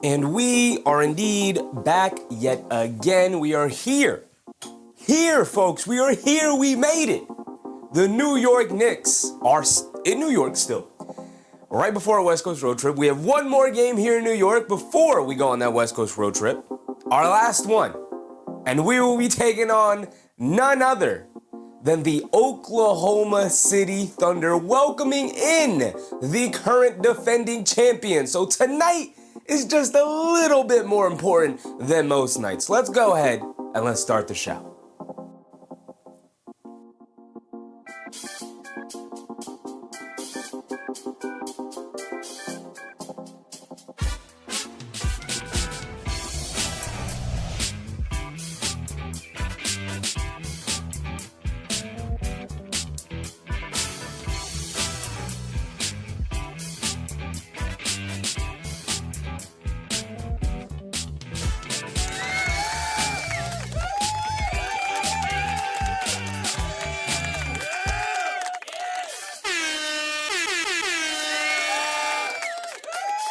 And we are indeed back yet again. We are here. Here, folks. We are here. We made it. The New York Knicks are in New York still. Right before our West Coast road trip. We have one more game here in New York before we go on that West Coast road trip. Our last one. And we will be taking on none other than the Oklahoma City Thunder, welcoming in the current defending champion. So tonight is just a little bit more important than most nights. Let's go ahead and let's start the show.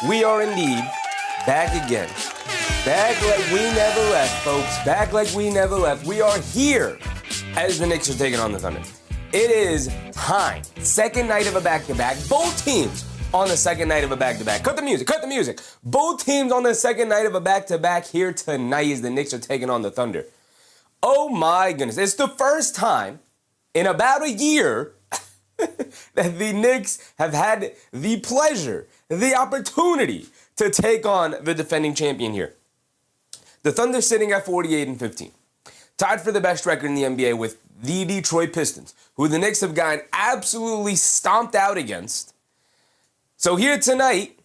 We are indeed back again. Back like we never left, folks. Back like we never left. We are here as the Knicks are taking on the Thunder. It is time. Second night of a back-to-back. Both teams on the second night of a back-to-back. Cut the music, cut the music. Both teams on the second night of a back-to-back here tonight as the Knicks are taking on the Thunder. Oh my goodness. It's the first time in about a year that the Knicks have had the pleasure, the opportunity to take on the defending champion here. The Thunder sitting at 48-15, tied for the best record in the NBA with the Detroit Pistons, who the Knicks have gotten absolutely stomped out against. So here tonight,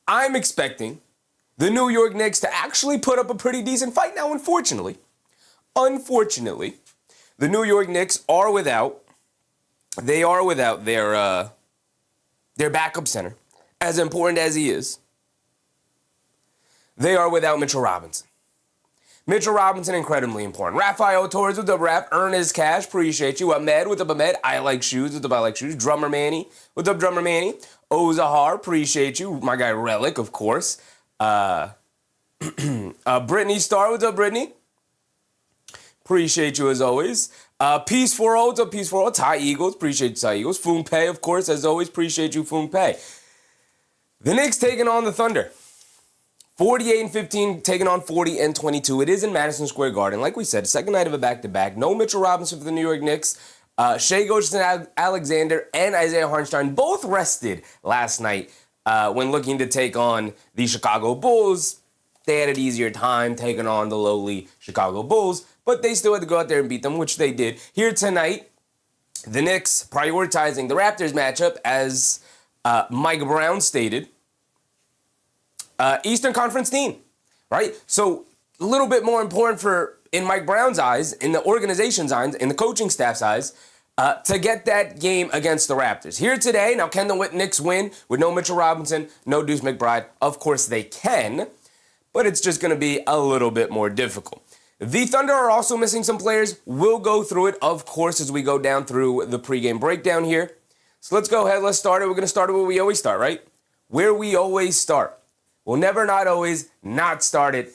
I'm expecting the New York Knicks to actually put up a pretty decent fight. Now, unfortunately, the New York Knicks are without their backup center, as important as he is. They are without Mitchell Robinson. Mitchell Robinson, incredibly important. Rafael Torres with the rap, earn his cash, appreciate you. Ahmed with the Ahmed, I like shoes with the I like shoes. Drummer Manny, what's up, Drummer Manny? Ozahar, appreciate you. My guy Relic, of course. Brittany Star, what's up, Brittany? Appreciate you as always. Peace 4-0, what's up, Peace 4-0? Ty Eagles, appreciate you, Ty Eagles. Foom Pei, of course, as always, appreciate you, Foom Pei. The Knicks taking on the Thunder. 48-15, taking on 40-22. It is in Madison Square Garden. Like we said, second night of a back-to-back. No Mitchell Robinson for the New York Knicks. Shai Gilgeous-Alexander and Isaiah Hartenstein both rested last night when looking to take on the Chicago Bulls. They had an easier time taking on the lowly Chicago Bulls, but they still had to go out there and beat them, which they did. Here tonight, the Knicks prioritizing the Raptors matchup, as Mike Brown stated. Eastern Conference team, right? So a little bit more important in Mike Brown's eyes, in the organization's eyes, in the coaching staff's eyes, to get that game against the Raptors. Here today, now can the Knicks win with no Mitchell Robinson, no Deuce McBride? Of course they can, but it's just going to be a little bit more difficult. The Thunder are also missing some players. We'll go through it, of course, as we go down through the pregame breakdown here. So let's go ahead. Let's start it. We're going to start it where we always start, right? Where we always start. We'll never not always not start it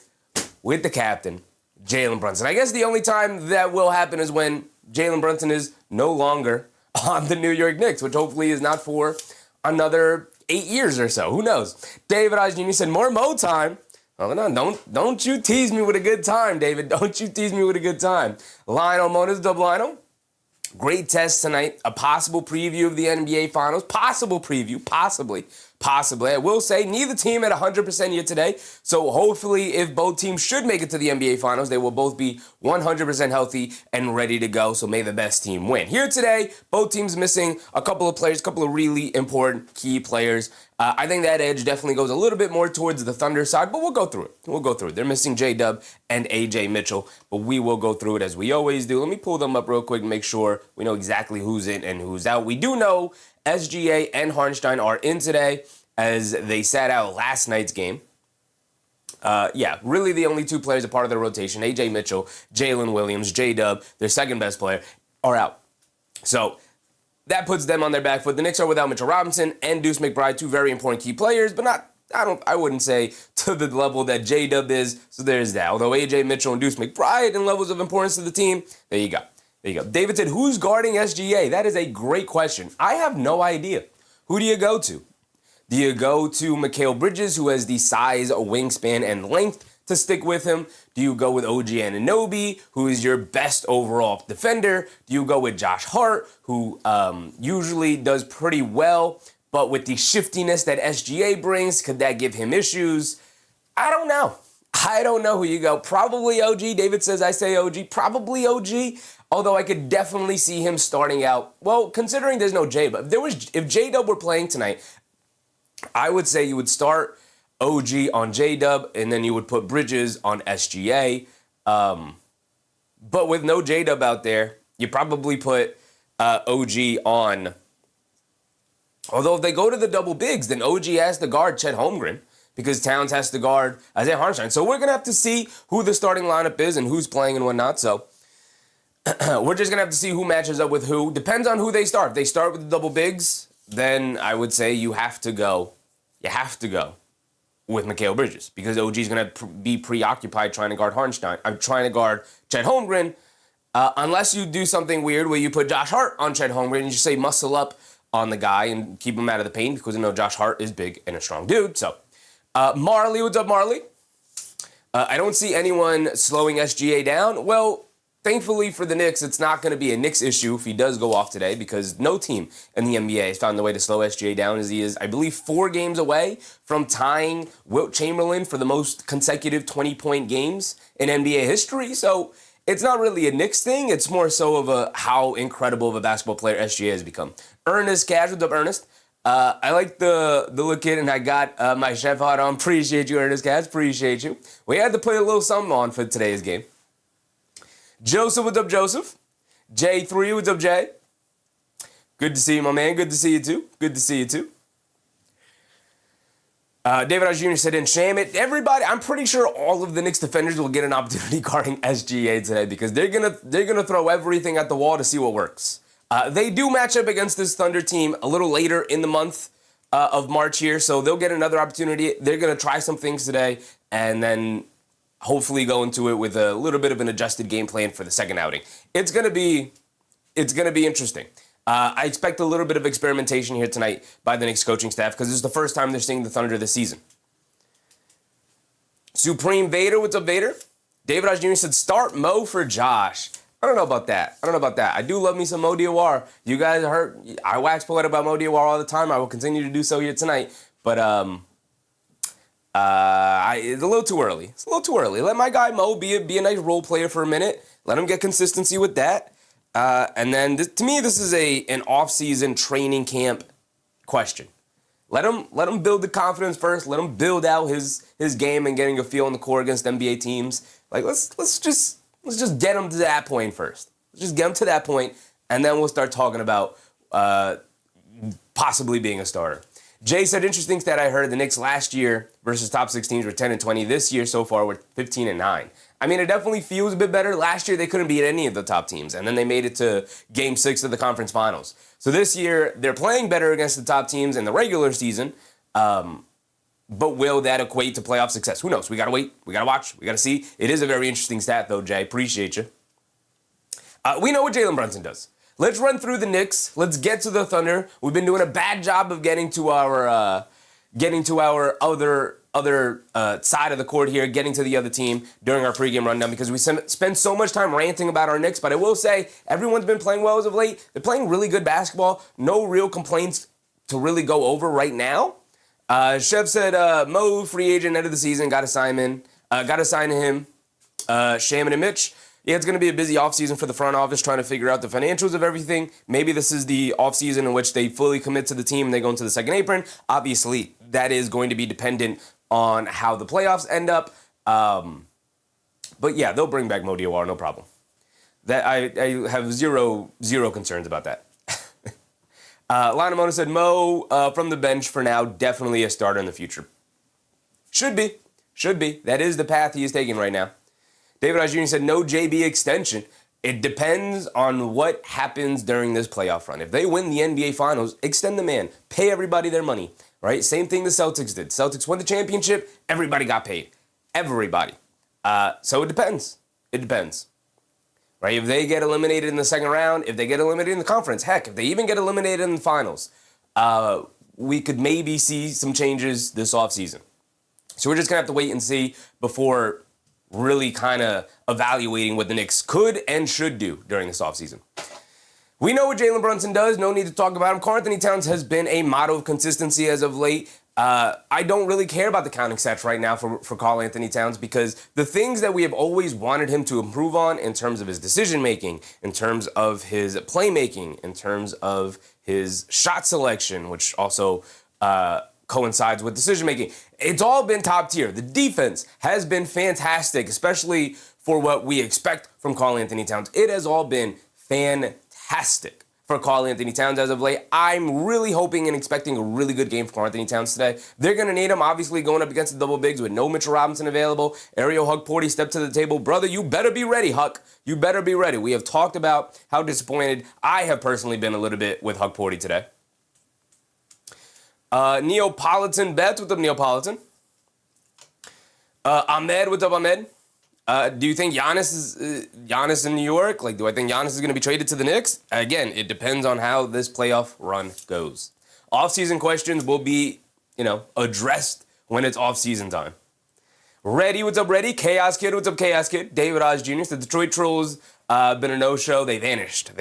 with the captain, Jalen Brunson. I guess the only time that will happen is when Jalen Brunson is no longer on the New York Knicks, which hopefully is not for another 8 years or so. Who knows? David Eyes Jr. said, more Mo time. Oh, no, don't you tease me with a good time, David. Don't you tease me with a good time. Lionel Mona's double Lionel. Great test tonight. A possible preview of the NBA Finals. Possible preview. Possibly. I will say neither team at 100% yet today. So hopefully if both teams should make it to the NBA Finals, they will both be 100% healthy and ready to go. So may the best team win. Here today, both teams missing a couple of players, a couple of really important key players. I think that edge definitely goes a little bit more towards the Thunder side, but we'll go through it. They're missing J-Dub and A.J. Mitchell, but we will go through it as we always do. Let me pull them up real quick and make sure we know exactly who's in and who's out. We do know SGA and Hartenstein are in today as they sat out last night's game. Really the only two players a part of their rotation, A.J. Mitchell, Jalen Williams, J-Dub, their second best player, are out. So that puts them on their back foot. The Knicks are without Mitchell Robinson and Deuce McBride, two very important key players, but not I wouldn't say to the level that J-Dub is, so there's that. Although AJ Mitchell and Deuce McBride in levels of importance to the team, there you go. There you go. David said, who's guarding SGA? That is a great question. I have no idea. Who do you go to? Do you go to Mikal Bridges, who has the size, wingspan, and length to stick with him? Do you go with OG Anunoby, who is your best overall defender? Do you go with Josh Hart, who usually does pretty well, but with the shiftiness that SGA brings, could that give him issues? I don't know. I don't know who you go. Probably OG. David says I say OG. Probably OG. Although I could definitely see him starting out. Well, considering there's no J, but if J-Dub were playing tonight, I would say you would start OG on J-Dub, and then you would put Bridges on SGA. But with no J-Dub out there, you probably put OG on. Although if they go to the double bigs, then OG has to guard Chet Holmgren because Towns has to guard Isaiah Hartenstein. So we're going to have to see who the starting lineup is and who's playing and whatnot. So we're just going to have to see who matches up with who. Depends on who they start. If they start with the double bigs, then I would say you have to go with Mikal Bridges because OG is going to be preoccupied trying to guard Hartenstein. I'm trying to guard Chet Holmgren, unless you do something weird where you put Josh Hart on Chet Holmgren and you say muscle up on the guy and keep him out of the paint because I know Josh Hart is big and a strong dude. So, Marley, what's up, Marley? I don't see anyone slowing SGA down. Well, thankfully for the Knicks, it's not going to be a Knicks issue if he does go off today because no team in the NBA has found a way to slow SGA down as he is, I believe, 4 games away from tying Wilt Chamberlain for the most consecutive 20-point games in NBA history. So it's not really a Knicks thing. It's more so of how incredible of a basketball player SGA has become. Ernest Cash, what's up, Ernest? I like the look in, and I got my chef hat on. Appreciate you, Ernest Cash. Appreciate you. We had to put a little something on for today's game. Joseph, what's up, Joseph? J3, what's up, Jay? Good to see you, my man. Good to see you, too. Good to see you, too. David Osh Jr. said, and shame it. Everybody, I'm pretty sure all of the Knicks defenders will get an opportunity guarding SGA today because they're gonna throw everything at the wall to see what works. They do match up against this Thunder team a little later in the month of March here, so they'll get another opportunity. They're going to try some things today and then hopefully go into it with a little bit of an adjusted game plan for the second outing. It's going to be interesting. I expect a little bit of experimentation here tonight by the Knicks coaching staff because this is the first time they're seeing the Thunder this season. Supreme Vader, what's up, Vader? David Osh Jr. said, start Mo for Josh. I don't know about that. I do love me some Mo Diawara. You guys heard, I wax poetic about Mo Diawara all the time. I will continue to do so here tonight. But it's a little too early. Let my guy Mo be a nice role player for a minute. Let him get consistency with that. And then, to me, this is an off-season training camp question. Let him build the confidence first. Let him build out his game and getting a feel on the court against NBA teams. Like, let's just get him to that point first. Let's just get him to that point, and then we'll start talking about possibly being a starter. Jay said, interesting stat I heard, the Knicks last year versus top 6 teams were 10-20. This year so far we're 15-9. I mean, it definitely feels a bit better. Last year they couldn't beat any of the top teams, and then they made it to Game 6 of the conference finals. So this year they're playing better against the top teams in the regular season, but will that equate to playoff success? Who knows? We got to wait. We got to watch. We got to see. It is a very interesting stat, though, Jay. Appreciate you. We know what Jalen Brunson does. Let's run through the Knicks. Let's get to the Thunder. We've been doing a bad job of getting to our other side of the court here, getting to the other team during our pregame rundown because we spend so much time ranting about our Knicks. But I will say, everyone's been playing well as of late. They're playing really good basketball. No real complaints to really go over right now. Chef said, Mo, free agent, end of the season, got to sign him. Shaman and Mitch. Yeah, it's going to be a busy offseason for the front office trying to figure out the financials of everything. Maybe this is the offseason in which they fully commit to the team and they go into the second apron. Obviously, that is going to be dependent on how the playoffs end up. But yeah, they'll bring back Mo Diawara, no problem. That I have zero concerns about that. Lana Mona said, Mo from the bench for now, definitely a starter in the future. Should be. That is the path he is taking right now. David Osh Jr. said, no JB extension. It depends on what happens during this playoff run. If they win the NBA Finals, extend the man. Pay everybody their money. right? Same thing the Celtics did. Celtics won the championship, everybody got paid. Everybody. So it depends. It depends. Right? If they get eliminated in the second round, if they get eliminated in the conference, heck, if they even get eliminated in the finals, we could maybe see some changes this offseason. So we're just going to have to wait and see before really kind of evaluating what the Knicks could and should do during this offseason. We know what Jalen Brunson does. No need to talk about him. Karl-Anthony Towns has been a model of consistency as of late. I don't really care about the counting stats right now for Karl-Anthony Towns because the things that we have always wanted him to improve on in terms of his decision-making, in terms of his playmaking, in terms of his shot selection, which also coincides with decision-making, it's all been top tier. The defense has been fantastic, especially for what we expect from Karl-Anthony Towns. It has all been fantastic for Karl-Anthony Towns as of late. I'm really hoping and expecting a really good game for Karl-Anthony Towns today. They're going to need him, obviously, going up against the double bigs with no Mitchell Robinson available. Ariel Huck-Porty stepped to the table. Brother, you better be ready, Huck. You better be ready. We have talked about how disappointed I have personally been a little bit with Huck-Porty today. Neapolitan Bets, what's up, Neapolitan? Ahmed, what's up, Ahmed? Do you think Giannis in New York? Like, do I think Giannis is going to be traded to the Knicks? Again, it depends on how this playoff run goes. Off-season questions will be, addressed when it's off-season time. Reddy, what's up, Reddy? Chaos Kid, what's up, Chaos Kid? David Oz Jr. The Detroit Trolls been a no-show. They vanished.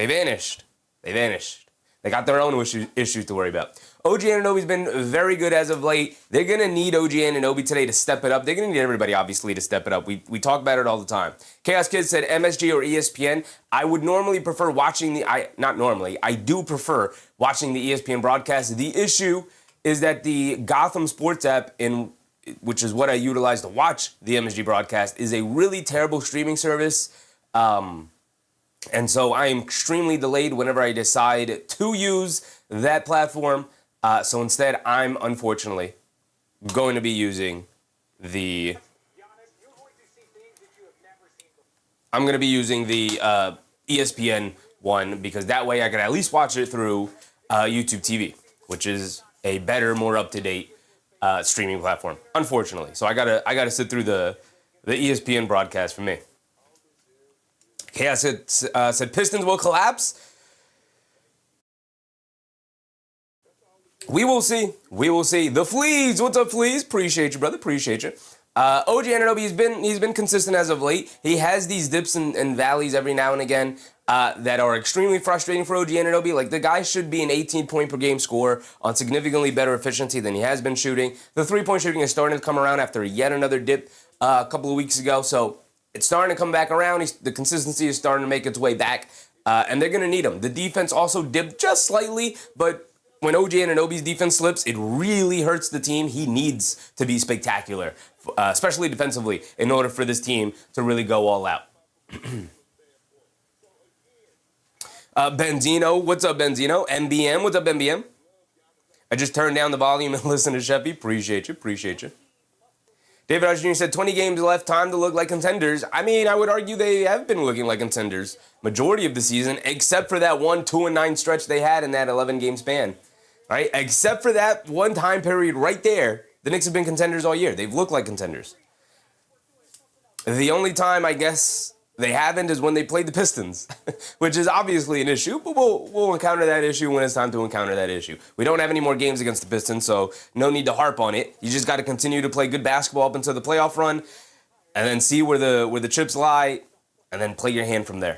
They got their own issues to worry about. OG Anunoby's been very good as of late. They're going to need OG Anunoby today to step it up. They're going to need everybody, obviously, to step it up. We talk about it all the time. Chaos Kid said MSG or ESPN. I would normally prefer watching I do prefer watching the ESPN broadcast. The issue is that the Gotham Sports app, which is what I utilize to watch the MSG broadcast, is a really terrible streaming service. And so I am extremely delayed whenever I decide to use that platform. So instead, I'm unfortunately going to be using the ESPN one because that way I can at least watch it through YouTube TV, which is a better, more up-to-date streaming platform. Unfortunately, so I gotta sit through the ESPN broadcast for me. Chaos said Pistons will collapse. We will see. The Fleas, what's up, Fleas? Appreciate you, brother. Appreciate you. OG Anunoby, he's been consistent as of late. He has these dips and valleys every now and again that are extremely frustrating for OG Anunoby. Like, the guy should be an 18-point per game scorer on significantly better efficiency than he has been shooting. The three-point shooting is starting to come around after yet another dip a couple of weeks ago. So it's starting to come back around. The consistency is starting to make its way back, and they're going to need him. The defense also dipped just slightly, but when OG Anunoby's defense slips, it really hurts the team. He needs to be spectacular, especially defensively, in order for this team to really go all out. Benzino, what's up, Benzino? MBM, what's up, MBM? I just turned down the volume and listened to Sheffy. Appreciate you. David Oz Jr. said 20 games left, time to look like contenders. I mean, I would argue they have been looking like contenders majority of the season, except for that 1-2-9 stretch they had in that 11-game span. Right? Except for that one time period right there, the Knicks have been contenders all year. They've looked like contenders. The only time, I guess, they haven't is when they played the Pistons, which is obviously an issue, but we'll encounter that issue when it's time to encounter that issue. We don't have any more games against the Pistons, so no need to harp on it. You just got to continue to play good basketball up until the playoff run, and then see where the chips lie, and then play your hand from there.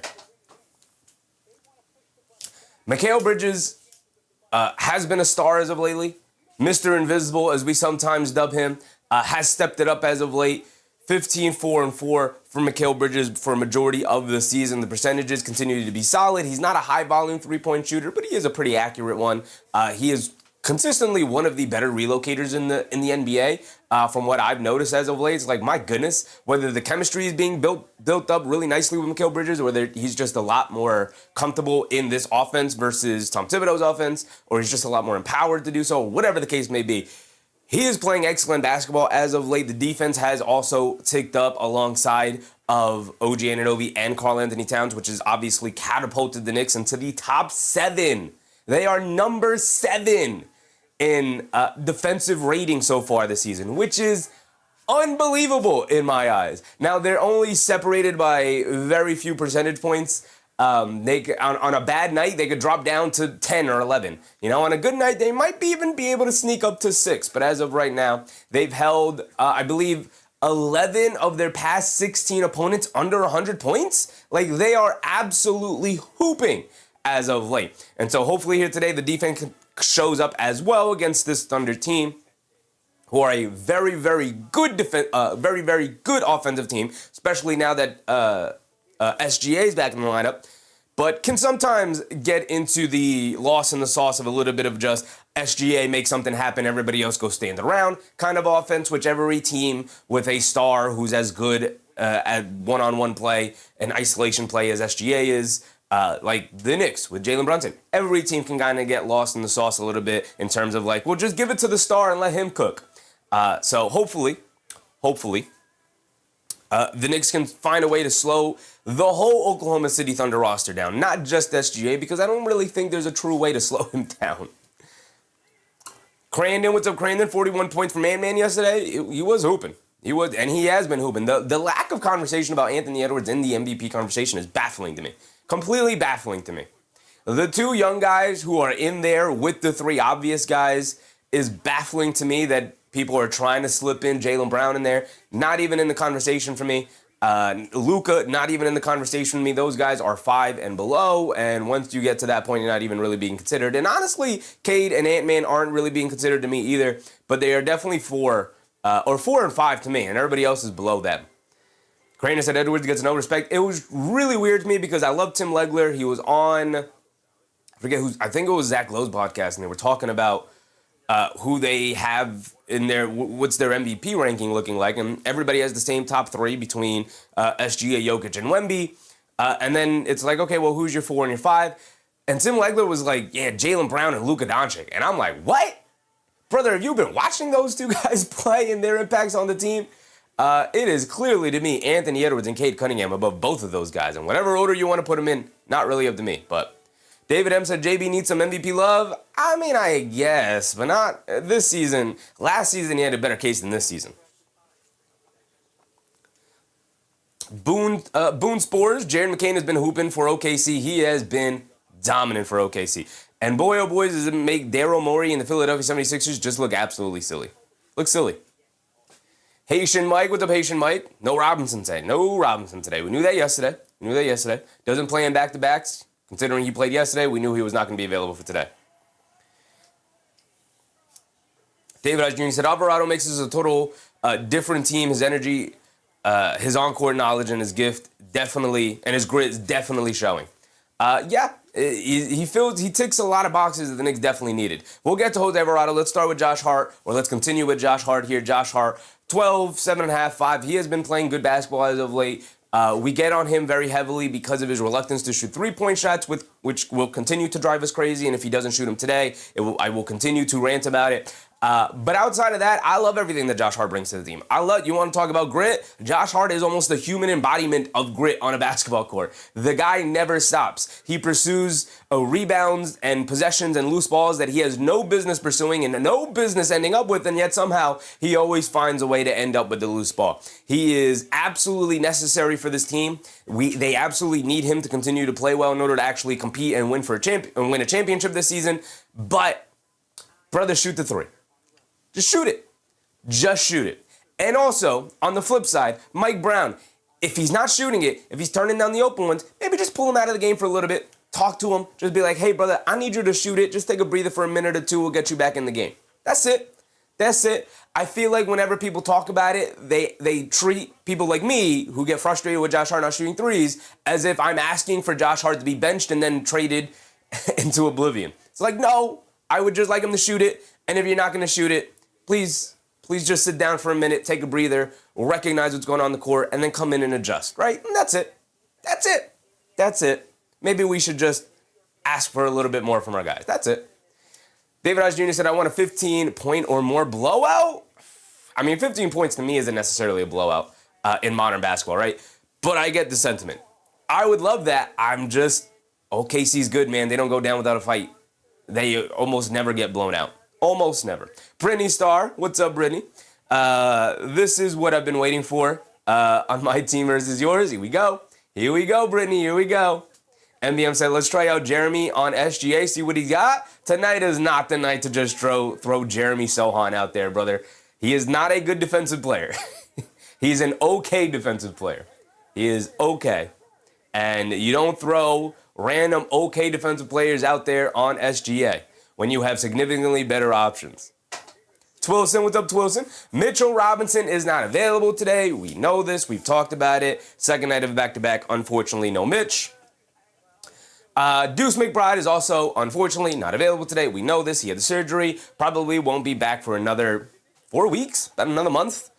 Mikal Bridges has been a star as of lately. Mr. Invisible, as we sometimes dub him, has stepped it up as of late. 15-4-4 for Mikal Bridges for a majority of the season. The percentages continue to be solid. He's not a high-volume three-point shooter, but he is a pretty accurate one. He is consistently one of the better relocators in the NBA. From what I've noticed as of late, it's like, my goodness, whether the chemistry is being built up really nicely with Mikal Bridges, or whether he's just a lot more comfortable in this offense versus Tom Thibodeau's offense, or he's just a lot more empowered to do so, whatever the case may be. He is playing excellent basketball as of late. The defense has also ticked up alongside of OG Anunoby and Karl-Anthony Towns, which has obviously catapulted the Knicks into the top 7. They are number 7 in defensive rating so far this season, which is unbelievable in my eyes. Now, they're only separated by very few percentage points. On a bad night, they could drop down to 10 or 11. On a good night, they might even be able to sneak up to 6. But as of right now, they've held, I believe, 11 of their past 16 opponents under 100 points. Like, they are absolutely hooping as of late. And so hopefully here today, the defense shows up as well against this Thunder team, who are a very, very good very good offensive team, especially now that SGA is back in the lineup, but can sometimes get into the loss in the sauce of a little bit of just SGA make something happen, everybody else go stand around kind of offense, which every team with a star who's as good at one-on-one play and isolation play as SGA is, like the Knicks with Jalen Brunson. Every team can kind of get lost in the sauce a little bit in terms of like, well, just give it to the star and let him cook. So hopefully, the Knicks can find a way to slow the whole Oklahoma City Thunder roster down, not just SGA, because I don't really think there's a true way to slow him down. Crandon, what's up, Crandon? 41 points from Man yesterday. He was hooping. And he has been hooping. The lack of conversation about Anthony Edwards in the MVP conversation is baffling to me. Completely baffling to me. The two young guys who are in there with the three obvious guys is baffling to me that people are trying to slip in Jaylen Brown in there. Not even in the conversation for me. Luka, not even in the conversation for me. Those guys are 5 and below, and once you get to that point, you're not even really being considered. And honestly, Cade and Ant-Man aren't really being considered to me either, but they are definitely 4 and 5 to me, and everybody else is below them. Crane said Edwards gets no respect. It was really weird to me because I love Tim Legler. He was on, I think it was Zach Lowe's podcast, and they were talking about who they have in their, what's their MVP ranking looking like, and everybody has the same top 3 between SGA, Jokic, and Wemby, and then it's like, okay, well, who's your 4 and your 5? And Tim Legler was like, yeah, Jaylen Brown and Luka Doncic, and I'm like, what? Brother, have you been watching those two guys play and their impacts on the team? It is clearly, to me, Anthony Edwards and Cade Cunningham above both of those guys, and whatever order you want to put them in, not really up to me, but David M. said JB needs some MVP love. I mean, I guess, but not this season. Last season, he had a better case than this season. Boone Spores, Jared McCain has been hooping for OKC. He has been dominant for OKC. And boy, oh boy, does it make Daryl Morey and the Philadelphia 76ers just look absolutely silly. Look silly. Haitian Mike, what's up, Haitian Mike? No Robinson today. No Robinson today. We knew that yesterday. Doesn't play in back-to-backs. Considering he played yesterday, we knew he was not going to be available for today. David Hodge Jr. said, Alvarado makes us a total different team. His energy, his on-court knowledge, and his gift definitely, and his grit is definitely showing. He ticks a lot of boxes that the Knicks definitely needed. We'll get to Jose Alvarado. Let's start with Josh Hart, or let's continue with Josh Hart here. Josh Hart, 12, 7.5, 5. He has been playing good basketball as of late. We get on him very heavily because of his reluctance to shoot three-point shots, which will continue to drive us crazy. And if he doesn't shoot them today, I will continue to rant about it. But outside of that, I love everything that Josh Hart brings to the team. You want to talk about grit? Josh Hart is almost the human embodiment of grit on a basketball court. The guy never stops. He pursues rebounds and possessions and loose balls that he has no business pursuing and no business ending up with, and yet somehow he always finds a way to end up with the loose ball. He is absolutely necessary for this team. They absolutely need him to continue to play well in order to actually compete and win a championship this season. But, brother, shoot the 3. Just shoot it. Just shoot it. And also, on the flip side, Mike Brown, if he's not shooting it, if he's turning down the open ones, maybe just pull him out of the game for a little bit. Talk to him. Just be like, hey, brother, I need you to shoot it. Just take a breather for a minute or two. We'll get you back in the game. That's it. I feel like whenever people talk about it, they treat people like me who get frustrated with Josh Hart not shooting threes as if I'm asking for Josh Hart to be benched and then traded into oblivion. It's like, no, I would just like him to shoot it. And if you're not going to shoot it, please just sit down for a minute, take a breather, recognize what's going on the court, and then come in and adjust, right? And that's it. Maybe we should just ask for a little bit more from our guys. That's it. David Hodge Jr. said, I want a 15-point or more blowout. I mean, 15 points to me isn't necessarily a blowout in modern basketball, right? But I get the sentiment. I would love that. OKC's good, man. They don't go down without a fight. They almost never get blown out. Almost never. Brittany Starr, what's up, Brittany? This is what I've been waiting for on my team versus yours. Here we go. Here we go, Brittany. Here we go. MBM said, let's try out Jeremy on SGA, see what he got. Tonight is not the night to just throw Jeremy Sohan out there, brother. He is not a good defensive player. He's an okay defensive player. He is okay. And you don't throw random okay defensive players out there on SGA when you have significantly better options. Twilson, what's up, Twilson? Mitchell Robinson is not available today. We know this. We've talked about it. Second night of a back-to-back. Unfortunately, no Mitch. Deuce McBride is also, unfortunately, not available today. We know this. He had the surgery. Probably won't be back for another 4 weeks, about another month,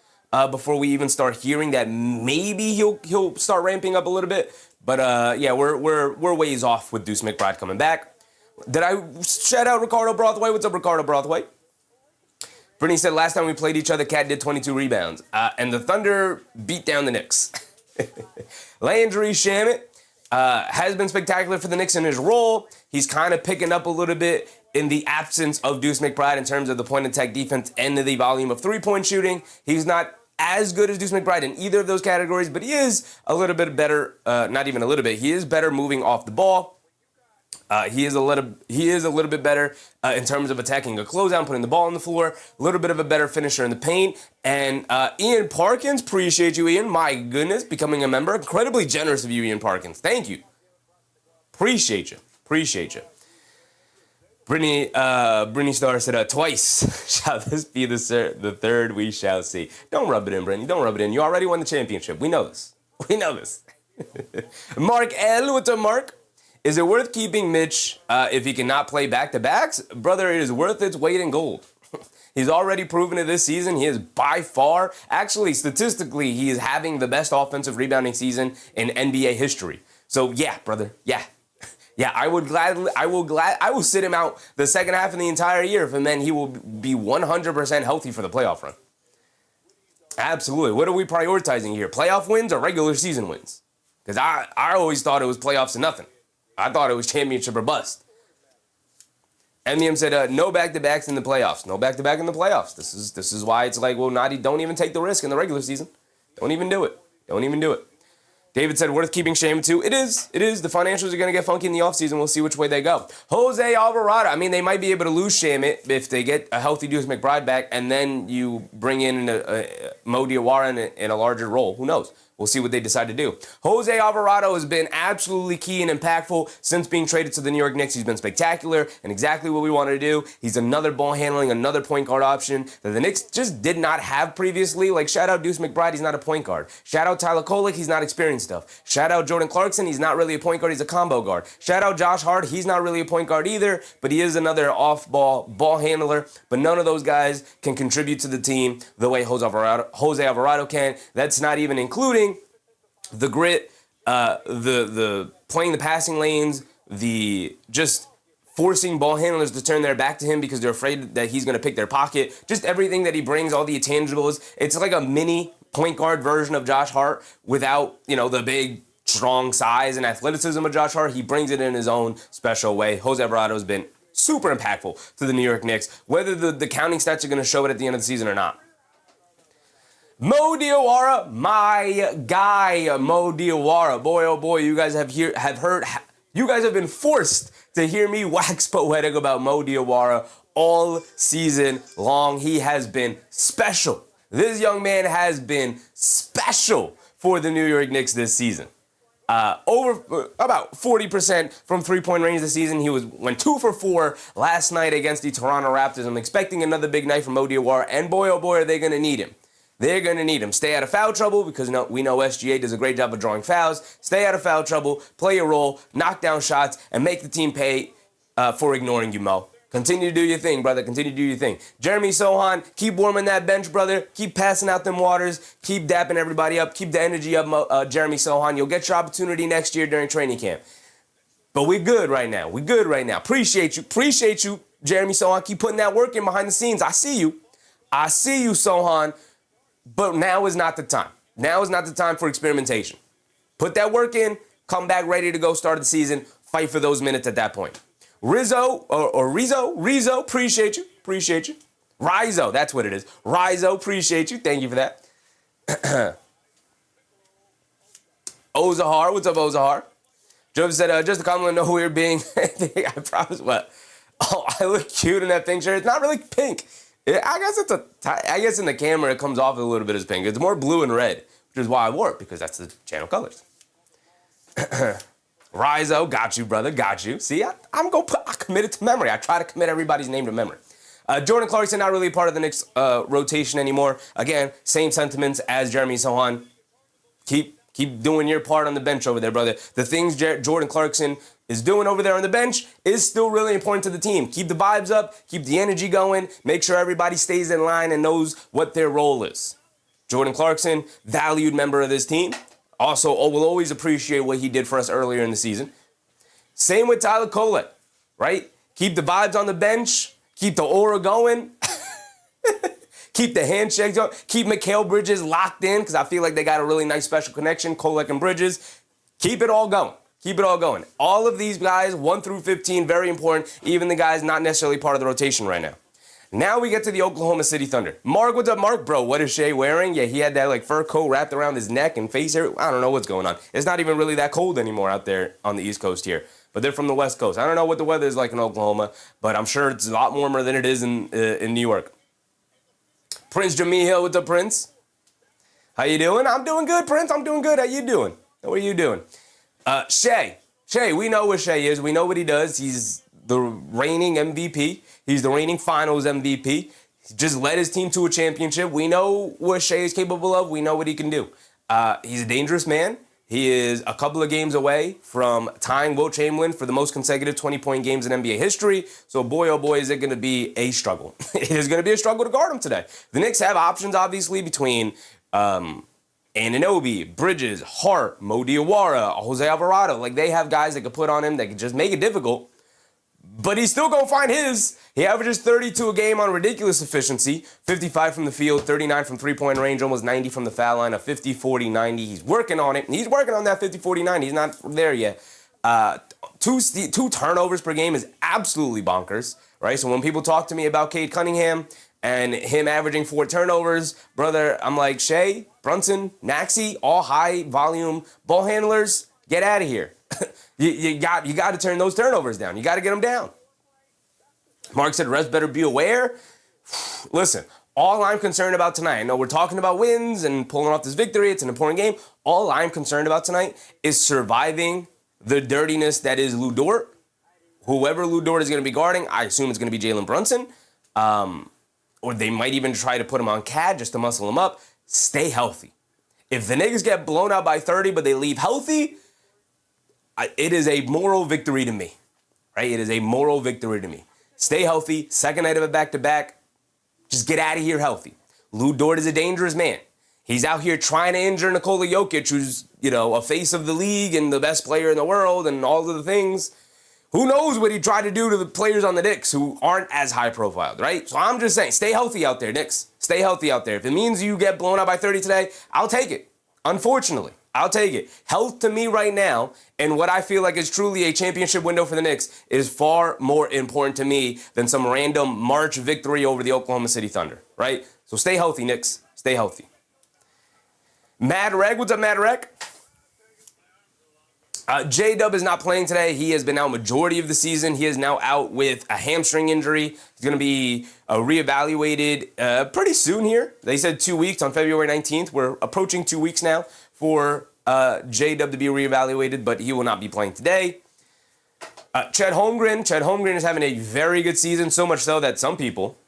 before we even start hearing that maybe he'll start ramping up a little bit. But yeah, we're ways off with Deuce McBride coming back. Did I shout out Ricardo Brothway? What's up, Ricardo Brothway? Brittany said last time we played each other, Cat did 22 rebounds, and the Thunder beat down the Knicks. Landry Shamet has been spectacular for the Knicks in his role. He's kind of picking up a little bit in the absence of Deuce McBride in terms of the point-attack defense and the volume of three-point shooting. He's not as good as Deuce McBride in either of those categories, but he is a little bit better, not even a little bit, he is better moving off the ball. He is a little bit better in terms of attacking a closeout, putting the ball on the floor, a little bit of a better finisher in the paint. And Ian Parkins, appreciate you, Ian. My goodness, becoming a member. Incredibly generous of you, Ian Parkins. Thank you. Appreciate you. Appreciate you. Brittany Starr said twice. Shall this be the third we shall see? Don't rub it in, Brittany. Don't rub it in. You already won the championship. We know this. We know this. Mark L. What's up, Mark? Is it worth keeping Mitch if he cannot play back-to-backs? Brother, it is worth its weight in gold. He's already proven it this season. He is by far, actually, statistically, he is having the best offensive rebounding season in NBA history. So, yeah, brother, yeah. Yeah, I will sit him out the second half of the entire year, and then he will be 100% healthy for the playoff run. Absolutely. What are we prioritizing here? Playoff wins or regular season wins? Because I always thought it was playoffs and nothing. I thought it was championship or bust. MDM said, no back-to-backs in the playoffs. No back-to-back in the playoffs. This is why it's like, well, don't even take the risk in the regular season. Don't even do it. Don't even do it. David said, worth keeping Shame too. It is. It is. The financials are going to get funky in the offseason. We'll see which way they go. Jose Alvarado. I mean, they might be able to lose Shame if they get a healthy Deuce McBride back, and then you bring in Mo Diawara in a larger role. Who knows? We'll see what they decide to do. Jose Alvarado has been absolutely key and impactful since being traded to the New York Knicks. He's been spectacular and exactly what we wanted to do. He's another ball handling, another point guard option that the Knicks just did not have previously. Like, shout out Deuce McBride, he's not a point guard. Shout out Tyler Kolek, he's not experienced stuff. Shout out Jordan Clarkson, he's not really a point guard, he's a combo guard. Shout out Josh Hart, he's not really a point guard either, but he is another off-ball ball handler. But none of those guys can contribute to the team the way Jose Alvarado can. That's not even including the grit, the playing the passing lanes, the just forcing ball handlers to turn their back to him because they're afraid that he's going to pick their pocket. Just everything that he brings, all the intangibles. It's like a mini point guard version of Josh Hart without, the big, strong size and athleticism of Josh Hart. He brings it in his own special way. Jose Alvarado has been super impactful to the New York Knicks, whether the counting stats are going to show it at the end of the season or not. Mo Diawara, my guy, Mo Diawara. Boy, oh boy, you guys have been forced to hear me wax poetic about Mo Diawara all season long. He has been special. This young man has been special for the New York Knicks this season. Over about 40% from three-point range this season. He went 2 for 4 last night against the Toronto Raptors. I'm expecting another big night from Mo Diawara, and boy, oh boy, are they going to need him. They're going to need him. Stay out of foul trouble because we know SGA does a great job of drawing fouls. Stay out of foul trouble, play your role, knock down shots, and make the team pay for ignoring you, Mo. Continue to do your thing, brother. Continue to do your thing. Jeremy Sohan, keep warming that bench, brother. Keep passing out them waters. Keep dapping everybody up. Keep the energy up, Jeremy Sohan. You'll get your opportunity next year during training camp. But we're good right now. We're good right now. Appreciate you, Jeremy Sohan. Keep putting that work in behind the scenes. I see you, Sohan. But now is not the time. Now is not the time for experimentation. Put that work in, come back ready to go start the season, fight for those minutes at that point. Rizzo, appreciate you. Appreciate you. Rizo, that's what it is. Rizo, appreciate you. Thank you for that. Ozahar, what's up, Ozahar? Joe said, just to comment on who we're being. I promise what? Oh, I look cute in that pink shirt. It's not really pink. I guess in the camera it comes off a little bit as pink. It's more blue and red, which is why I wore it, because that's the channel colors. Rizo, got you, brother, got you. See, I committed to memory. I try to commit everybody's name to memory. Jordan Clarkson, not really part of the Knicks rotation anymore. Again, same sentiments as Jeremy Sohan. Keep doing your part on the bench over there, brother. The things Jordan Clarkson is doing over there on the bench is still really important to the team. Keep the vibes up, keep the energy going, make sure everybody stays in line and knows what their role is. Jordan Clarkson, valued member of this team. Also, will always appreciate what he did for us earlier in the season. Same with Tyler Kolek, right? Keep the vibes on the bench, keep the aura going. Keep the handshakes going. Keep Mikal Bridges locked in, because I feel like they got a really nice special connection, Kolek and Bridges. Keep it all going. Keep it all going. All of these guys, 1 through 15, very important. Even the guys not necessarily part of the rotation right now. Now we get to the Oklahoma City Thunder. Mark, what's up, Mark? Bro, what is Shai wearing? Yeah, he had that like fur coat wrapped around his neck and face hair. I don't know what's going on. It's not even really that cold anymore out there on the East Coast here. But they're from the West Coast. I don't know what the weather is like in Oklahoma, but I'm sure it's a lot warmer than it is in New York. Prince Jameel, what's up, Prince? How you doing? I'm doing good, Prince. I'm doing good. How you doing? What are you doing? Shai, we know what Shai is. We know what he does. He's the reigning MVP. He's the reigning finals MVP. He just led his team to a championship. We know what Shai is capable of. We know what he can do. He's a dangerous man. He is a couple of games away from tying Wilt Chamberlain for the most consecutive 20-point games in NBA history. So boy, oh boy, is it going to be a struggle. It is going to be a struggle to guard him today. The Knicks have options, obviously, between Anunoby, Bridges, Hart, Mo Diawara, Jose Alvarado. Like, they have guys that could put on him that could just make it difficult. But he's still going to find his. He averages 32 a game on ridiculous efficiency, 55 from the field, 39 from three-point range, almost 90 from the foul line, a 50-40-90. He's working on it. He's working on that 50-40-90. He's not there yet. Two turnovers per game is absolutely bonkers, right? So when people talk to me about Cade Cunningham and him averaging 4 turnovers, brother, I'm like, Shai, Brunson, Maxey, all high-volume ball handlers, get out of here. You got to turn those turnovers down. You got to get them down. Mark said, refs better be aware. Listen, all I'm concerned about tonight, I know we're talking about wins and pulling off this victory. It's an important game. All I'm concerned about tonight is surviving the dirtiness that is Lu Dort. Whoever Lu Dort is going to be guarding, I assume it's going to be Jalen Brunson. Or they might even try to put him on CAD just to muscle him up. Stay healthy. If the niggas get blown out by 30, but they leave healthy, it is a moral victory to me, right? It is a moral victory to me. Stay healthy. Second night of a back-to-back. Just get out of here healthy. Lu Dort is a dangerous man. He's out here trying to injure Nikola Jokic, who's, a face of the league and the best player in the world and all of the things. Who knows what he tried to do to the players on the Knicks who aren't as high-profiled, right? So I'm just saying, stay healthy out there, Knicks. Stay healthy out there. If it means you get blown out by 30 today, I'll take it. Unfortunately. I'll take it. Health to me right now, and what I feel like is truly a championship window for the Knicks, is far more important to me than some random March victory over the Oklahoma City Thunder, right? So stay healthy, Knicks. Stay healthy. Mad Reg, what's up, Mad Reg? J-Dub is not playing today. He has been out majority of the season. He is now out with a hamstring injury. He's going to be reevaluated pretty soon here. They said 2 weeks on February 19th. We're approaching 2 weeks now for J-Dub to be reevaluated, but he will not be playing today. Chet Holmgren is having a very good season, so much so that some people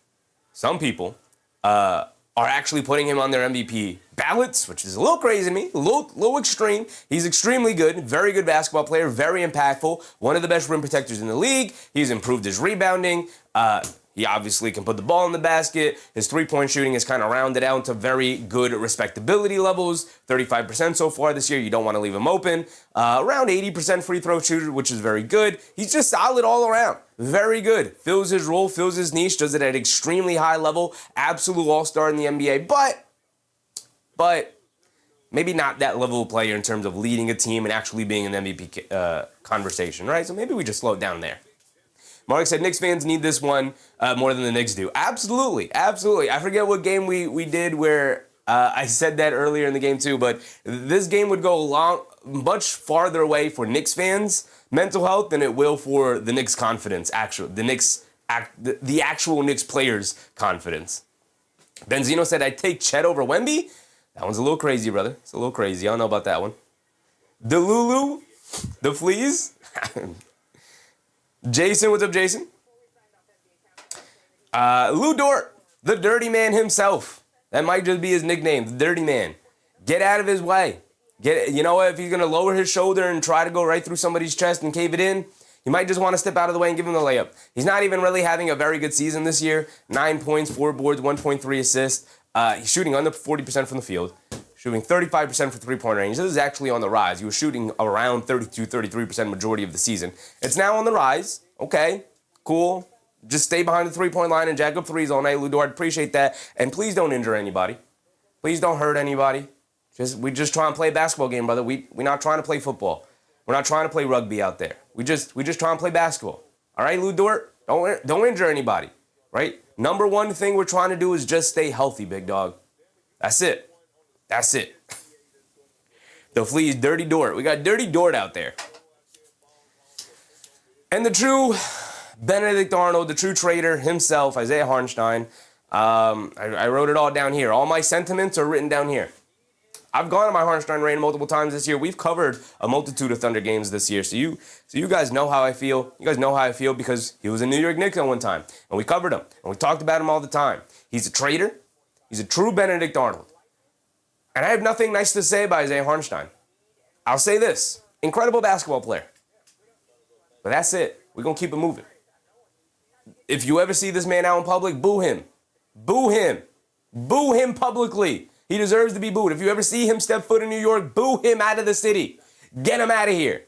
are actually putting him on their MVP ballots, which is a little crazy to me, a little extreme. He's extremely good, very good basketball player, very impactful, one of the best rim protectors in the league. He's improved his rebounding. He obviously can put the ball in the basket. His three-point shooting is kind of rounded out to very good respectability levels. 35% so far this year. You don't want to leave him open. Around 80% free throw shooter, which is very good. He's just solid all around. Very good. Fills his role, fills his niche, does it at extremely high level. Absolute all-star in the NBA. But maybe not that level of player in terms of leading a team and actually being in the MVP conversation, right? So maybe we just slow it down there. Mark said Knicks fans need this one more than the Knicks do. Absolutely, absolutely. I forget what game we did where I said that earlier in the game too, but this game would go much farther away for Knicks fans' mental health than it will for the Knicks' confidence. The actual Knicks players' confidence. Benzino said, I'd take Chet over Wemby. That one's a little crazy, brother. It's a little crazy. I don't know about that one. The Lulu, the Fleas. Jason, what's up, Jason? Lou Dort, the dirty man himself. That might just be his nickname, the dirty man. Get out of his way. You know what? If he's going to lower his shoulder and try to go right through somebody's chest and cave it in, he might just want to step out of the way and give him the layup. He's not even really having a very good season this year. 9 points, 4 boards, 1.3 assists. He's shooting under 40% from the field, shooting 35% for three-point range. This is actually on the rise. He was shooting around 32, 33% majority of the season. It's now on the rise. Okay, cool. Just stay behind the three-point line and jack up threes all night, Lou Dort. Appreciate that. And please don't injure anybody. Please don't hurt anybody. We just try and play a basketball game, brother. We're not trying to play football. We're not trying to play rugby out there. We just try and play basketball. All right, Lou Dort? Don't injure anybody, right? Number one thing we're trying to do is just stay healthy, big dog. That's it. That's it. The Fleas, Dirty Dort. We got Dirty Dort out there. And the true Benedict Arnold, the true traitor himself, Isaiah Hartenstein. I wrote it all down here. All my sentiments are written down here. I've gone on my Hartenstein reign multiple times this year. We've covered a multitude of Thunder games this year. So you guys know how I feel. You guys know how I feel because he was a New York Knicks at one time. And we covered him. And we talked about him all the time. He's a traitor. He's a true Benedict Arnold. And I have nothing nice to say about Isaiah Hartenstein. I'll say this. Incredible basketball player. But that's it. We're going to keep it moving. If you ever see this man out in public, boo him. Boo him. Boo him publicly. He deserves to be booed. If you ever see him step foot in New York, boo him out of the city. Get him out of here.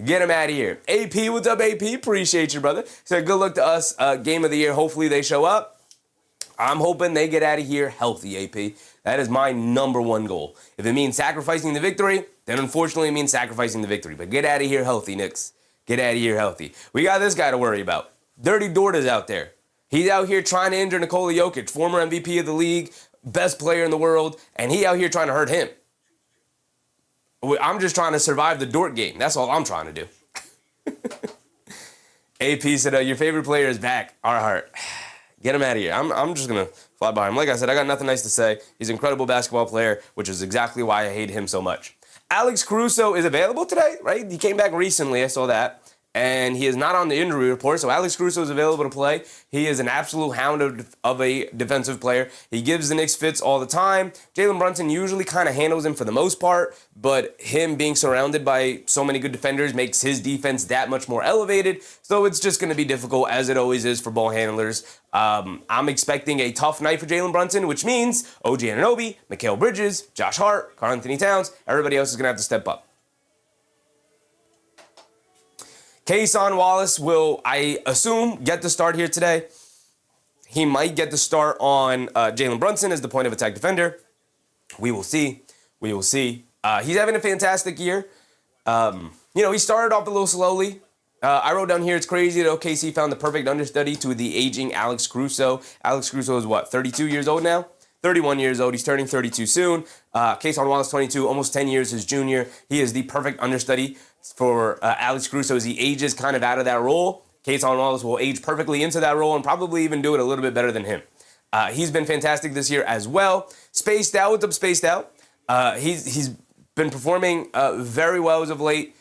Get him out of here. AP, what's up, AP? Appreciate you, brother. So good luck to us. Game of the year. Hopefully they show up. I'm hoping they get out of here healthy, AP. That is my number one goal. If it means sacrificing the victory, then unfortunately it means sacrificing the victory. But get out of here healthy, Knicks. Get out of here healthy. We got this guy to worry about. Dirty Dort is out there. He's out here trying to injure Nikola Jokic, former MVP of the league, best player in the world, and he out here trying to hurt him. I'm just trying to survive the Dort game. That's all I'm trying to do. AP said, your favorite player is back. Our heart. Get him out of here. I'm just going to fly by him. Like I said, I got nothing nice to say. He's an incredible basketball player, which is exactly why I hate him so much. Alex Caruso is available today, right? He came back recently. I saw that. And he is not on the injury report, so Alex Caruso is available to play. He is an absolute hound of a defensive player. He gives the Knicks fits all the time. Jalen Brunson usually kind of handles him for the most part, but him being surrounded by so many good defenders makes his defense that much more elevated. So it's just going to be difficult, as it always is for ball handlers. I'm expecting a tough night for Jalen Brunson, which means OG Anunoby, Mikal Bridges, Josh Hart, Karl Anthony Towns, everybody else is going to have to step up. Kayson Wallace will, I assume, get the start here today. He might get the start on Jalen Brunson as the point of attack defender. We will see. We will see. He's having a fantastic year. He started off a little slowly. I wrote down here, it's crazy that OKC found the perfect understudy to the aging Alex Caruso. Alex Caruso is what, 32 years old now? 31 years old. He's turning 32 soon. Kayson Wallace, 22, almost 10 years his junior. He is the perfect understudy for Alex Caruso as he ages kind of out of that role. Kayson Wallace will age perfectly into that role and probably even do it a little bit better than him. He's been fantastic this year as well. Spaced Out, what's up, Spaced Out? He's been performing very well as of late.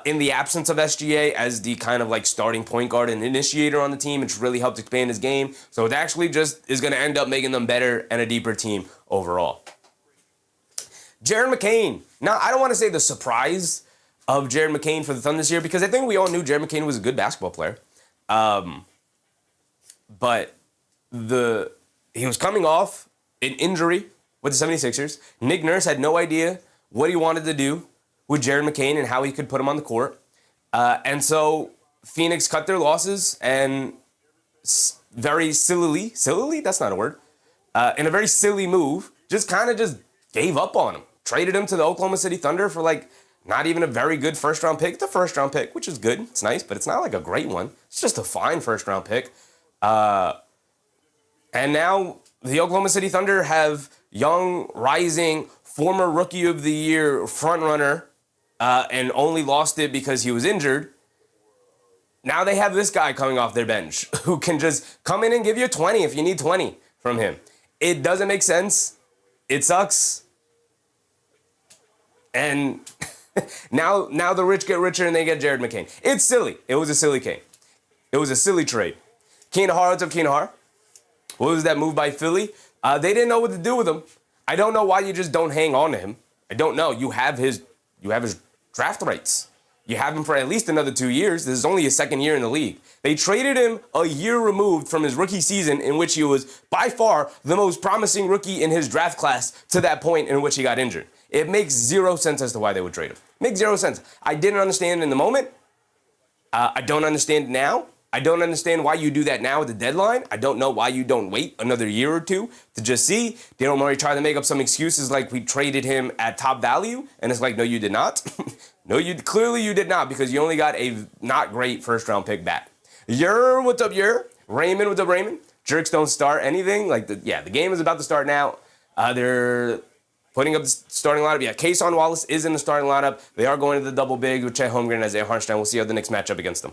In the absence of SGA as the kind of like starting point guard and initiator on the team, it's really helped expand his game. So it actually just is going to end up making them better and a deeper team overall. Jared McCain. Now, I don't want to say the surprise of Jared McCain for the Thunder this year because I think we all knew Jared McCain was a good basketball player. But he was coming off an injury with the 76ers. Nick Nurse had no idea what he wanted to do with Jared McCain and how he could put him on the court. And so Phoenix cut their losses and very sillily, that's not a word, in a very silly move, just gave up on him. Traded him to the Oklahoma City Thunder for like Not even a very good first-round pick. It's a first-round pick, which is good. It's nice, but it's not like a great one. It's just a fine first-round pick. And now the Oklahoma City Thunder have young, rising, former Rookie of the Year frontrunner, and only lost it because he was injured. Now they have this guy coming off their bench who can just come in and give you 20 if you need 20 from him. It doesn't make sense. It sucks. And now the rich get richer and they get Jared McCain. It's silly. It was a silly game. It was a silly trade. Keenahar, what's up, Keenahar? What was that move by Philly? They didn't know what to do with him. I don't know why you just don't hang on to him. I don't know. You have his draft rights. You have him for at least another 2 years. This is only his second year in the league. They traded him a year removed from his rookie season in which he was by far the most promising rookie in his draft class to that point in which he got injured. It makes zero sense as to why they would trade him. Makes zero sense. I didn't understand in the moment. I don't understand now. I don't understand why you do that now at the deadline. I don't know why you don't wait another year or two to just see. Daryl Morey tried to make up some excuses like we traded him at top value, and it's like, no, you did not. No, clearly you did not, because you only got a not great first-round pick back. What's up, Raymond, what's up, Raymond? Jerks don't start anything. The game is about to start now. They're putting up the starting lineup. Yeah, Kason Wallace is in the starting lineup. They are going to the double big with Chet Holmgren and Isaiah Hartenstein. We'll see how the Knicks match up against them.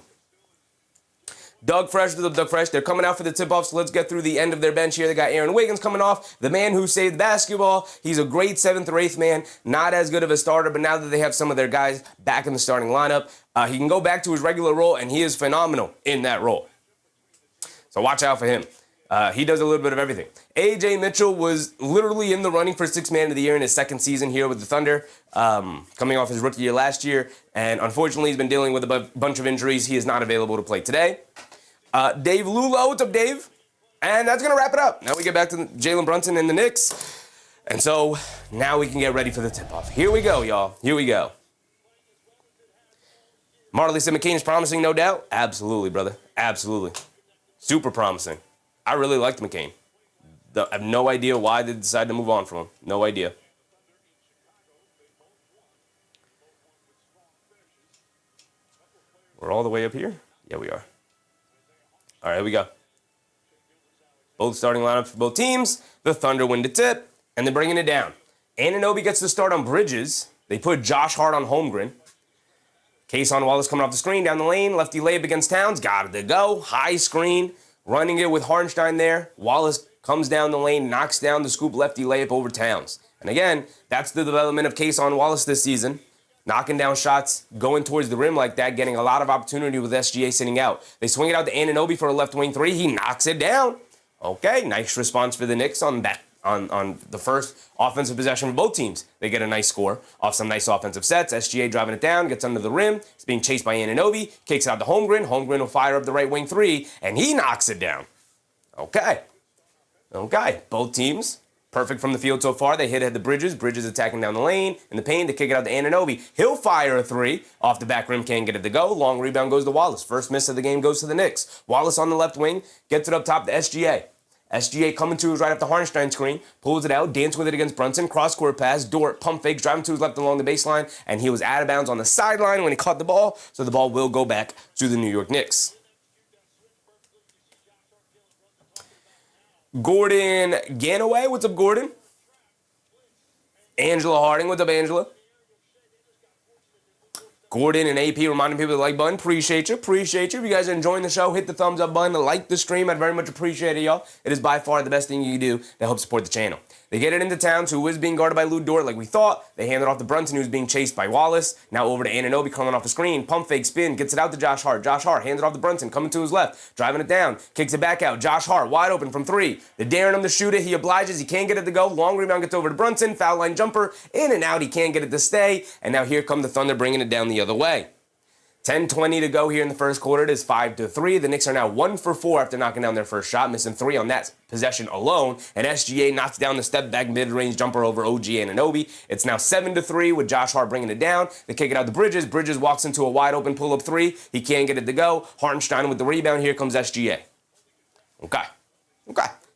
Doug Fresh, Doug Fresh. They're coming out for the tip-off, so let's get through the end of their bench here. They got Aaron Wiggins coming off, the man who saved basketball. He's a great 7th or 8th man, not as good of a starter, but now that they have some of their guys back in the starting lineup, he can go back to his regular role, and he is phenomenal in that role. So watch out for him. He does a little bit of everything. A.J. Mitchell was literally in the running for 6th man of the year in his second season here with the Thunder, coming off his rookie year last year, and unfortunately he's been dealing with a bunch of injuries. He is not available to play today. Dave Lulo, what's up, Dave? And that's going to wrap it up. Now we get back to Jalen Brunson and the Knicks. And so now we can get ready for the tip-off. Here we go, y'all. Here we go. Marley said McCain is promising, no doubt. Absolutely, brother. Absolutely. Super promising. I really liked McCain. I have no idea why they decided to move on from him. No idea. We're all the way up here? Yeah, we are. All right, here we go. Both starting lineups for both teams. The Thunder win the tip, and they're bringing it down. Anunoby gets the start on Bridges. They put Josh Hart on Holmgren. Kason Wallace coming off the screen down the lane. Lefty layup against Towns. Got it to go. High screen. Running it with Hartenstein there. Wallace comes down the lane, knocks down the scoop lefty layup over Towns. And again, that's the development of Kason Wallace this season. Knocking down shots, going towards the rim like that, getting a lot of opportunity with SGA sitting out. They swing it out to Anunoby for a left wing three. He knocks it down. Okay, nice response for the Knicks on that. On the first offensive possession for both teams. They get a nice score off some nice offensive sets. SGA driving it down, gets under the rim. It's being chased by Anunoby. Kicks out to Holmgren. Holmgren will fire up the right wing three, and he knocks it down. Okay. Both teams. Perfect from the field so far. They hit at the Bridges. Bridges attacking down the lane. In the paint, they kick it out to Anunoby. He'll fire a three. Off the back rim, can't get it to go. Long rebound goes to Wallace. First miss of the game goes to the Knicks. Wallace on the left wing. Gets it up top to SGA. SGA coming to his right up the Hartenstein screen. Pulls it out. Dance with it against Brunson. Cross-court pass. Dort pump fakes. Driving to his left along the baseline. And he was out of bounds on the sideline when he caught the ball. So the ball will go back to the New York Knicks. Gordon Ganaway. What's up, Gordon? Angela Harding. What's up, Angela? Gordon and AP reminding people to like button. Appreciate you. If you guys are enjoying the show, hit the thumbs up button. Like the stream. I'd very much appreciate it, y'all. It is by far the best thing you can do to help support the channel. They get it into Towns, who was being guarded by Lou Dort like we thought. They hand it off to Brunson, who's being chased by Wallace. Now over to Anunoby coming off the screen. Pump fake spin. Gets it out to Josh Hart. Josh Hart hands it off to Brunson, coming to his left. Driving it down. Kicks it back out. Josh Hart wide open from three. They're daring him to shoot it. He obliges. He can't get it to go. Long rebound gets over to Brunson. Foul line jumper. In and out. He can't get it to stay. And now here come the Thunder bringing it down the other way. 10:20 to go here in the first quarter. It is 5-3. The Knicks are now 1 for 4 after knocking down their first shot, missing 3 on that possession alone. And SGA knocks down the step-back mid-range jumper over OG Anunoby. It's now 7-3 with Josh Hart bringing it down. They kick it out to Bridges. Bridges walks into a wide-open pull-up three. He can't get it to go. Hartenstein with the rebound. Here comes SGA. Okay.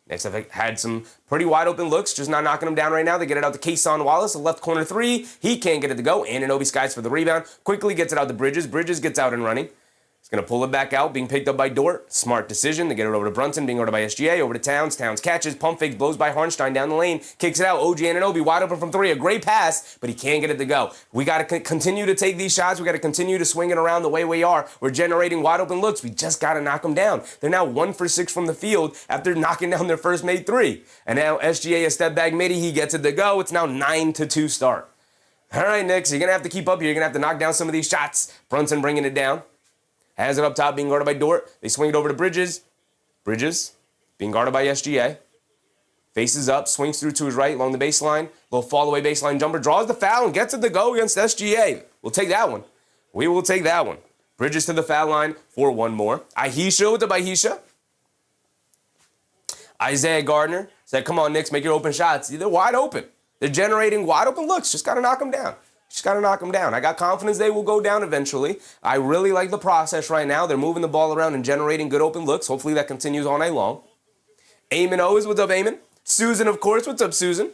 Knicks have had some pretty wide open looks, just not knocking them down right now. They get it out to Cason Wallace, a left corner three. He can't get it to go. Anunoby skies for the rebound. Quickly gets it out to Bridges. Bridges gets out and running. He's going to pull it back out, being picked up by Dort. Smart decision to get it over to Brunson, being ordered by SGA. Over to Towns. Towns catches, pump fakes, blows by Harnstein down the lane, kicks it out. OG Anunoby wide open from three. A great pass, but he can't get it to go. We got to continue to take these shots. We got to continue to swing it around the way we are. We're generating wide open looks. We just got to knock them down. They're now 1 for 6 from the field after knocking down their first made three. And now SGA a step back midi. He gets it to go. It's now 9-2 start. All right, Knicks, you're going to have to keep up here. You're going to have to knock down some of these shots. Brunson bringing it down. Has it up top, being guarded by Dort. They swing it over to Bridges. Bridges, being guarded by SGA. Faces up, swings through to his right along the baseline. Little fall-away baseline jumper. Draws the foul and gets it to go against SGA. We'll take that one. We will take that one. Bridges to the foul line for one more. Ahisha with the Bahisha. Isaiah Gardner said, come on, Knicks, make your open shots. They're wide open. They're generating wide open looks. Just got to knock them down. Just got to knock them down. I got confidence they will go down eventually. I really like the process right now. They're moving the ball around and generating good open looks. Hopefully that continues all night long. Eamon Owens, what's up, Eamon? Susan, of course. What's up, Susan?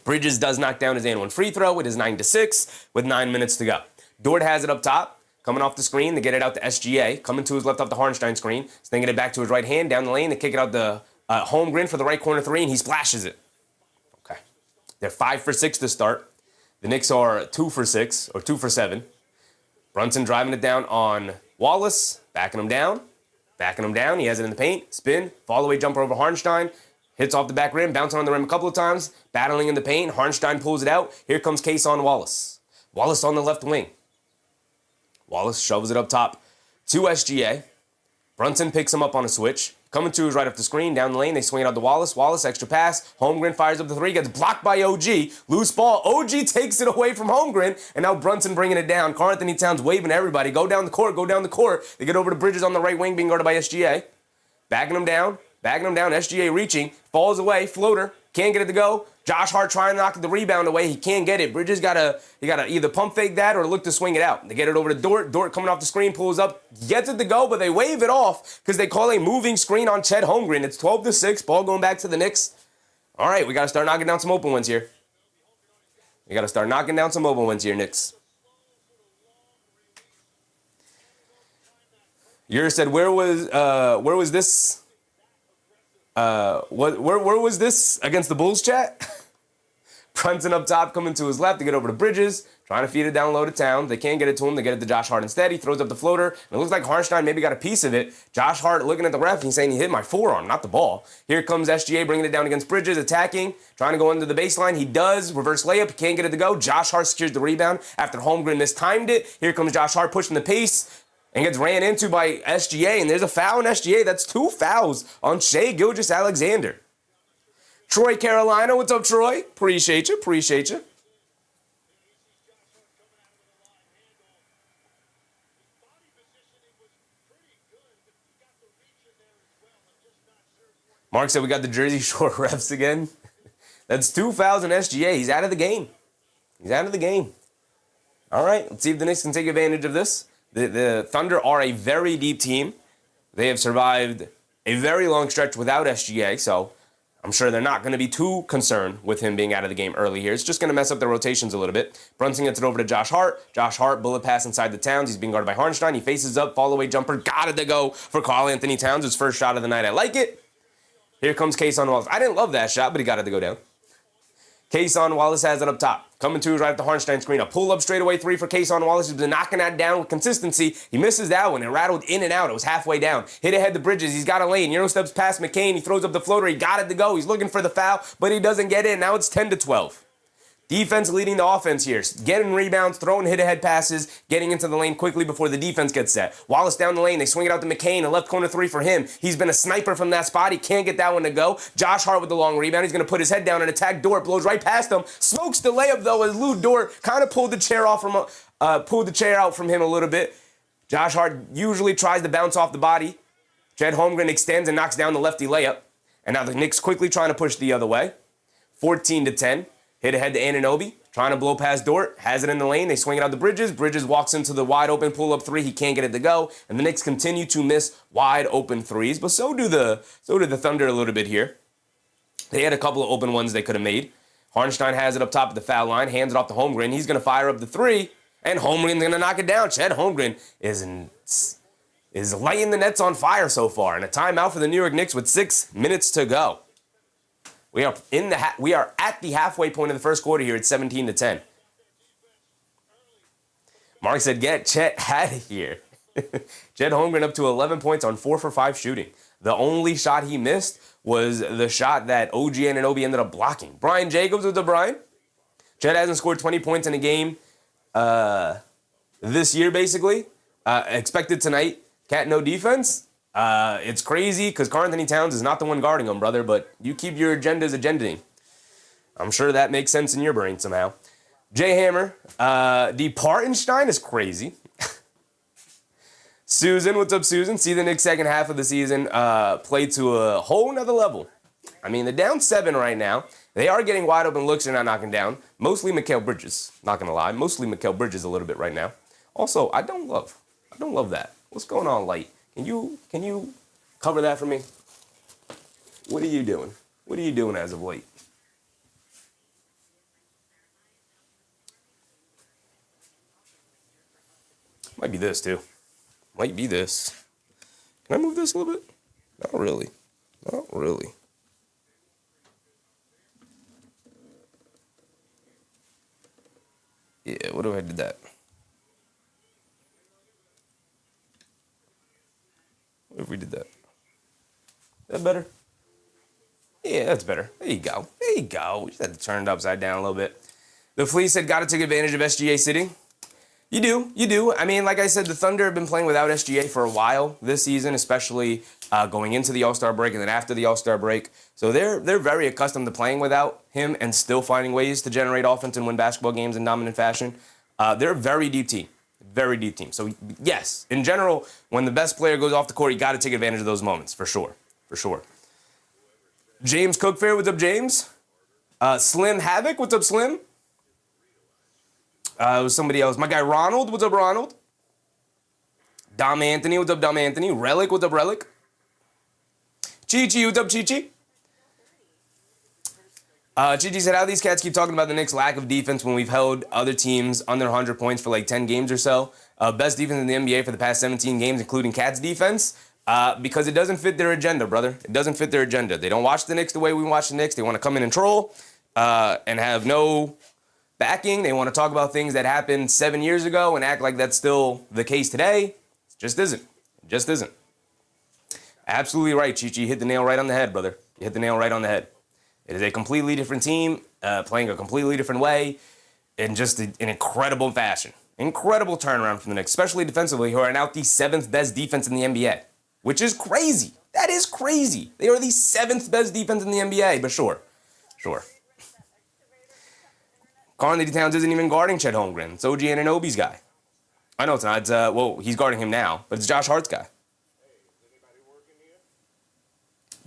Bridges does knock down his and one free throw. It is 9-6 with 9 minutes to go. Dort has it up top. Coming off the screen, they get it out to SGA. Coming to his left off the Harnstein screen. Slinging it back to his right hand down the lane. They kick it out the Holmgren for the right corner three, and he splashes it. They're 5 for 6 to start. The Knicks are 2 for 6 or 2 for 7. Brunson driving it down on Wallace, backing him down. He has it in the paint. Spin, fall-away jumper over Harnstein. Hits off the back rim, bouncing on the rim a couple of times. Battling in the paint. Harnstein pulls it out. Here comes Cason Wallace. Wallace on the left wing. Wallace shoves it up top to SGA. Brunson picks him up on a switch. Coming to his right off the screen, down the lane, they swing it out to Wallace. Wallace, extra pass. Holmgren fires up the three, gets blocked by OG. Loose ball. OG takes it away from Holmgren, and now Brunson bringing it down. Karl-Anthony Towns waving to everybody. Go down the court. They get over to Bridges on the right wing, being guarded by SGA. Backing him down. SGA reaching. Falls away. Floater. Can't get it to go. Josh Hart trying to knock the rebound away. He can't get it. Bridges gotta either pump fake that or look to swing it out. They get it over to Dort. Dort coming off the screen, pulls up, gets it to go, but they wave it off because they call a moving screen on Chet Holmgren. It's 12-6. Ball going back to the Knicks. All right, we got to start knocking down some open ones here. Knicks. Yer said, where was this? Where was this against the Bulls, chat? Brunson up top, coming to his left to get over to Bridges, trying to feed it down low to Towns. They can't get it to him. They get it to Josh Hart instead. He throws up the floater, and it looks like Harnstein maybe got a piece of it. Josh Hart looking at the ref, he's saying he hit my forearm, not the ball. Here comes SGA bringing it down against Bridges, attacking, trying to go into the baseline. He does. Reverse layup. He can't get it to go. Josh Hart secures the rebound after Holmgren mistimed it. Here comes Josh Hart pushing the pace and gets ran into by SGA, and there's a foul on SGA. That's 2 fouls on Shai Gilgeous-Alexander. Troy Carolina, what's up, Troy? Appreciate you. Mark said we got the Jersey Shore refs again. That's 2 fouls on SGA. He's out of the game. All right, let's see if the Knicks can take advantage of this. The Thunder are a very deep team. They have survived a very long stretch without SGA, so I'm sure they're not going to be too concerned with him being out of the game early here. It's just going to mess up their rotations a little bit. Brunson gets it over to Josh Hart. Josh Hart, bullet pass inside the Towns. He's being guarded by Harnstein. He faces up, fall-away jumper. Got it to go for Karl-Anthony Towns, his first shot of the night. I like it. Here comes Cason Wallace. I didn't love that shot, but he got it to go down. Cason Wallace has it up top. Coming to his right at the Harnstein screen. A pull-up straightaway three for Cason Wallace. He's been knocking that down with consistency. He misses that one. It rattled in and out. It was halfway down. Hit ahead to Bridges. He's got a lane. Euro steps past McCain. He throws up the floater. He got it to go. He's looking for the foul, but he doesn't get in. Now it's 10-12. Defense leading the offense here. Getting rebounds, throwing hit-ahead passes, getting into the lane quickly before the defense gets set. Wallace down the lane. They swing it out to McCain. A left corner three for him. He's been a sniper from that spot. He can't get that one to go. Josh Hart with the long rebound. He's going to put his head down and attack Dort. Blows right past him. Smokes the layup, though, as Lou Dort kind of pulled the chair out from him a little bit. Josh Hart usually tries to bounce off the body. Chet Holmgren extends and knocks down the lefty layup. And now the Knicks quickly trying to push the other way. 14-10. Hit ahead to Anunoby. trying to blow past Dort, has it in the lane. They swing it out to Bridges. Bridges walks into the wide open pull-up three. He can't get it to go. And the Knicks continue to miss wide open threes, but so did the Thunder a little bit here. They had a couple of open ones they could have made. Hartenstein has it up top of the foul line, hands it off to Holmgren. He's going to fire up the three, and Holmgren's going to knock it down. Chet Holmgren is lighting the nets on fire so far. And a timeout for the New York Knicks with 6 minutes to go. We are at the halfway point of the first quarter here at 17-10. Mark said, get Chet out of here. Chet Holmgren up to 11 points on 4 for 5 shooting. The only shot he missed was the shot that OG Anunoby ended up blocking. Brian Jacobs with the Brian. Chet hasn't scored 20 points in a game this year, basically. Expected tonight. Cat no defense. It's crazy because Karl-Anthony Towns is not the one guarding him, brother, but you keep your agendas agendaing. I'm sure that makes sense in your brain somehow. Jay Hammer. D. Partenstein is crazy. Susan, what's up, Susan? See the Knicks second half of the season play to a whole nother level. I mean, they're down 7 right now. They are getting wide open looks they're not knocking down. Mostly Mikal Bridges, not gonna lie. Mostly Mikal Bridges a little bit right now. Also, I don't love that. What's going on, Light? Can you cover that for me? What are you doing? What are you doing as of late? Might be this too. Might be this. Can I move this a little bit? Not really. Not really. Yeah, what if I did that? What if we did that? Is that better? Yeah, that's better. There you go. There you go. We just had to turn it upside down a little bit. The Fleece said, got to take advantage of SGA sitting. You do. I mean, like I said, the Thunder have been playing without SGA for a while this season, especially going into the All-Star break and then after the All-Star break. So they're very accustomed to playing without him and still finding ways to generate offense and win basketball games in dominant fashion. They're a very deep team. Very deep team. So, yes, in general, when the best player goes off the court, you got to take advantage of those moments, for sure. For sure. James Cookfair, what's up, James? Slim Havoc, what's up, Slim? It was somebody else. My guy Ronald, what's up, Ronald? Dom Anthony, what's up, Dom Anthony? Relic, what's up, Relic? Chi-Chi, what's up, Chi-Chi? Chi-Chi said, how these cats keep talking about the Knicks' lack of defense when we've held other teams under 100 points for like 10 games or so. Best defense in the NBA for the past 17 games, including Cats defense. Because it doesn't fit their agenda, brother. It doesn't fit their agenda. They don't watch the Knicks the way we watch the Knicks. They want to come in and troll and have no backing. They want to talk about things that happened 7 years ago and act like that's still the case today. It just isn't. It just isn't. Absolutely right, Chi-Chi. You hit the nail right on the head, brother. You hit the nail right on the head. It is a completely different team, playing a completely different way, in just an incredible fashion. Incredible turnaround from the Knicks, especially defensively, who are now the 7th best defense in the NBA, which is crazy. That is crazy. They are the 7th best defense in the NBA, but sure. Karl-Anthony Towns isn't even guarding Chet Holmgren. It's OG Anunoby's guy. I know it's not. It's, well, he's guarding him now, but it's Josh Hart's guy.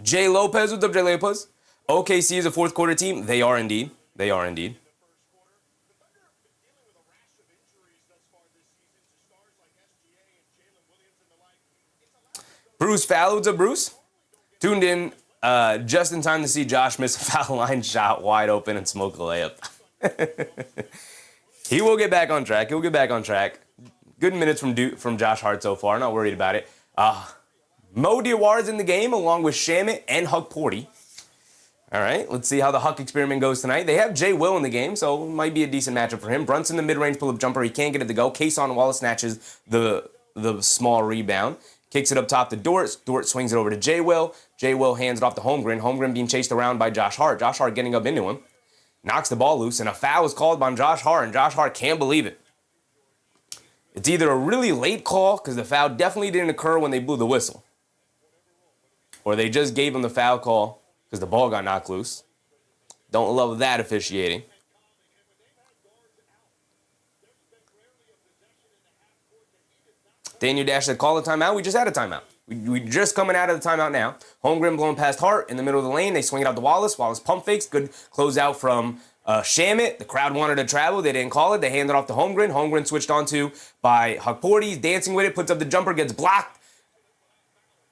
Jay Lopez, what's up, Jay Lopez? OKC is a fourth quarter team. They are indeed. They are indeed. Bruce Fowler, what's up, Bruce? Tuned in just in time to see Josh miss a foul line shot wide open and smoke a layup. He will get back on track. He'll get back on track. Good minutes from Josh Hart so far. Not worried about it. Mo Diawar's in the game along with Shamit and Huck Porty. All right, let's see how the Huck experiment goes tonight. They have Jay Will in the game, so it might be a decent matchup for him. Brunson, the mid-range pull-up jumper. He can't get it to go. Kason Wallace snatches the small rebound. Kicks it up top to Dort. Dort swings it over to Jay Will. Jay Will hands it off to Holmgren. Holmgren being chased around by Josh Hart. Josh Hart getting up into him. Knocks the ball loose, and a foul is called on Josh Hart, and Josh Hart can't believe it. It's either a really late call, because the foul definitely didn't occur when they blew the whistle, or they just gave him the foul call because the ball got knocked loose. Don't love that officiating. Daniel Dash said, call a timeout. We just had a timeout. We just coming out of the timeout now. Holmgren blowing past Hart in the middle of the lane. They swing it out to Wallace. Wallace pump fakes. Good closeout from Shamit, the crowd wanted to travel. They didn't call it. They handed off to Holmgren. Holmgren switched onto by Hukporti. He's dancing with it, puts up the jumper, gets blocked.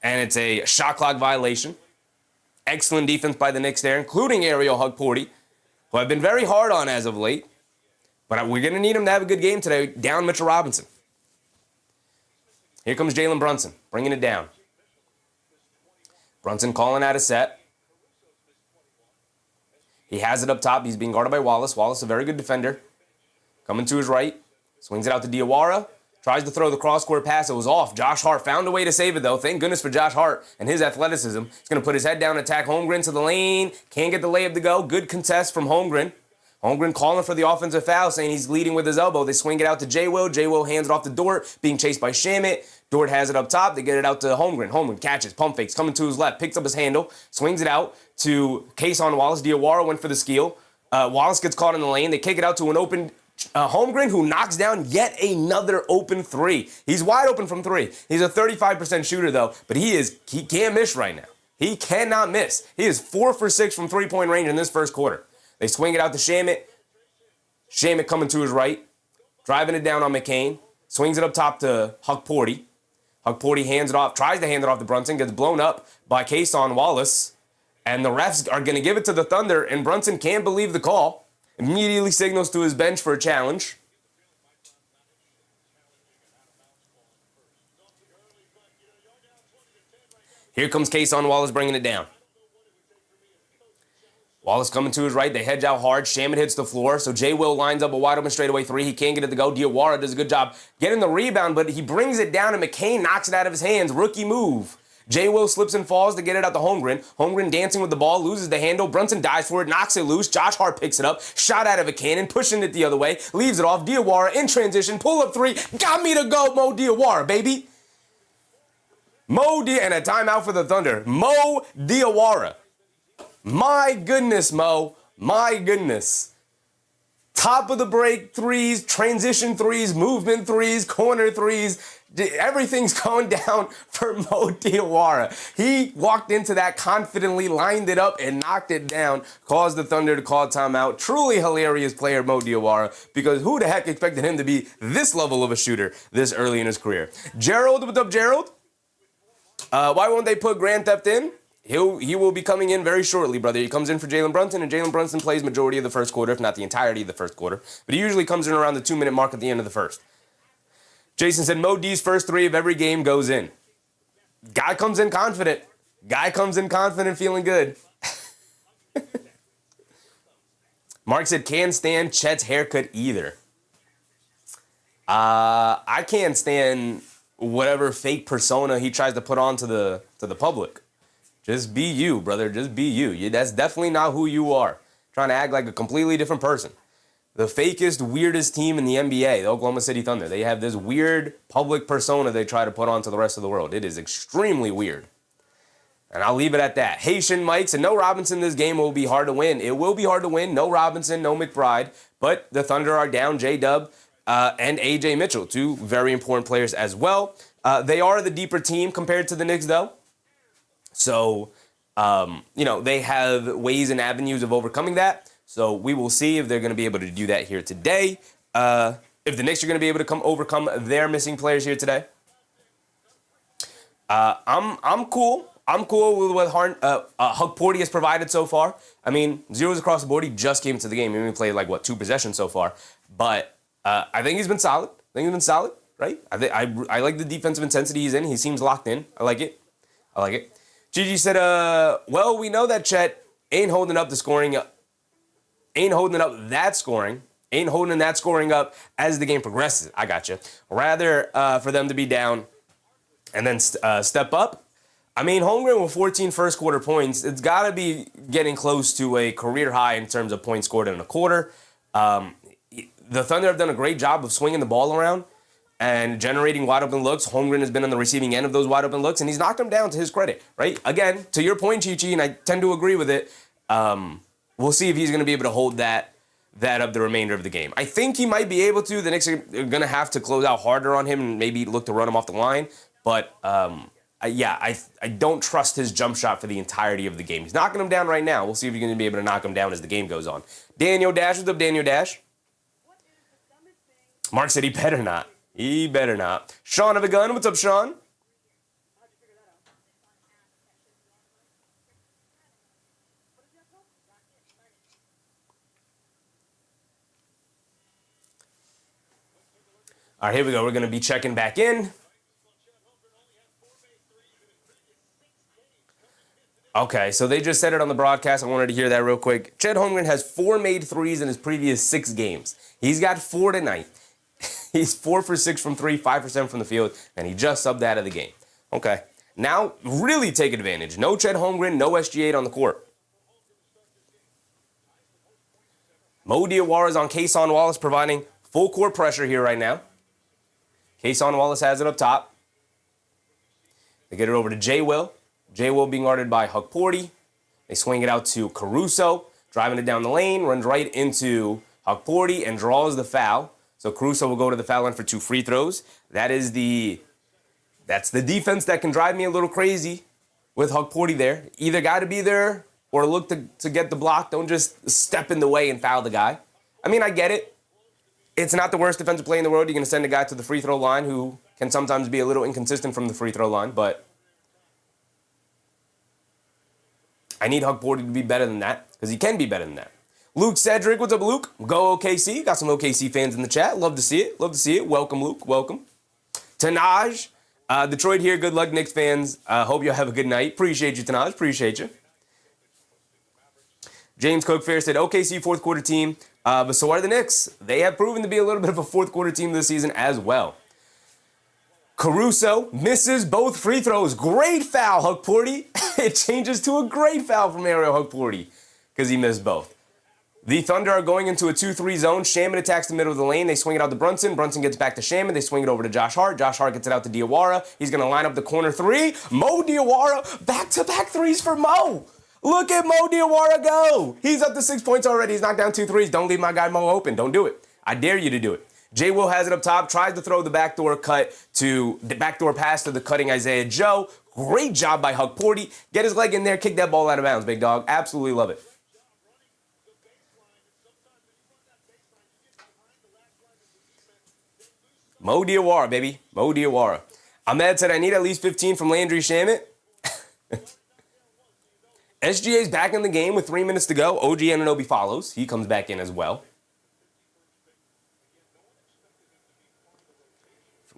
And it's a shot clock violation. Excellent defense by the Knicks there, including Ariel Hukporti, who I've been very hard on as of late. But we're going to need him to have a good game today. Down Mitchell Robinson. Here comes Jalen Brunson, bringing it down. Brunson calling out a set. He has it up top. He's being guarded by Wallace. Wallace, a very good defender. Coming to his right. Swings it out to Diawara. Tries to throw the cross-court pass. It was off. Josh Hart found a way to save it, though. Thank goodness for Josh Hart and his athleticism. He's going to put his head down, attack Holmgren to the lane. Can't get the layup to go. Good contest from Holmgren. Holmgren calling for the offensive foul, saying he's leading with his elbow. They swing it out to J-Will. J-Will hands it off to Dort, being chased by Shamit. Dort has it up top. They get it out to Holmgren. Holmgren catches, pump fakes, coming to his left, picks up his handle, swings it out to Kason Wallace. Diawara went for the steal. Wallace gets caught in the lane. They kick it out to an open Holmgren, who knocks down yet another open three. He's wide open from three. He's a 35% shooter, though, but he can't miss right now. He cannot miss. He is 4 for 6 from three-point range in this first quarter. They swing it out to Shamit. Shamit coming to his right, driving it down on McCain. Swings it up top to Hukporti. Hukporti hands it off, tries to hand it off to Brunson, gets blown up by Kason Wallace. And the refs are going to give it to the Thunder, and Brunson can't believe the call. Immediately signals to his bench for a challenge. Here comes Kason Wallace bringing it down. Wallace coming to his right. They hedge out hard. Shamit hits the floor. So J-Will lines up a wide open straightaway three. He can't get it to go. Diawara does a good job getting the rebound, but he brings it down, and McCain knocks it out of his hands. Rookie move. J-Will slips and falls to get it out to Holmgren. Holmgren dancing with the ball, loses the handle. Brunson dives for it, knocks it loose. Josh Hart picks it up. Shot out of a cannon, pushing it the other way. Leaves it off. Diawara in transition. Pull up three. Got me to go, Mo Diawara, baby. And a timeout for the Thunder. Mo Diawara. My goodness, Mo. My goodness. Top of the break threes, transition threes, movement threes, corner threes. Everything's going down for Mo Diawara. He walked into that confidently, lined it up, and knocked it down. Caused the Thunder to call timeout. Truly hilarious player, Mo Diawara, because who the heck expected him to be this level of a shooter this early in his career? Gerald, what's up, Gerald? Why won't they put Grand Theft in? He will be coming in very shortly, brother. He comes in for Jalen Brunson, and Jalen Brunson plays majority of the first quarter, if not the entirety of the first quarter. But he usually comes in around the 2-minute mark at the end of the first. Jason said, Mo D's first three of every game goes in. Guy comes in confident. Feeling good. Mark said, can't stand Chet's haircut either. I can't stand whatever fake persona he tries to put on to the public. Just be you, brother. Just be you. That's definitely not who you are. Trying to act like a completely different person. The fakest, weirdest team in the NBA, the Oklahoma City Thunder. They have this weird public persona they try to put on to the rest of the world. It is extremely weird. And I'll leave it at that. Haitian Mike said, no Robinson this game will be hard to win. It will be hard to win. No Robinson, no McBride. But the Thunder are down J-Dub and A.J. Mitchell, two very important players as well. They are the deeper team compared to the Knicks, though. So, they have ways and avenues of overcoming that. So we will see if they're going to be able to do that here today. If the Knicks are going to be able to overcome their missing players here today. I'm cool. I'm cool with what Hukporti has provided so far. I mean, zeros across the board. He just came to the game. He only played 2 possessions so far. But I think he's been solid. Right? I like the defensive intensity he's in. He seems locked in. I like it. Gigi said, well, we know that Chet ain't holding that scoring up as the game progresses. I got you. Rather for them to be down and then step up. I mean, Holmgren with 14 first quarter points, it's got to be getting close to a career high in terms of points scored in a quarter. The Thunder have done a great job of swinging the ball around and generating wide open looks. Holmgren has been on the receiving end of those wide open looks, and he's knocked them down to his credit, right? Again, to your point, Chi-Chi, and I tend to agree with it, we'll see if he's going to be able to hold that up the remainder of the game. I think he might be able to. The Knicks are going to have to close out harder on him and maybe look to run him off the line. But I don't trust his jump shot for the entirety of the game. He's knocking him down right now. We'll see if he's going to be able to knock him down as the game goes on. Daniel Dash, what's up, Daniel Dash? Mark said he better not. He better not. Sean of a gun, what's up, Sean? All right, here we go. We're going to be checking back in. Okay, so they just said it on the broadcast. I wanted to hear that real quick. Chet Holmgren has 4 made threes in his previous 6 games. He's got 4 tonight. He's 4 for 6 from 3, 5% from the field, and he just subbed out of the game. Okay, now really take advantage. No Chet Holmgren, no SG8 on the court. Mo Diawara is on Kason Wallace, providing full court pressure here right now. Kason Wallace has it up top. They get it over to J. Will. J. Will being guarded by Huck Porty. They swing it out to Caruso, driving it down the lane, runs right into Huck Porty and draws the foul. So Caruso will go to the foul line for 2 free throws. That's the defense that can drive me a little crazy with Huck Porty there. Either got to be there or look to get the block. Don't just step in the way and foul the guy. I mean, I get it. It's not the worst defensive play in the world. You're going to send a guy to the free throw line who can sometimes be a little inconsistent from the free throw line, but I need Huck Porty to be better than that, because he can be better than that. Luke Cedric, what's up, Luke? Go OKC. Got some OKC fans in the chat. Love to see it. Love to see it. Welcome, Luke. Welcome. Tanaj, Detroit here. Good luck, Knicks fans. Hope you have a good night. Appreciate you, Tanaj. Appreciate you. James Cook Fair said, OKC fourth quarter team, but so are the Knicks. They have proven to be a little bit of a fourth quarter team this season as well. Caruso misses both free throws. Great foul, Huck Porty. It changes to a great foul from Ariel Huck Porty because he missed both. The Thunder are going into a 2-3 zone. Shaman attacks the middle of the lane. They swing it out to Brunson. Brunson gets back to Shaman. They swing it over to Josh Hart. Josh Hart gets it out to Diawara. He's going to line up the corner 3. Mo Diawara, back-to-back threes for Mo. Look at Mo Diawara go. He's up to 6 points already. He's knocked down 2 threes. Don't leave my guy Mo open. Don't do it. I dare you to do it. J. Will has it up top, tries to throw the backdoor pass to the cutting Isaiah Joe. Great job by Huck Porty. Get his leg in there, kick that ball out of bounds, big dog. Absolutely love it. Mo Diawara, baby. Mo Diawara. Ahmed said, I need at least 15 from Landry Shamet. SGA's back in the game with 3 minutes to go. OG Anunoby follows. He comes back in as well.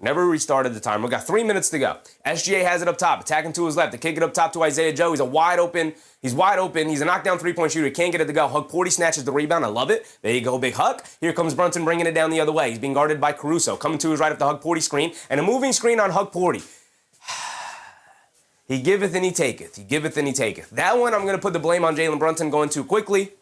Never restarted the timer. We got 3 minutes to go. SGA has it up top, attacking to his left. They kick it up top to Isaiah Joe. He's wide open. He's a knockdown three-point shooter. Can't get it to go. Huck Porty snatches the rebound. I love it. There you go, big Huck. Here comes Brunson bringing it down the other way. He's being guarded by Caruso. Coming to his right up the Huck Porty screen. And a moving screen on Huck Porty. He giveth and he taketh. He giveth and he taketh. That one, I'm going to put the blame on Jalen Brunson going too quickly.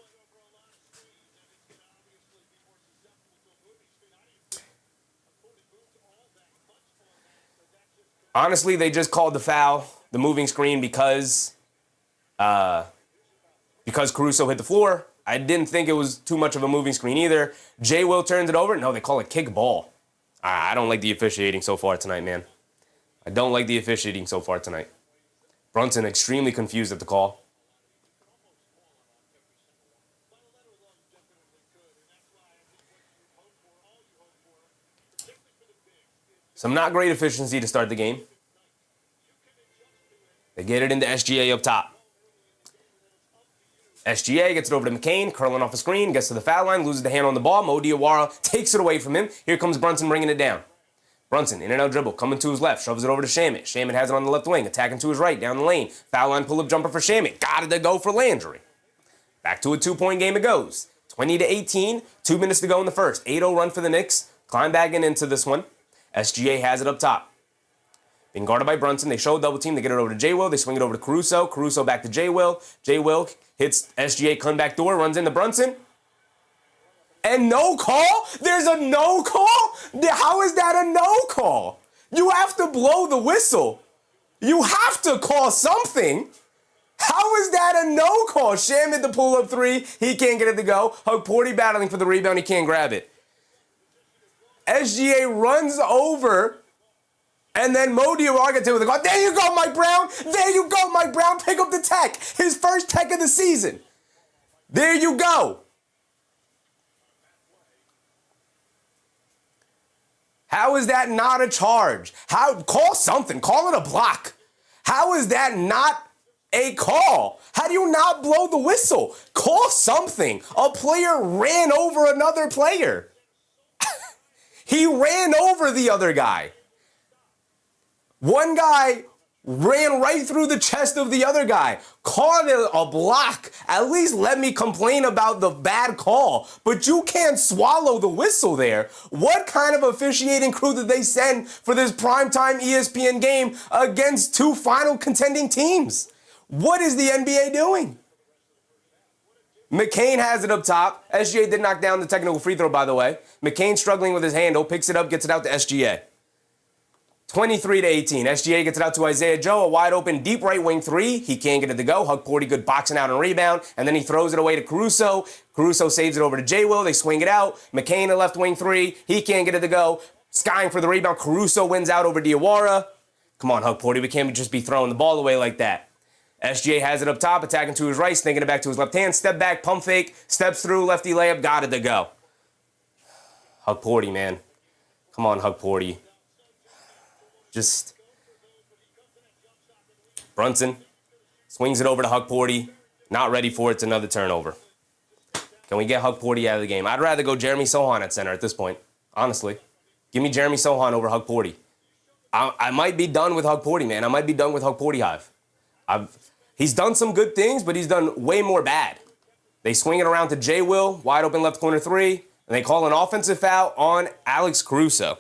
Honestly, they just called the foul, the moving screen, because Caruso hit the floor. I didn't think it was too much of a moving screen either. J. Will turns it over. No, they call it kick ball. I don't like the officiating so far tonight, man. I don't like the officiating so far tonight. Brunson extremely confused at the call. Some not great efficiency to start the game. They get it into SGA up top. SGA gets it over to McCain, curling off a screen, gets to the foul line, loses the hand on the ball. Mo Diawara takes it away from him. Here comes Brunson bringing it down. Brunson, in and out dribble, coming to his left, shoves it over to Shaman. Shaman has it on the left wing, attacking to his right, down the lane. Foul line pull-up jumper for Shaman. Got it to go for Landry. Back to a 2-point game it goes. 20-18, 2 minutes to go in the first. 8-0 run for the Knicks. Climb back into this one. SGA has it up top. Being guarded by Brunson. They show a double team. They get it over to J. Will. They swing it over to Caruso. Caruso back to J. Will. J. Will hits SGA, come back door, runs into Brunson. And no call? There's a no call? How is that a no call? You have to blow the whistle. You have to call something. How is that a no call? Sham hit the pull-up 3. He can't get it to go. Huck Porty battling for the rebound. He can't grab it. SGA runs over And then Mo Diawara gets hit with a call. There you go, Mike Brown. There you go, Mike Brown. Pick up the tech. His first tech of the season. There you go. How is that not a charge? Call something. Call it a block. How is that not a call? How do you not blow the whistle? Call something. A player ran over another player. He ran over the other guy. One guy ran right through the chest of the other guy. Call it a block. At least let me complain about the bad call. But you can't swallow the whistle there. What kind of officiating crew did they send for this primetime ESPN game against two final contending teams? What is the NBA doing? McCain has it up top. SGA did knock down the technical free throw, by the way. McCain struggling with his handle, picks it up, gets it out to SGA. 23-18. SGA gets it out to Isaiah Joe, a wide open deep right wing three. He can't get it to go. Hug Porty good boxing out and rebound. And then he throws it away to Caruso. Caruso saves it over to J. Will. They swing it out. McCain a left wing three. He can't get it to go. Skying for the rebound. Caruso wins out over Diawara. Come on, Hug Porty. We can't just be throwing the ball away like that. SGA has it up top, attacking to his right, thinking it back to his left hand. Step back, pump fake, steps through, lefty layup, got it to go. Hug Porty, man. Come on, Hug Porty. Just Brunson swings it over to Hug Porty. Not ready for it. It's another turnover. Can we get Hug Porty out of the game? I'd rather go Jeremy Sohan at center at this point, honestly. Give me Jeremy Sohan over Hug Porty. I might be done with Hug Porty, man. I might be done with Hug Porty Hive. He's done some good things, but he's done way more bad. They swing it around to J. Will, wide open left corner three, and they call an offensive foul on Alex Caruso.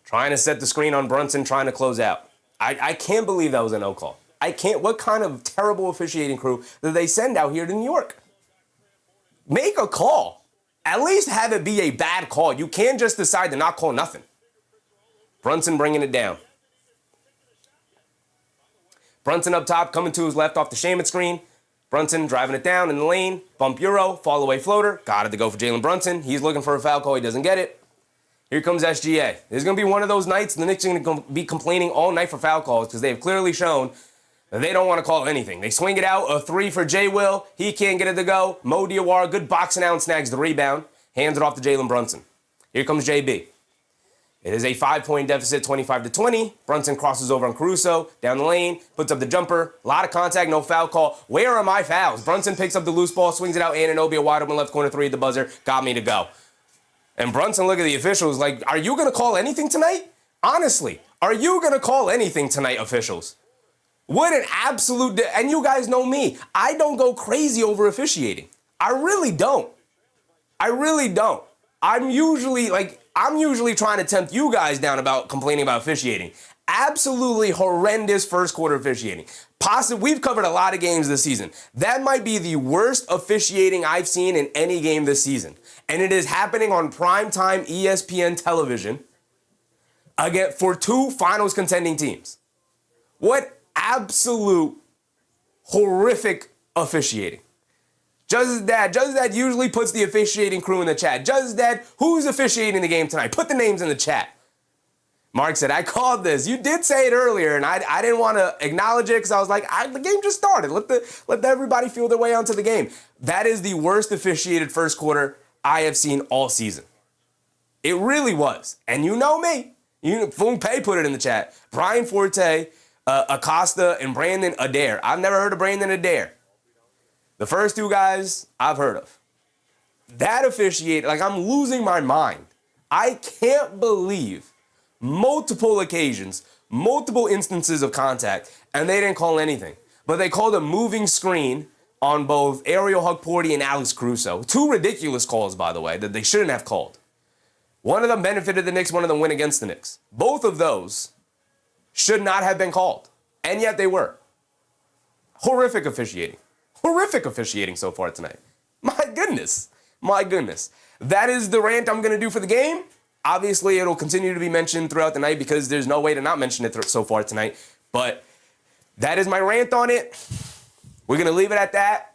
Trying to set the screen on Brunson, trying to close out. I can't believe that was a no call. I can't. What kind of terrible officiating crew did they send out here to New York? Make a call. At least have it be a bad call. You can't just decide to not call nothing. Brunson bringing it down. Brunson up top, coming to his left off the Shaman screen. Brunson driving it down in the lane. Bump Euro, fall away floater. Got it to go for Jalen Brunson. He's looking for a foul call. He doesn't get it. Here comes SGA. This is going to be one of those nights the Knicks are going to be complaining all night for foul calls because they've clearly shown that they don't want to call anything. They swing it out, a three for J. Will. He can't get it to go. Mo Diawara, good boxing out and snags the rebound. Hands it off to Jalen Brunson. Here comes JB. It is a 5-point deficit, 25-20. Brunson crosses over on Caruso, down the lane, puts up the jumper. A lot of contact, no foul call. Where are my fouls? Brunson picks up the loose ball, swings it out. Anunoby, a wide open left corner three at the buzzer. Got me to go. And Brunson, look at the officials like, are you going to call anything tonight? Honestly, are you going to call anything tonight, officials? What an absolute... And you guys know me. I don't go crazy over officiating. I really don't. I really don't. I'm usually trying to tempt you guys down about complaining about officiating. Absolutely horrendous first quarter officiating. We've covered a lot of games this season. That might be the worst officiating I've seen in any game this season. And it is happening on primetime ESPN television again for two finals contending teams. What absolute horrific officiating. Just Dad usually puts the officiating crew in the chat. Just Dad, who's officiating the game tonight? Put the names in the chat. Mark said, I called this. You did say it earlier, and I didn't want to acknowledge it because I was like, the game just started. Let everybody feel their way onto the game. That is the worst officiated first quarter I have seen all season. It really was. And you know me. Foong Pei put it in the chat. Brian Forte, Acosta, and Brandon Adair. I've never heard of Brandon Adair. The first two guys I've heard of. That officiate, like I'm losing my mind. I can't believe multiple occasions, multiple instances of contact, and they didn't call anything. But they called a moving screen on both Ariel Hukporty and Alex Caruso. Two ridiculous calls, by the way, that they shouldn't have called. One of them benefited the Knicks, one of them went against the Knicks. Both of those should not have been called, and yet they were. Horrific officiating. Horrific officiating so far tonight. My goodness. My goodness. That is the rant I'm going to do for the game. Obviously, it'll continue to be mentioned throughout the night because there's no way to not mention it so far tonight. But that is my rant on it. We're going to leave it at that.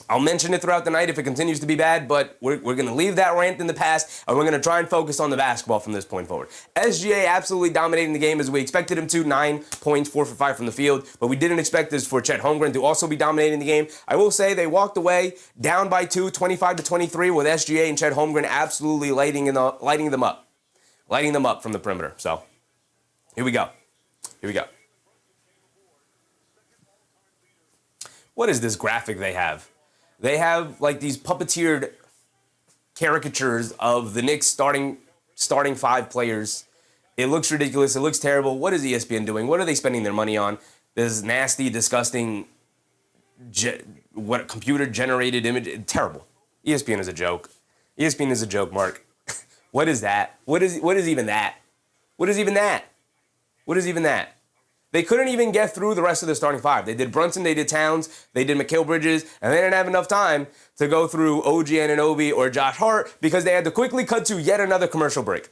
I'll mention it throughout the night if it continues to be bad, but we're going to leave that rant in the past, and we're going to try and focus on the basketball from this point forward. SGA absolutely dominating the game as we expected him to, 9 points, 4 for 5 from the field, but we didn't expect this for Chet Holmgren to also be dominating the game. I will say they walked away down by 2, 25-23, with SGA and Chet Holmgren absolutely lighting them up from the perimeter. So here we go. What is this graphic they have? They have like these puppeteered caricatures of the Knicks starting 5 players. It looks ridiculous. It looks terrible. What is ESPN doing? What are they spending their money on? This nasty, disgusting, computer-generated image. Terrible. ESPN is a joke. ESPN is a joke, Mark. What is that? What is even that? What is even that? What is even that? They couldn't even get through the rest of the starting 5. They did Brunson, they did Towns, they did Mikal Bridges, and they didn't have enough time to go through OG Anunoby or Josh Hart because they had to quickly cut to yet another commercial break.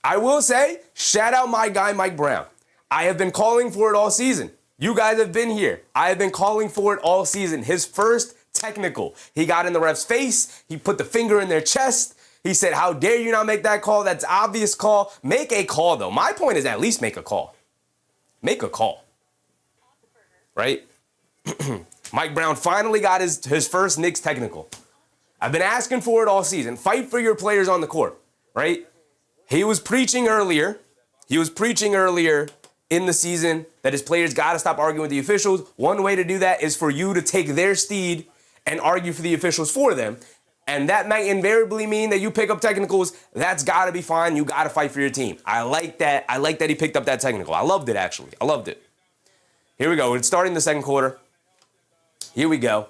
I will say, shout out my guy, Mike Brown. I have been calling for it all season. You guys have been here. I have been calling for it all season. His first technical. He got in the ref's face. He put the finger in their chest. He said, how dare you not make that call? That's obvious call. Make a call, though. My point is at least make a call. Make a call. Right? Mike Brown finally got his first Knicks technical. I've been asking for it all season. Fight for your players on the court. Right? He was preaching earlier in the season that his players got to stop arguing with the officials. One way to do that is for you to take their steed and argue for the officials for them. And that might invariably mean that you pick up technicals. That's got to be fine. You got to fight for your team. I like that. I like that he picked up that technical. I loved it, actually. I loved it. Here we go. It's starting the second quarter. Here we go.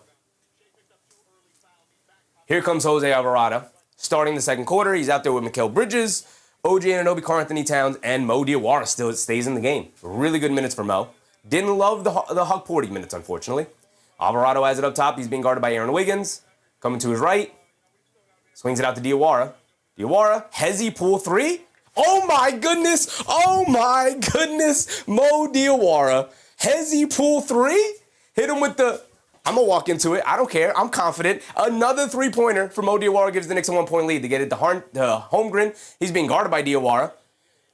Here comes Jose Alvarado. Starting the second quarter. He's out there with Mikal Bridges, OG Anunoby, Karl-Anthony Towns, and Mo Diawara still stays in the game. Really good minutes for Mo. Didn't love the Huck Porty minutes, unfortunately. Alvarado has it up top. He's being guarded by Aaron Wiggins. Coming to his right. Swings it out to Diawara. Diawara, Hezzy pull 3. Oh my goodness. Oh my goodness. Mo Diawara. Hezzy pull 3. Hit him with the... I'm going to walk into it. I don't care. I'm confident. Another 3-pointer for Mo Diawara gives the Knicks a 1-point lead to get it to Holmgren. He's being guarded by Diawara.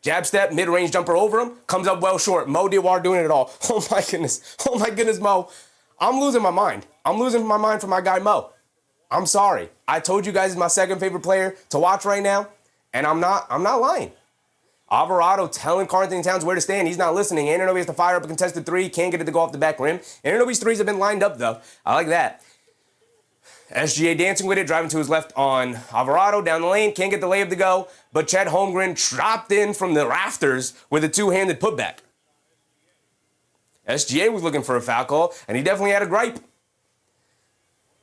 Jab step, mid-range jumper over him. Comes up well short. Mo Diawara doing it all. Oh my goodness. Oh my goodness, Mo. I'm losing my mind. I'm losing my mind for my guy, Mo. I'm sorry. I told you guys he's my second favorite player to watch right now, and I'm not lying. Alvarado telling Karl-Anthony Towns where to stand. He's not listening. Anunoby has to fire up a contested 3. Can't get it to go off the back rim. Anunoby's 3s have been lined up, though. I like that. SGA dancing with it, driving to his left on Alvarado down the lane. Can't get the layup to go, but Chet Holmgren dropped in from the rafters with a 2-handed putback. SGA was looking for a foul call, and he definitely had a gripe.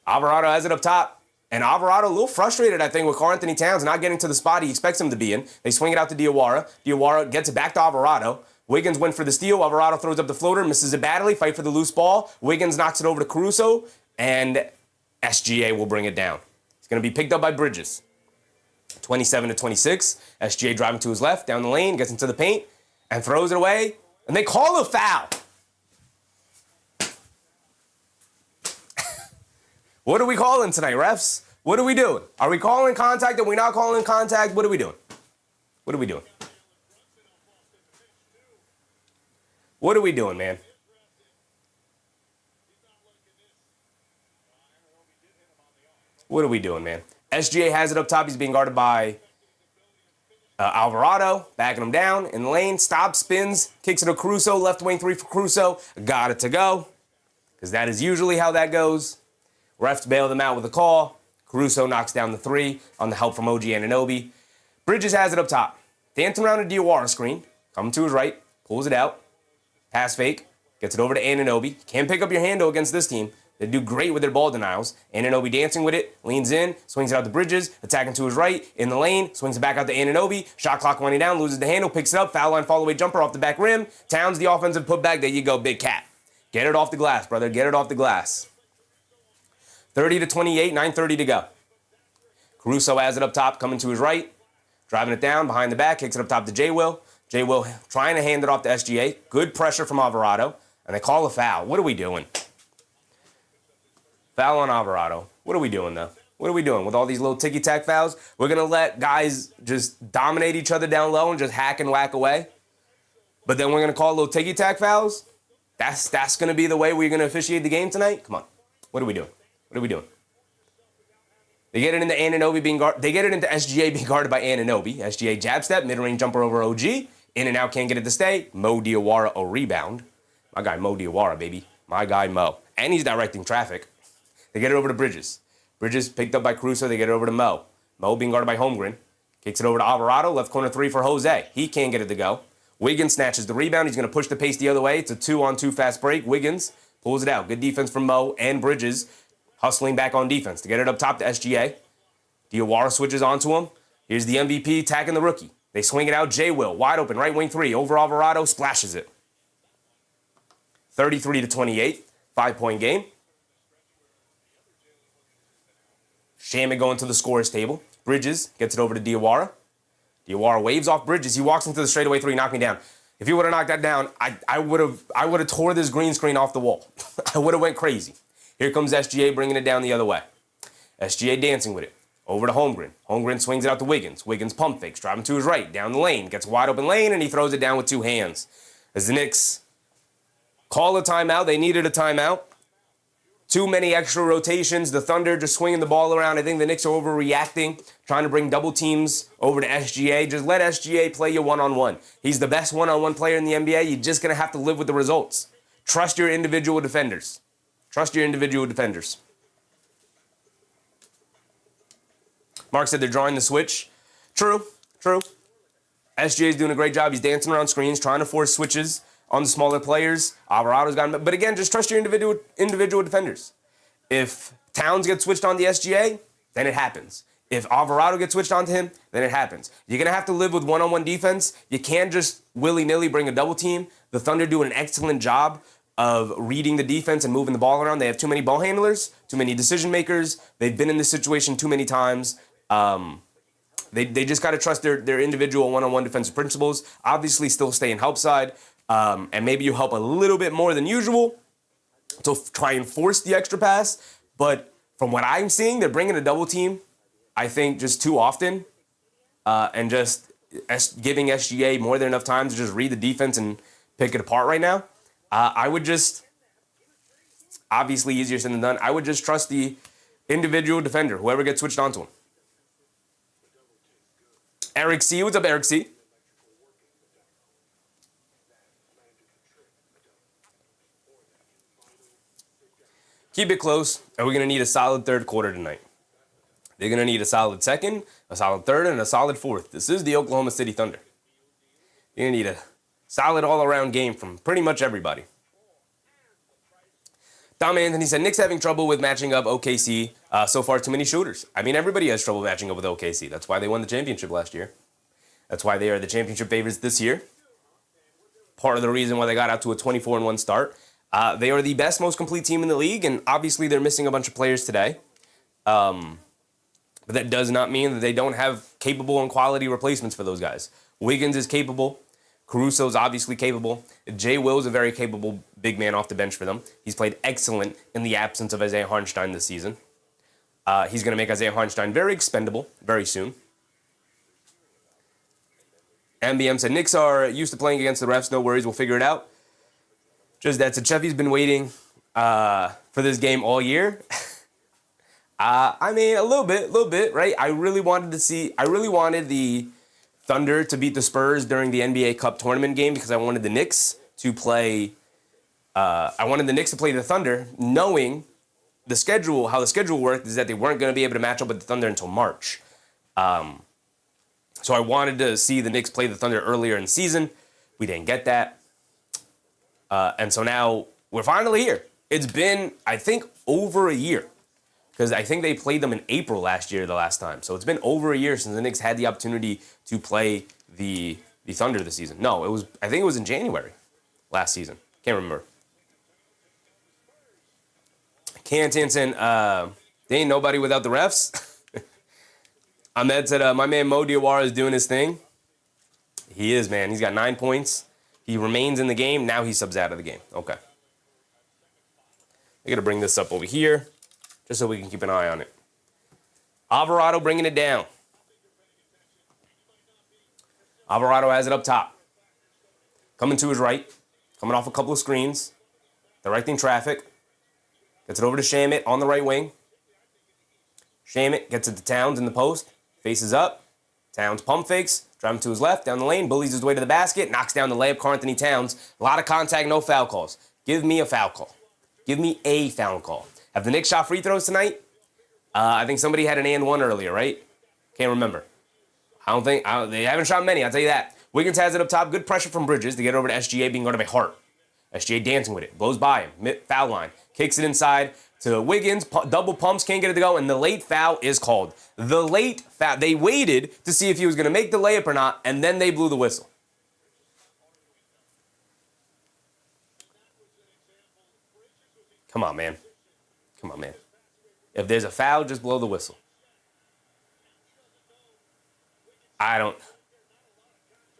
Alvarado has it up top. And Alvarado a little frustrated, I think, with Karl-Anthony Towns not getting to the spot he expects him to be in. They swing it out to Diawara. Diawara gets it back to Alvarado. Wiggins went for the steal. Alvarado throws up the floater, misses it badly. Fight for the loose ball. Wiggins knocks it over to Caruso. And SGA will bring it down. It's going to be picked up by Bridges. 27-26. SGA driving to his left, down the lane, gets into the paint, and throws it away. And they call a foul. What are we calling tonight, refs? What are we doing? Are we calling contact? Are we not calling contact? What are we doing? What are we doing? What are we doing, man? What are we doing, man? SGA has it up top. He's being guarded by Alvarado, backing him down in the lane. Stops, spins, kicks it to Caruso. Left wing 3 for Caruso. Got it to go, because that is usually how that goes. Refs bail them out with a call. Caruso knocks down the 3 on the help from OG Anunoby. Bridges has it up top. Dancing around a Diawara screen. Coming to his right. Pulls it out. Pass fake. Gets it over to Anunoby. Can't pick up your handle against this team. They do great with their ball denials. Anunoby dancing with it. Leans in. Swings it out to Bridges. Attacking to his right. In the lane. Swings it back out to Anunoby. Shot clock winding down. Loses the handle. Picks it up. Foul line follow away jumper off the back rim. Towns the offensive putback. There you go, big cat. Get it off the glass, brother. Get it off the glass. 30-28, 9:30 to go. Caruso has it up top, coming to his right. Driving it down, behind the back, kicks it up top to J-Will. J-Will trying to hand it off to SGA. Good pressure from Alvarado, and they call a foul. What are we doing? Foul on Alvarado. What are we doing, though? What are we doing with all these little ticky-tack fouls? We're going to let guys just dominate each other down low and just hack and whack away? But then we're going to call little ticky-tack fouls? That's going to be the way we're going to officiate the game tonight? Come on. What are we doing? What are we doing? They get it into Anunoby being guarded. They get it into SGA being guarded by Anunoby. SGA jab step, mid-range jumper over OG. In and out, can't get it to stay. Mo Diawara a rebound. My guy Mo Diawara, baby. My guy Mo. And he's directing traffic. They get it over to Bridges. Bridges picked up by Caruso. They get it over to Mo. Mo being guarded by Holmgren. Kicks it over to Alvarado. Left corner three for Jose. He can't get it to go. Wiggins snatches the rebound. He's going to push the pace the other way. It's a 2-on-2 fast break. Wiggins pulls it out. Good defense from Mo and Bridges. Hustling back on defense to get it up top to SGA. Diawara switches onto him. Here's the MVP attacking the rookie. They swing it out. J. Will, wide open, right wing three. Over Alvarado, splashes it. 33-28, 5-point game. Shaman going to the scorer's table. Bridges gets it over to Diawara. Diawara waves off Bridges. He walks into the straightaway three, knock me down. If he would have knocked that down, I would have tore this green screen off the wall. I would have went crazy. Here comes SGA bringing it down the other way. SGA dancing with it. Over to Holmgren. Holmgren swings it out to Wiggins. Wiggins pump fakes, driving to his right, down the lane. Gets a wide open lane, and he throws it down with two hands. As the Knicks call a timeout, they needed a timeout. Too many extra rotations. The Thunder just swinging the ball around. I think the Knicks are overreacting, trying to bring double teams over to SGA. Just let SGA play you one-on-one. He's the best one-on-one player in the NBA. You're just going to have to live with the results. Trust your individual defenders. Trust your individual defenders. Mark said they're drawing the switch. True. SGA's doing a great job. He's dancing around screens, trying to force switches on the smaller players. Alvarado's got him. But again, just trust your individual defenders. If Towns gets switched on the SGA, then it happens. If Alvarado gets switched onto him, then it happens. You're going to have to live with one-on-one defense. You can't just willy-nilly bring a double team. The Thunder do an excellent job of reading the defense and moving the ball around. They have too many ball handlers, too many decision makers. They've been in this situation too many times. They just got to trust their individual one-on-one defensive principles. Obviously, still stay in help side, and maybe you help a little bit more than usual to try and force the extra pass. But from what I'm seeing, they're bringing a double team, I think, just too often, and just giving SGA more than enough time to just read the defense and pick it apart right now. I would just, obviously easier said than done, I would just trust the individual defender, whoever gets switched onto him. Eric C. What's up, Eric C? Keep it close, and we're going to need a solid third quarter tonight. They're going to need a solid second, a solid third, and a solid fourth. This is the Oklahoma City Thunder. You're going to need a solid all-around game from pretty much everybody. Dom Anthony said, Knicks having trouble with matching up OKC. So far, too many shooters. I mean, everybody has trouble matching up with OKC. That's why they won the championship last year. That's why they are the championship favorites this year. Part of the reason why they got out to a 24-1 start. They are the best, most complete team in the league, and obviously they're missing a bunch of players today. But that does not mean that they don't have capable and quality replacements for those guys. Wiggins is capable. Caruso's obviously capable. J. Will's a very capable big man off the bench for them. He's played excellent in the absence of Isaiah Hartenstein this season. He's going to make Isaiah Hartenstein very expendable very soon. MBM said, Knicks are used to playing against the refs. No worries, we'll figure it out. Just that Sachevi's been waiting for this game all year. I mean, a little bit, right? I really wanted the Thunder to beat the Spurs during the NBA Cup tournament game because I wanted the Knicks to play. I wanted the Knicks to play the Thunder, knowing the schedule. How the schedule worked is that they weren't going to be able to match up with the Thunder until March. So I wanted to see the Knicks play the Thunder earlier in the season. We didn't get that, and so now we're finally here. It's been, I think, over a year. Because I think they played them in April last year, the last time. So it's been over a year since the Knicks had the opportunity to play the Thunder this season. No, I think it was in January last season. Can't remember. Cantinson, they ain't nobody without the refs. Ahmed said, my man Mo Diawara is doing his thing. He is, man. He's got 9 points. He remains in the game. Now he subs out of the game. Okay. I got to bring this up over here. just so we can keep an eye on it. Alvarado bringing it down. Alvarado has it up top. Coming to his right. Coming off a couple of screens. Directing traffic. Gets it over to Shamit on the right wing. Shamit gets it to Towns in the post. Faces up. Towns pump fakes. Driving to his left. Down the lane. Bullies his way to the basket. Knocks down the layup. Karl-Anthony Towns. A lot of contact. No foul calls. Give me a foul call. Give me a foul call. Have the Knicks shot free throws tonight? I think somebody had an and one earlier, right? Can't remember. They haven't shot many, I'll tell you that. Wiggins has it up top. Good pressure from Bridges to get over to SGA, being guarded by Hart. SGA dancing with it. Blows by him. Foul line. Kicks it inside to Wiggins. Double pumps. Can't get it to go. And the late foul is called. The late foul. They waited to see if he was going to make the layup or not, and then they blew the whistle. Come on, man. Come on, man. If there's a foul, just blow the whistle.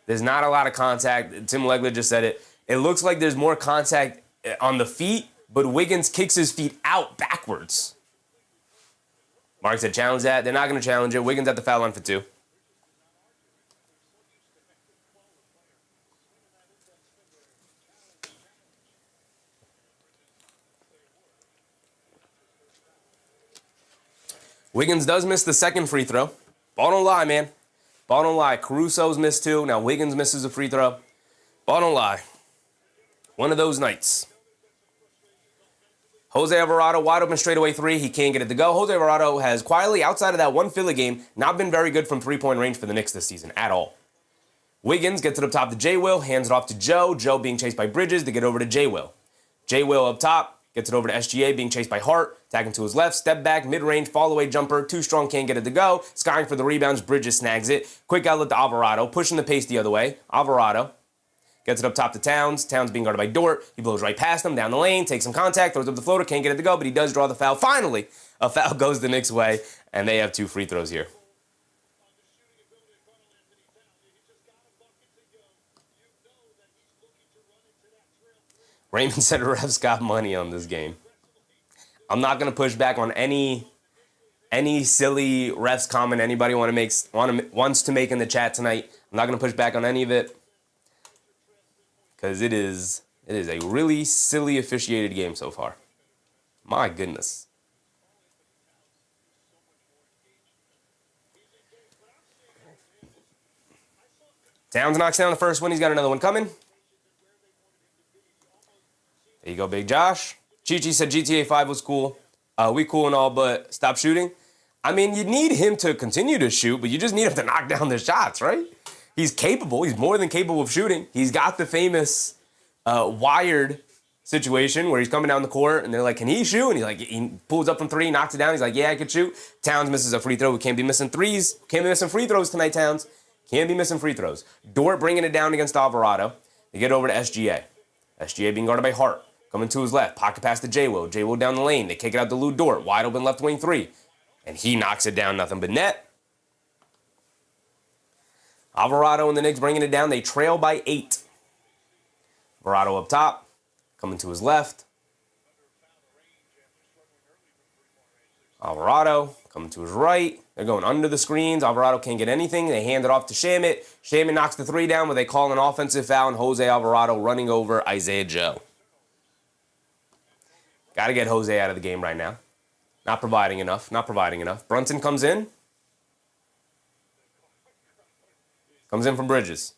There's not a lot of contact. Tim Legler just said it. It looks like there's more contact on the feet, but Wiggins kicks his feet out backwards. Mark said challenge that. They're not going to challenge it. Wiggins at the foul line for 2. Wiggins does miss the second free throw. Ball don't lie, man. Ball don't lie. Caruso's missed 2. Now Wiggins misses a free throw. Ball don't lie. One of those nights. Jose Alvarado, wide open straightaway 3. He can't get it to go. Jose Alvarado has quietly, outside of that one Philly game, not been very good from three-point range for the Knicks this season at all. Wiggins gets it up top to J-Will, hands it off to Joe. Joe being chased by Bridges to get over to J-Will. J-Will up top. Gets it over to SGA, being chased by Hart. Tagging to his left. Step back, mid-range, fall-away jumper. Too strong, can't get it to go. Skying for the rebounds. Bridges snags it. Quick outlet to Alvarado. Pushing the pace the other way. Alvarado gets it up top to Towns. Towns being guarded by Dort. He blows right past him, down the lane, takes some contact, throws up the floater, can't get it to go, but he does draw the foul. Finally, a foul goes the Knicks' way, and they have 2 free throws here. Raymond said refs got money on this game. I'm not going to push back on any silly refs comment anybody wants to make in the chat tonight. I'm not going to push back on any of it because it is a really silly officiated game so far. My goodness. Towns knocks down the first one. He's got another one coming. There you go, Big Josh. Chi-Chi said GTA 5 was cool. We cool and all, but stop shooting. I mean, you need him to continue to shoot, but you just need him to knock down the shots, right? He's capable. He's more than capable of shooting. He's got the famous wired situation where he's coming down the court, and they're like, can he shoot? And he pulls up from 3, knocks it down. He's like, yeah, I could shoot. Towns misses a free throw. We can't be missing threes. Can't be missing free throws tonight, Towns. Can't be missing free throws. Dort bringing it down against Alvarado. They get over to SGA. SGA being guarded by Hart. Coming to his left, pocket pass to J-Will. J-Will down the lane. They kick it out to Lou Dort. Wide open left wing 3. And he knocks it down, nothing but net. Alvarado and the Knicks bringing it down. They trail by 8. Alvarado up top. Coming to his left. Alvarado coming to his right. They're going under the screens. Alvarado can't get anything. They hand it off to Shamit. Shamit knocks the 3 down, but they call an offensive foul, and Jose Alvarado running over Isaiah Joe. Got to get Jose out of the game right now. Not providing enough. Brunson comes in. Comes in from Bridges.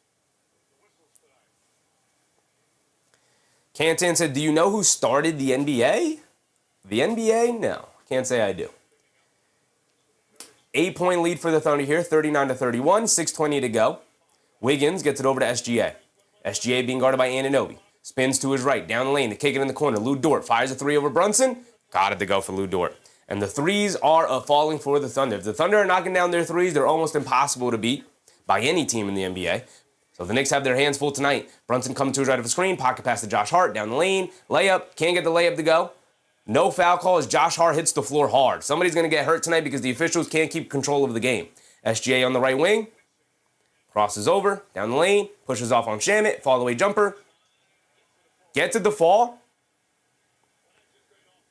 Cantan said, do you know who started the NBA? The NBA? No. Can't say I do. 8-point lead for the Thunder here. 39-31. 6:20 to go. Wiggins gets it over to SGA. SGA being guarded by Anunoby. Spins to his right, down the lane, to kick it in the corner. Lou Dort fires a 3 over Brunson. Got it to go for Lou Dort. And the threes are falling for the Thunder. If the Thunder are knocking down their threes, they're almost impossible to beat by any team in the NBA. So the Knicks have their hands full tonight. Brunson coming to his right of the screen, pocket pass to Josh Hart, down the lane, layup, can't get the layup to go. No foul call as Josh Hart hits the floor hard. Somebody's going to get hurt tonight because the officials can't keep control of the game. SGA on the right wing, crosses over, down the lane, pushes off on Shamit, fall away jumper. Gets it to fall.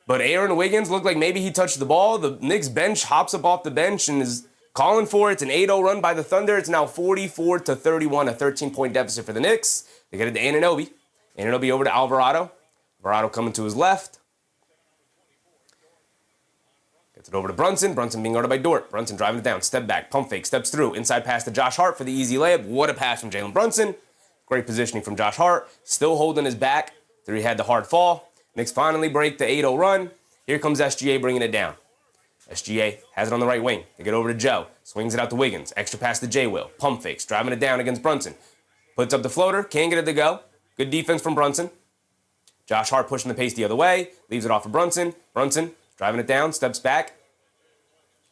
But Aaron Wiggins looked like maybe he touched the ball. The Knicks bench hops up off the bench and is calling for it. It's an 8-0 run by the Thunder. It's now 44-31, a 13-point deficit for the Knicks. They get it to Anunoby. Anunoby over to Alvarado. Alvarado coming to his left. Gets it over to Brunson. Brunson being guarded by Dort. Brunson driving it down. Step back. Pump fake. Steps through. Inside pass to Josh Hart for the easy layup. What a pass from Jalen Brunson. Great positioning from Josh Hart. Still holding his back. There he had the hard fall. Knicks finally break the 8-0 run. Here comes SGA bringing it down. SGA has it on the right wing. They get over to Joe. Swings it out to Wiggins. Extra pass to J-Will. Pump fakes. Driving it down against Brunson. Puts up the floater. Can't get it to go. Good defense from Brunson. Josh Hart pushing the pace the other way. Leaves it off for Brunson. Brunson driving it down. Steps back.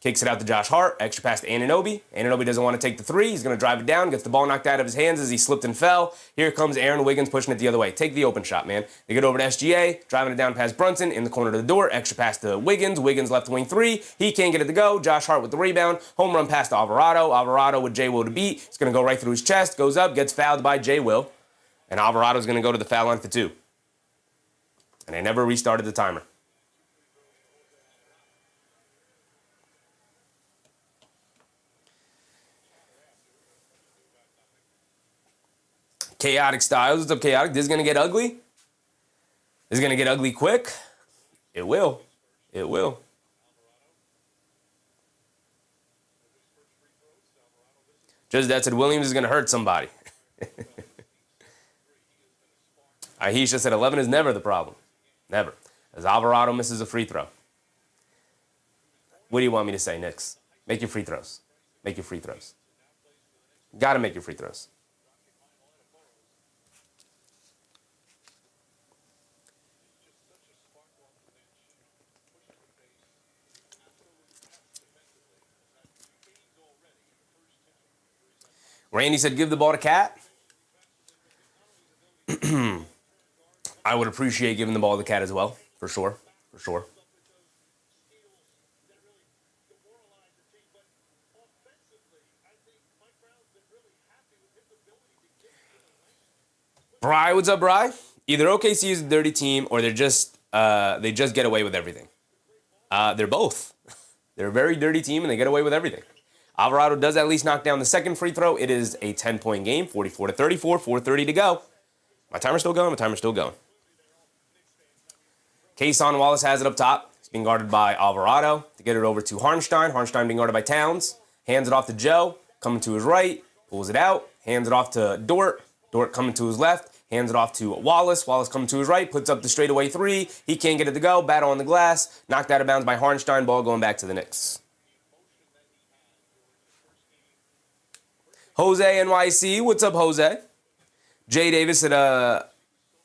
Kicks it out to Josh Hart. Extra pass to Anunoby. Anunoby doesn't want to take the three. He's going to drive it down. Gets the ball knocked out of his hands as he slipped and fell. Here comes Aaron Wiggins pushing it the other way. Take the open shot, man. They get over to SGA. Driving it down past Brunson. In the corner to the door. Extra pass to Wiggins. Wiggins left wing three. He can't get it to go. Josh Hart with the rebound. Home run pass to Alvarado. Alvarado with J-Will to beat. It's going to go right through his chest. Goes up. Gets fouled by J-Will. And Alvarado's going to go to the foul line for two. And they never restarted the timer. Chaotic Styles. What's up, Chaotic? This is going to get ugly. This is going to get ugly quick. It will. It will. Just that said Williams is going to hurt somebody. Aisha said 11 is never the problem. Never. As Alvarado misses a free throw. What do you want me to say, Knicks? Make your free throws. Make your free throws. Got to make your free throws. Randy said, give the ball to Cat. I would appreciate giving the ball to Cat as well, for sure, for sure. Bri, what's up, Bri? Either OKC is a dirty team or they just get away with everything. They're both. They're a very dirty team and they get away with everything. Alvarado does at least knock down the second free throw. It is a 10-point game, 44-34, 4:30 to go. My timer's still going. My timer's still going. Kayson Wallace has it up top. He's being guarded by Alvarado. To get it over to Harnstein. Harnstein being guarded by Towns. Hands it off to Joe. Coming to his right. Pulls it out. Hands it off to Dort. Dort coming to his left. Hands it off to Wallace. Wallace coming to his right. Puts up the straightaway three. He can't get it to go. Battle on the glass. Knocked out of bounds by Harnstein. Ball going back to the Knicks. Jose NYC. What's up, Jose? Jay Davis said,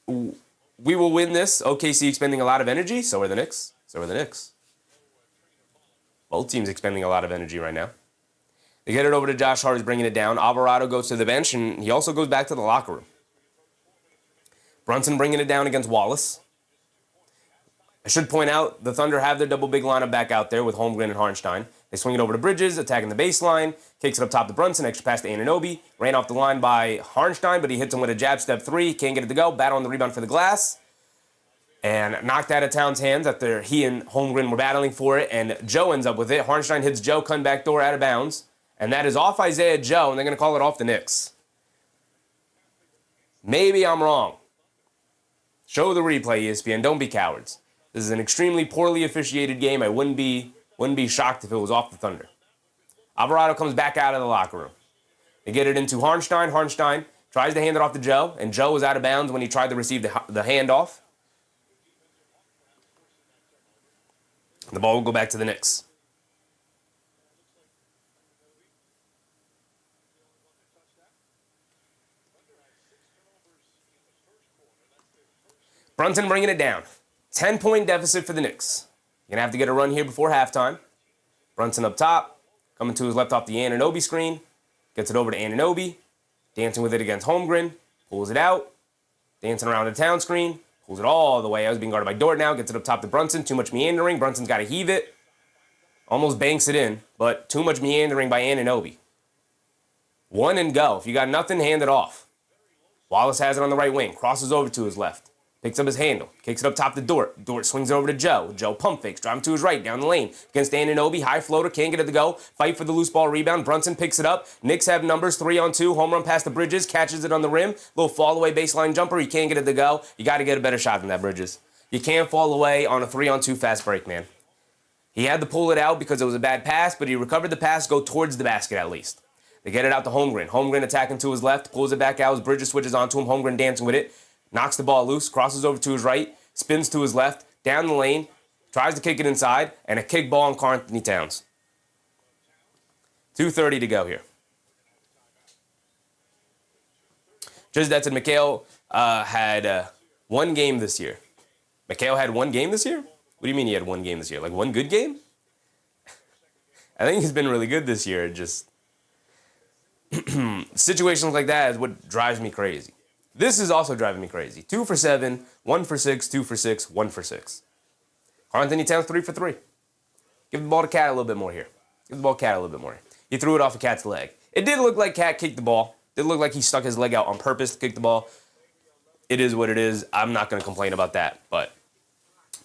we will win this. OKC expending a lot of energy. So are the Knicks. So are the Knicks. Both teams expending a lot of energy right now. They get it over to Josh Hart, who's bringing it down. Alvarado goes to the bench, and he also goes back to the locker room. Brunson bringing it down against Wallace. I should point out, the Thunder have their double big lineup back out there with Holmgren and Harnstein. They swing it over to Bridges, attacking the baseline. Kicks it up top to Brunson, extra pass to Anunoby. Ran off the line by Harnstein, but he hits him with a jab step three. Can't get it to go. Battle on the rebound for the glass. And knocked out of Towns' hands after he and Holmgren were battling for it. And Joe ends up with it. Harnstein hits Joe, cut back door out of bounds. And that is off Isaiah Joe, and they're going to call it off the Knicks. Maybe I'm wrong. Show the replay, ESPN. Don't be cowards. This is an extremely poorly officiated game. I wouldn't be shocked if it was off the Thunder. Alvarado comes back out of the locker room. They get it into Harnstein. Harnstein tries to hand it off to Joe, and Joe was out of bounds when he tried to receive the handoff. The ball will go back to the Knicks. Brunson bringing it down. 10-point deficit for the Knicks. You're going to have to get a run here before halftime. Brunson up top. Coming to his left off the Anunoby screen. Gets it over to Anunoby. Dancing with it against Holmgren. Pulls it out. Dancing around the town screen. Pulls it all the way out. He's being guarded by Dort now. Gets it up top to Brunson. Too much meandering. Brunson's got to heave it. Almost banks it in. But too much meandering by Anunoby. One and go. If you got nothing, hand it off. Wallace has it on the right wing. Crosses over to his left. Picks up his handle, kicks it up top to Dort. Dort swings it over to Joe. Joe pump fakes, driving to his right, down the lane. Against Anunoby, high floater, can't get it to go. Fight for the loose ball rebound. Brunson picks it up. Knicks have numbers, 3-on-2. Home run past the Bridges, catches it on the rim. Little fall away baseline jumper, he can't get it to go. You got to get a better shot than that, Bridges. You can't fall away on a 3-on-2 fast break, man. He had to pull it out because it was a bad pass, but he recovered the pass, go towards the basket at least. They get it out to Holmgren. Holmgren attacking to his left, pulls it back out as Bridges switches onto him. Holmgren dancing with it. Knocks the ball loose, crosses over to his right, spins to his left, down the lane, tries to kick it inside, and a kick ball on Karl-Anthony Towns. 2:30 to go here. Just that said, Mikhail had one game this year. Mikhail had one game this year? What do you mean he had one game this year? Like one good game? I think he's been really good this year. Just situations like that is what drives me crazy. This is also driving me crazy. 2 for 7, 1 for 6, 2 for 6, 1 for 6. Karl-Anthony Towns 3 for 3. Give the ball to Cat a little bit more here. Give the ball to Cat a little bit more here. He threw it off of Cat's leg. It did look like Cat kicked the ball. It looked like he stuck his leg out on purpose to kick the ball. It is what it is. I'm not going to complain about that, but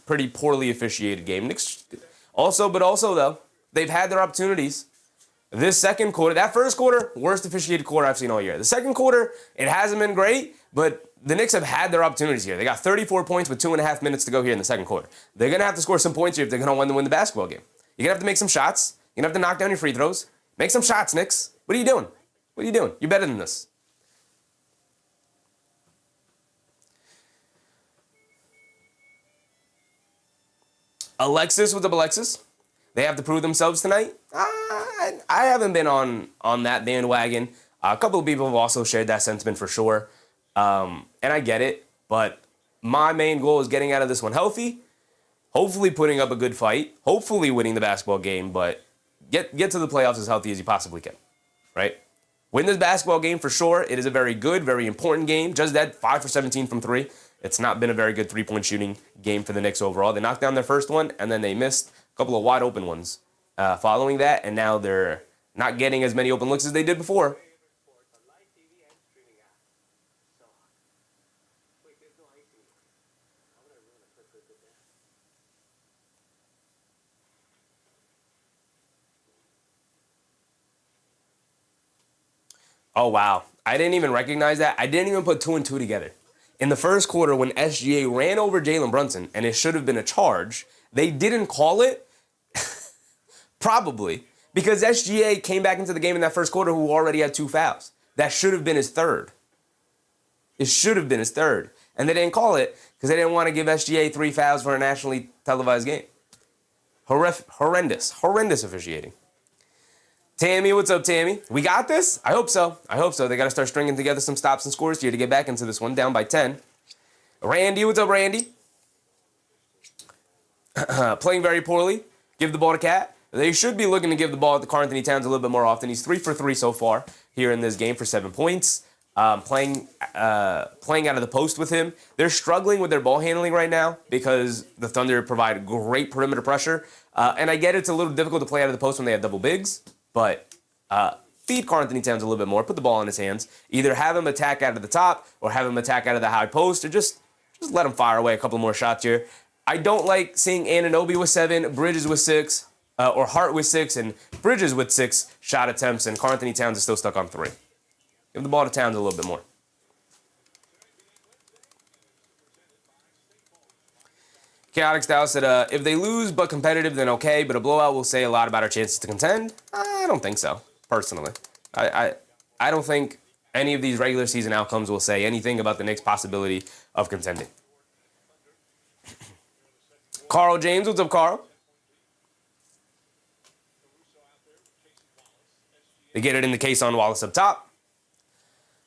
pretty poorly officiated game. Knicks also though, they've had their opportunities. This second quarter, that first quarter, worst officiated quarter I've seen all year. The second quarter, it hasn't been great, but the Knicks have had their opportunities here. They got 34 points with 2.5 minutes to go here in the second quarter. They're going to have to score some points here if they're going to want to win the basketball game. You're going to have to make some shots. You're going to have to knock down your free throws. Make some shots, Knicks. What are you doing? What are you doing? You're better than this. Alexis, what's up, Alexis? They have to prove themselves tonight. I haven't been on that bandwagon. A couple of people have also shared that sentiment for sure. And I get it, but my main goal is getting out of this one healthy, hopefully putting up a good fight, hopefully winning the basketball game, but get to the playoffs as healthy as you possibly can, right? Win this basketball game for sure. It is a very good, very important game. Just that 5 for 17 from 3. It's not been a very good three-point shooting game for the Knicks overall. They knocked down their first one, and then they missed a couple of wide open ones following that, and now they're not getting as many open looks as they did before. Oh, wow. I didn't even recognize that. I didn't even put 2 and 2 together. In the first quarter, when SGA ran over Jalen Brunson, and it should have been a charge, they didn't call it. Probably. Because SGA came back into the game in that first quarter who already had 2 fouls. That should have been his third. It should have been his third. And they didn't call it because they didn't want to give SGA 3 fouls for a nationally televised game. Horrendous officiating. Tammy, what's up, Tammy? We got this? I hope so. They got to start stringing together some stops and scores here to get back into this one, down by 10. Randy, what's up, Randy? Playing very poorly. Give the ball to Cat. They should be looking to give the ball to Karl-Anthony Towns a little bit more often. He's 3 for 3 so far here in this game for 7 points. Playing out of the post with him. They're struggling with their ball handling right now because the Thunder provide great perimeter pressure. And I get it's a little difficult to play out of the post when they have double bigs. But feed Karl-Anthony Towns a little bit more. Put the ball in his hands. Either have him attack out of the top or have him attack out of the high post, or just let him fire away a couple more shots here. I don't like seeing Anunoby with 7, Bridges with 6, or Hart with 6, and Bridges with 6 shot attempts, and Karl-Anthony Towns is still stuck on 3. Give the ball to Towns a little bit more. Chaotic Style said, if they lose but competitive, then okay, but a blowout will say a lot about our chances to contend. I don't think so, personally. I don't think any of these regular season outcomes will say anything about the Knicks' possibility of contending. Carl James, what's up, Carl? They get it in the case on Wallace up top.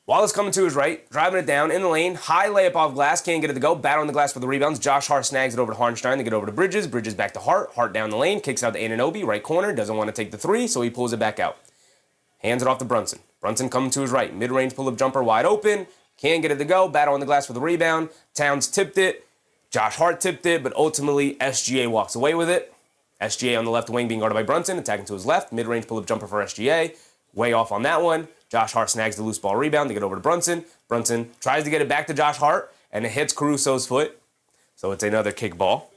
Wallace coming to his right, driving it down in the lane. High layup off glass, can't get it to go. Battling the glass for the rebounds. Josh Hart snags it over to Hartenstein. They get over to Bridges. Bridges back to Hart. Hart down the lane, kicks out to Anunoby, right corner. Doesn't want to take the 3, so he pulls it back out. Hands it off to Brunson. Brunson coming to his right. Mid-range pull-up jumper wide open. Can't get it to go. Battle on the glass for the rebound. Towns tipped it. Josh Hart tipped it, but ultimately SGA walks away with it. SGA on the left wing being guarded by Brunson, attacking to his left. Mid-range pull-up jumper for SGA. Way off on that one. Josh Hart snags the loose ball rebound. They get over to Brunson. Brunson tries to get it back to Josh Hart. and it hits Caruso's foot. So it's another kick ball.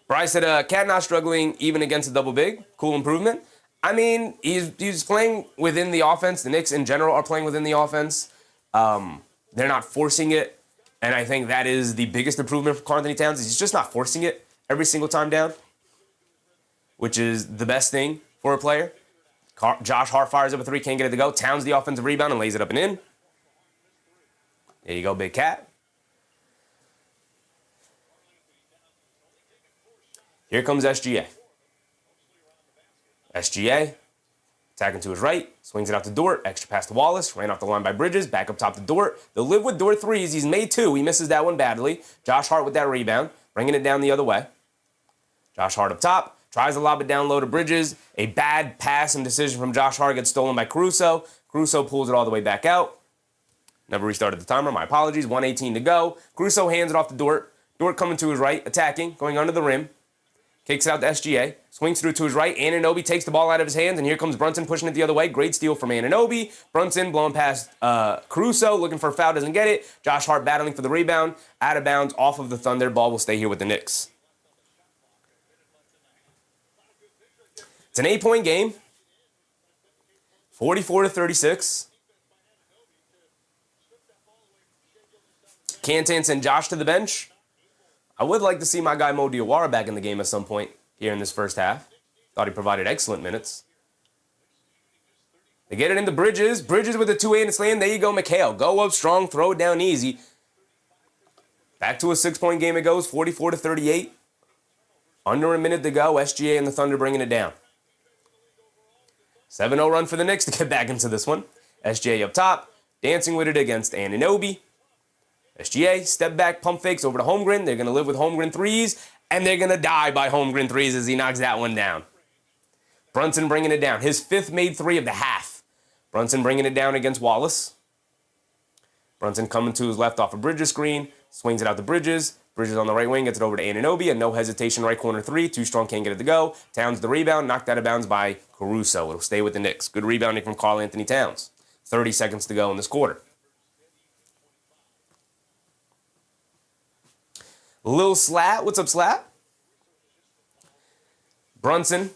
Bryce said, Cat not struggling even against a double big. Cool improvement. I mean, he's playing within the offense. The Knicks in general are playing within the offense. They're not forcing it. And I think that is the biggest improvement for Karl-Anthony Towns. He's just not forcing it every single time down, which is the best thing for a player. Josh Hart fires up a three, can't get it to go. Towns the offensive rebound and lays it up and in. There you go, Big Cat. Here comes SGA. SGA, attacking to his right, swings it out to Dort, extra pass to Wallace, ran off the line by Bridges, back up top to Dort. They'll live with Dort threes. He's made two. He misses that one badly. Josh Hart with that rebound, bringing it down the other way. Josh Hart up top, tries to lob it down low to Bridges. A bad pass and decision from Josh Hart gets stolen by Caruso. Caruso pulls it all the way back out. Never restarted the timer. My apologies. 1:18 to go. Caruso hands it off to Dort. Dort coming to his right, attacking, going under the rim. Kicks it out to SGA. Swings through to his right. Anunoby takes the ball out of his hands, and here comes Brunson pushing it the other way. Great steal from Anunoby. Brunson blowing past Caruso, looking for a foul, doesn't get it. Josh Hart battling for the rebound. Out of bounds, off of the Thunder. Ball will stay here with the Knicks. It's an 8-point game. 44-36. Cantan sent Josh to the bench. I would like to see my guy Mo Diawara back in the game at some point here in this first half. Thought he provided excellent minutes. They get it into Bridges. Bridges with a two-handed slam. There you go, McHale. Go up strong, throw it down easy. Back to a 6-point game it goes, 44-38. Under a minute to go. SGA and the Thunder bringing it down. 7-0 run for the Knicks to get back into this one. SGA up top, dancing with it against Anunoby. SGA, step back, pump fakes over to Holmgren. They're going to live with Holmgren threes, and they're going to die by Holmgren threes as he knocks that one down. Brunson bringing it down. His fifth made three of the half. Brunson bringing it down against Wallace. Brunson coming to his left off a Bridges screen, swings it out to Bridges. Bridges on the right wing, gets it over to Anunoby. A no hesitation right corner three. Too strong, can't get it to go. Towns the rebound, knocked out of bounds by Caruso. It'll stay with the Knicks. Good rebounding from Karl-Anthony Towns. 30 seconds to go in this quarter. Lil Slat, what's up, Slat? Brunson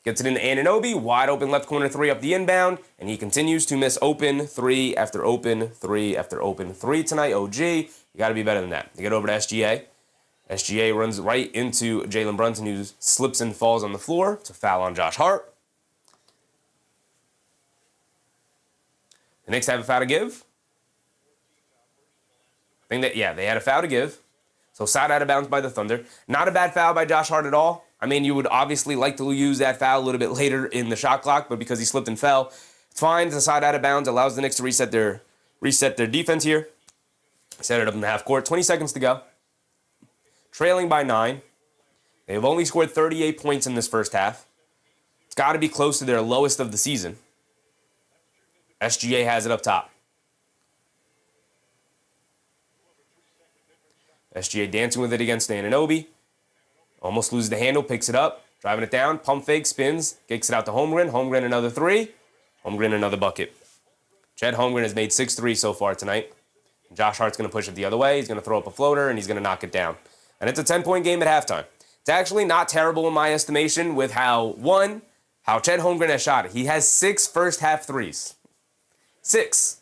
gets it into Anunoby, wide open left corner three up the inbound, and he continues to miss open three after open three after open three tonight. OG, you got to be better than that. They get over to SGA. SGA runs right into Jalen Brunson, who slips and falls on the floor. It's a foul on Josh Hart. The Knicks have a foul to give. I think that, yeah, they had a foul to give. So side out of bounds by the Thunder. Not a bad foul by Josh Hart at all. I mean, you would obviously like to use that foul a little bit later in the shot clock, but because he slipped and fell, it's fine. It's a side out of bounds, allows the Knicks to reset their defense here. Set it up in the half court. 20 seconds to go. Trailing by 9. They've only scored 38 points in this first half. It's got to be close to their lowest of the season. SGA has it up top. SGA dancing with it against Anunoby. Almost loses the handle, picks it up, driving it down, pump fake, spins, kicks it out to Holmgren. Holmgren another three. Holmgren another bucket. Chet Holmgren has made 6 threes so far tonight. Josh Hart's going to push it the other way. He's going to throw up a floater, and he's going to knock it down. And it's a 10-point game at halftime. It's actually not terrible in my estimation with how Chet Holmgren has shot it. He has 6 first-half threes. 6.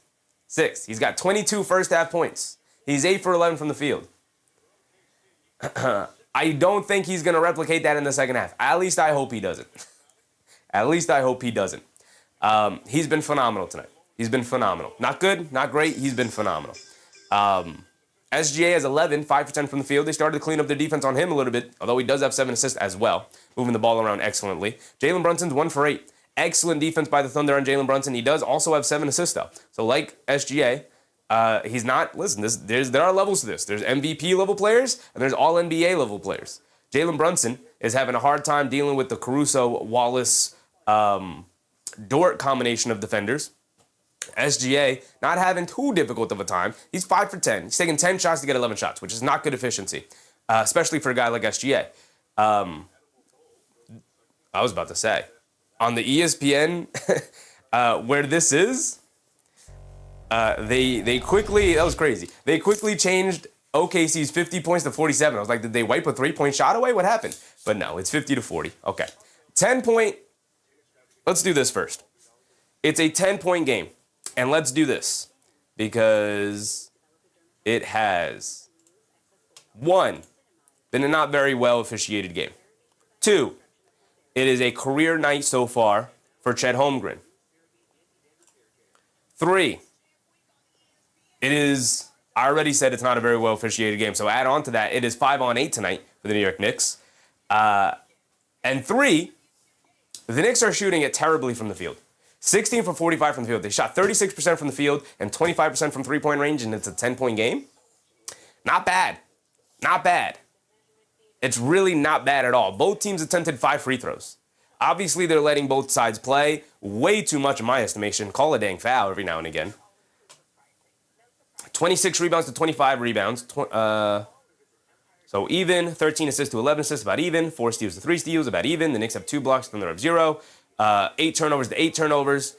He's got 22 first-half points. He's 8 for 11 from the field. I don't think he's going to replicate that in the second half. At least I hope he doesn't. He's been phenomenal tonight. He's been phenomenal. Not good, not great. He's been phenomenal. SGA has 11, 5 for 10 from the field. They started to clean up their defense on him a little bit, although he does have 7 assists as well, moving the ball around excellently. Jalen Brunson's 1 for 8. Excellent defense by the Thunder on Jalen Brunson. He does also have 7 assists, though. So like SGA, he's not, listen, there are levels to this. There's MVP level players, and there's all NBA level players. Jalen Brunson is having a hard time dealing with the Caruso, Wallace, Dort combination of defenders. SGA not having too difficult of a time. He's 5 for 10. He's taking 10 shots to get 11 shots, which is not good efficiency, especially for a guy like SGA. I was about to say, on the ESPN, where this is, They quickly, that was crazy. They quickly changed OKC's 50 points to 47. I was like, did they wipe a 3-point shot away? What happened? But no, it's 50 to 40. Okay. 10-point. Let's do this first. It's a 10-point game. And let's do this because it has, 1, been a not very well officiated game. 2, it is a career night so far for Chet Holmgren. 3, it is, I already said it's not a very well officiated game, so add on to that, it is 5-on-8 tonight for the New York Knicks. And 3, the Knicks are shooting it terribly from the field. 16 for 45 from the field. They shot 36% from the field and 25% from three-point range, and it's a 10-point game. Not bad. Not bad. It's really not bad at all. Both teams attempted 5 free throws. Obviously, they're letting both sides play way too much in my estimation. Call a dang foul every now and again. 26 rebounds to 25 rebounds. So even. 13 assists to 11 assists, about even. 4 steals to 3 steals, about even. The Knicks have 2 blocks, then they're up 0. 8 turnovers to 8 turnovers.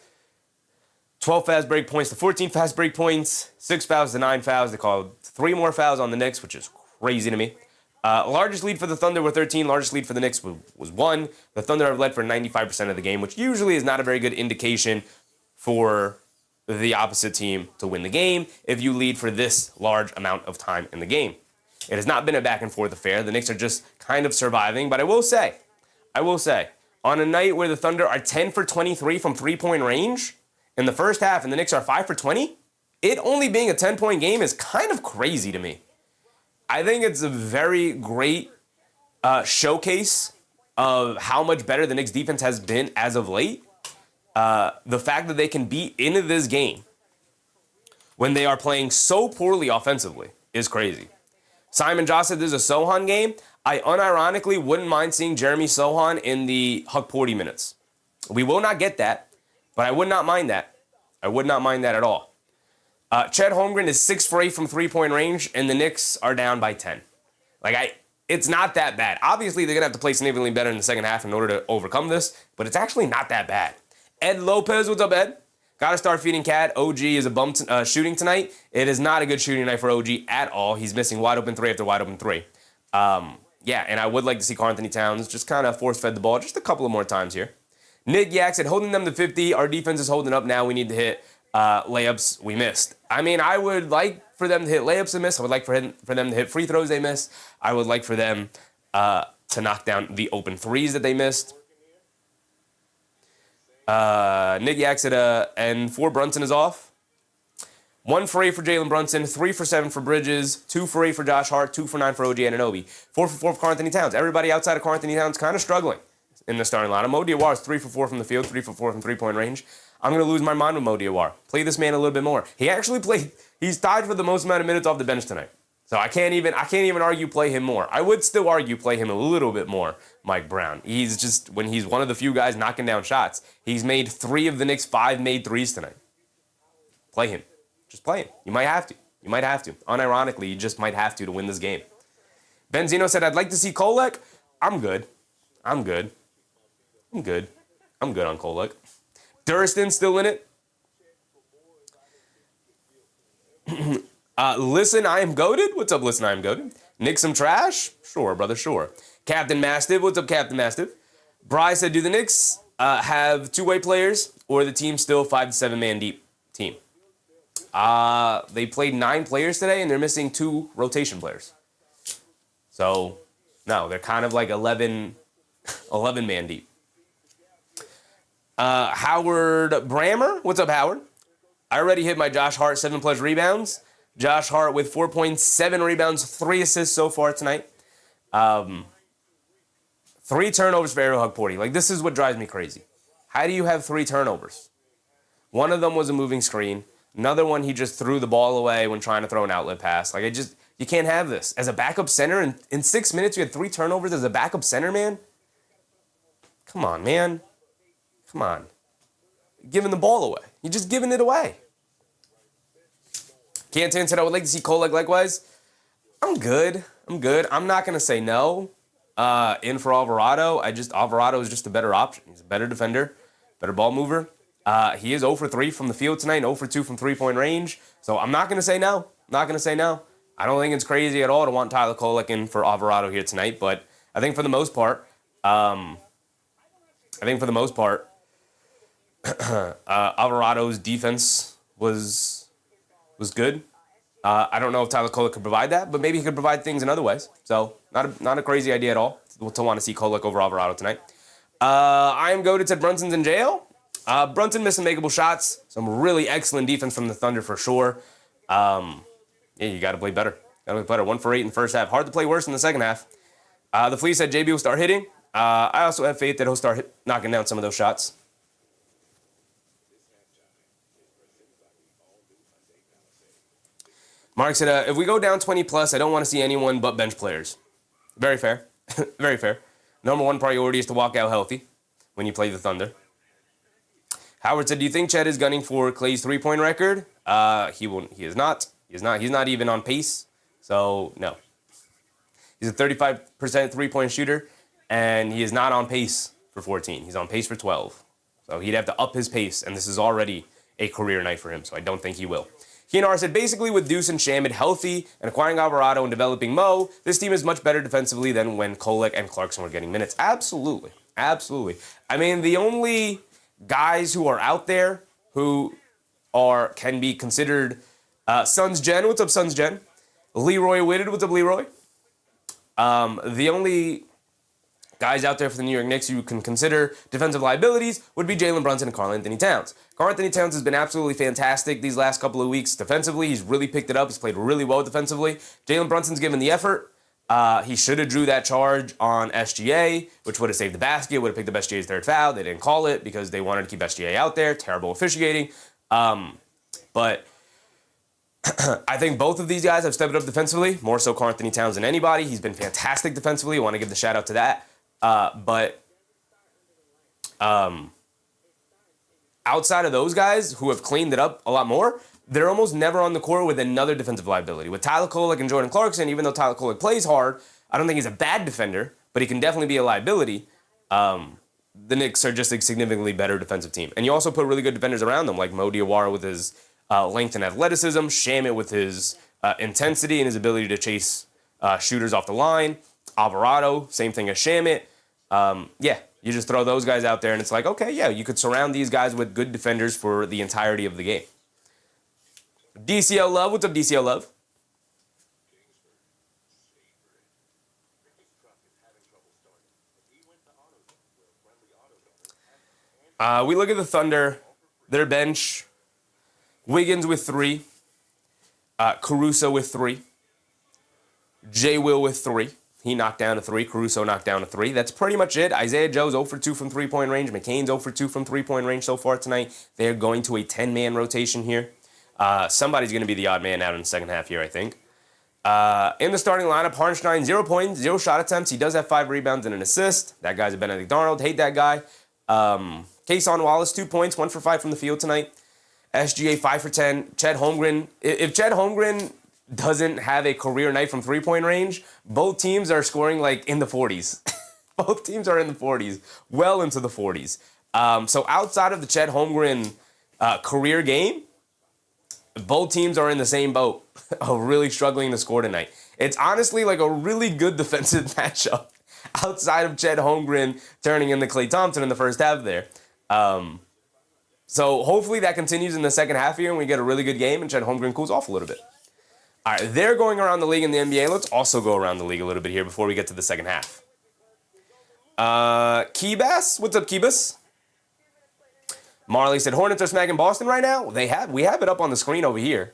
12 fast break points to 14 fast break points. 6 fouls to 9 fouls. They called 3 more fouls on the Knicks, which is crazy to me. Largest lead for the Thunder were 13. Largest lead for the Knicks was 1. The Thunder have led for 95% of the game, which usually is not a very good indication for the opposite team to win the game if you lead for this large amount of time in the game. It has not been a back and forth affair. The Knicks are just kind of surviving, but I will say, on a night where the Thunder are 10 for 23 from three-point range in the first half and the Knicks are 5 for 20, it only being a 10-point game is kind of crazy to me. I think it's a very great showcase of how much better the Knicks defense has been as of late. The fact that they can be into this game when they are playing so poorly offensively is crazy. Simon Joss said this is a Sohan game. I unironically wouldn't mind seeing Jeremy Sohan in the Huck Porty minutes. We will not get that, but I would not mind that. I would not mind that at all. Chet Holmgren is 6 for 8 from three-point range, and the Knicks are down by 10. It's not that bad. Obviously, they're going to have to play significantly better in the second half in order to overcome this, but it's actually not that bad. Ed Lopez, what's up, Ed? Got to start feeding Cat. OG is a bum shooting tonight. It is not a good shooting night for OG at all. He's missing wide open 3 after wide open 3. Yeah, and I would like to see Karl Anthony Towns just kind of force-fed the ball just a couple of more times here. Nick Yak said, holding them to 50. Our defense is holding up now. We need to hit layups we missed. I mean, I would like for them to hit layups they missed. I would like for them to hit free throws they missed. I would like for them to knock down the open threes that they missed. Nick Yak said, and 4 Brunson is off. 1 for 8 for Jalen Brunson, 3 for 7 for Bridges, 2 for 8 for Josh Hart, 2 for 9 for OG Anunoby, 4 for 4 for Karl Anthony Towns. Everybody outside of Karl Anthony Towns kind of struggling in the starting lineup. Mo Diawara is 3 for 4 from the field, 3 for 4 from three-point range. I'm going to lose my mind with Mo Diawara. Play this man a little bit more. He actually played, he's tied for the most amount of minutes off the bench tonight. So I can't even argue play him more. I would still argue play him a little bit more, Mike Brown. He's just, when he's one of the few guys knocking down shots, he's made 3 of the Knicks' 5 made threes tonight. Play him. Just play him. You might have to. You might have to. Unironically, you just might have to win this game. Benzino said, I'd like to see Kolek. I'm good. I'm good on Kolek. Durston still in it. Listen, I am goated. What's up, listen, I am goated? Nick some trash? Sure, brother, sure. Captain Mastiff. What's up, Captain Mastiff? Bry said, do the Knicks have two-way players or the team still 5 to 7 man deep team? They played 9 players today, and they're missing 2 rotation players. So, no, they're kind of like 11 man deep. Howard Brammer. What's up, Howard? I already hit my Josh Hart 7+ rebounds. Josh Hart with 4.7 rebounds, 3 assists so far tonight. 3 turnovers for Ariel Hug-Porty. Like, this is what drives me crazy. How do you have 3 turnovers? One of them was a moving screen. Another one, he just threw the ball away when trying to throw an outlet pass. Like, you can't have this. As a backup center, in 6 minutes, you had 3 turnovers as a backup center, man? Come on, man. Come on. You're giving the ball away. You're just giving it away. Canton said, I would like to see Kolek likewise. I'm good. I'm not going to say no. In for Alvarado. Alvarado is just a better option. He's a better defender, better ball mover. He is 0 for 3 from the field tonight, 0 for 2 from three-point range. So I'm not going to say no. Not going to say no. I don't think it's crazy at all to want Tyler Kolek in for Alvarado here tonight, but I think for the most part, Alvarado's defense was good. I don't know if Tyler Kolek could provide that, but maybe he could provide things in other ways. So not a crazy idea at all to want to see Kolek over Alvarado tonight. I am goated, said Brunson's in jail. Brunson missed some makeable shots. Some really excellent defense from the Thunder for sure. Yeah, you got to play better. 1 for 8 in the first half. Hard to play worse in the second half. The Flea said JB will start hitting. I also have faith that he'll start knocking down some of those shots. Mark said, if we go down 20 plus, I don't want to see anyone but bench players. Very fair. Very fair. Number one priority is to walk out healthy when you play the Thunder. Howard said, do you think Chet is gunning for Clay's three-point record? He won't. He is not. He's not even on pace. So, no. He's a 35% three-point shooter, and he is not on pace for 14. He's on pace for 12. So he'd have to up his pace, and this is already a career night for him, so I don't think he will. Keenar said, basically with Deuce and Shamet healthy and acquiring Alvarado and developing Mo, this team is much better defensively than when Kolek and Clarkson were getting minutes. Absolutely. Absolutely. I mean, the only guys who are out there who can be considered Suns Gen. What's up, Suns Gen? Leroy Whitted. What's up, Leroy? The only guys out there for the New York Knicks you can consider defensive liabilities would be Jalen Brunson and Karl-Anthony Towns. Karl-Anthony Towns has been absolutely fantastic these last couple of weeks defensively. He's really picked it up. He's played really well defensively. Jalen Brunson's given the effort. He should have drew that charge on SGA, which would have saved the basket, would have picked up SGA's third foul. They didn't call it because they wanted to keep SGA out there. Terrible officiating. But I think both of these guys have stepped up defensively, more so Karl-Anthony Towns than anybody. He's been fantastic defensively. I want to give the shout out to that. But outside of those guys who have cleaned it up a lot more, they're almost never on the court with another defensive liability. With Tyler Kolek and Jordan Clarkson, even though Tyler Kolek plays hard, I don't think he's a bad defender, but he can definitely be a liability. The Knicks are just a significantly better defensive team. And you also put really good defenders around them, like Mo Diawara with his length and athleticism, Shamet with his intensity and his ability to chase shooters off the line, Alvarado, same thing as Shamet. Yeah, you just throw those guys out there, and it's like, okay, yeah, you could surround these guys with good defenders for the entirety of the game. DCL Love, what's up, DCL Love? We look at the Thunder, their bench, Wiggins with 3, Caruso with 3, J. Will with 3. He knocked down a 3. Caruso knocked down a 3. That's pretty much it. Isaiah Joe's 0 for 2 from three-point range. McCain's 0 for 2 from three-point range so far tonight. They're going to a 10-man rotation here. Somebody's going to be the odd man out in the second half here, I think. In the starting lineup, Hartenstein, 0 points, 0 shot attempts. He does have 5 rebounds and an assist. That guy's a Benedict Arnold. Hate that guy. Kayson Wallace, 2 points, 1 for 5 from the field tonight. SGA, 5 for 10. Chet Holmgren. If Chet Holmgren doesn't have a career night from three-point range, both teams are scoring like in the 40s. Both teams are in the 40s, well into the 40s. So outside of the Chet Holmgren career game, both teams are in the same boat of really struggling to score tonight. It's honestly like a really good defensive matchup outside of Chet Holmgren turning into Klay Thompson in the first half there. So hopefully that continues in the second half here and we get a really good game and Chet Holmgren cools off a little bit. All right, they're going around the league in the NBA. Let's also go around the league a little bit here before we get to the second half. Keybas, what's up, Keybas? Marley said, Hornets are smacking Boston right now? We have it up on the screen over here.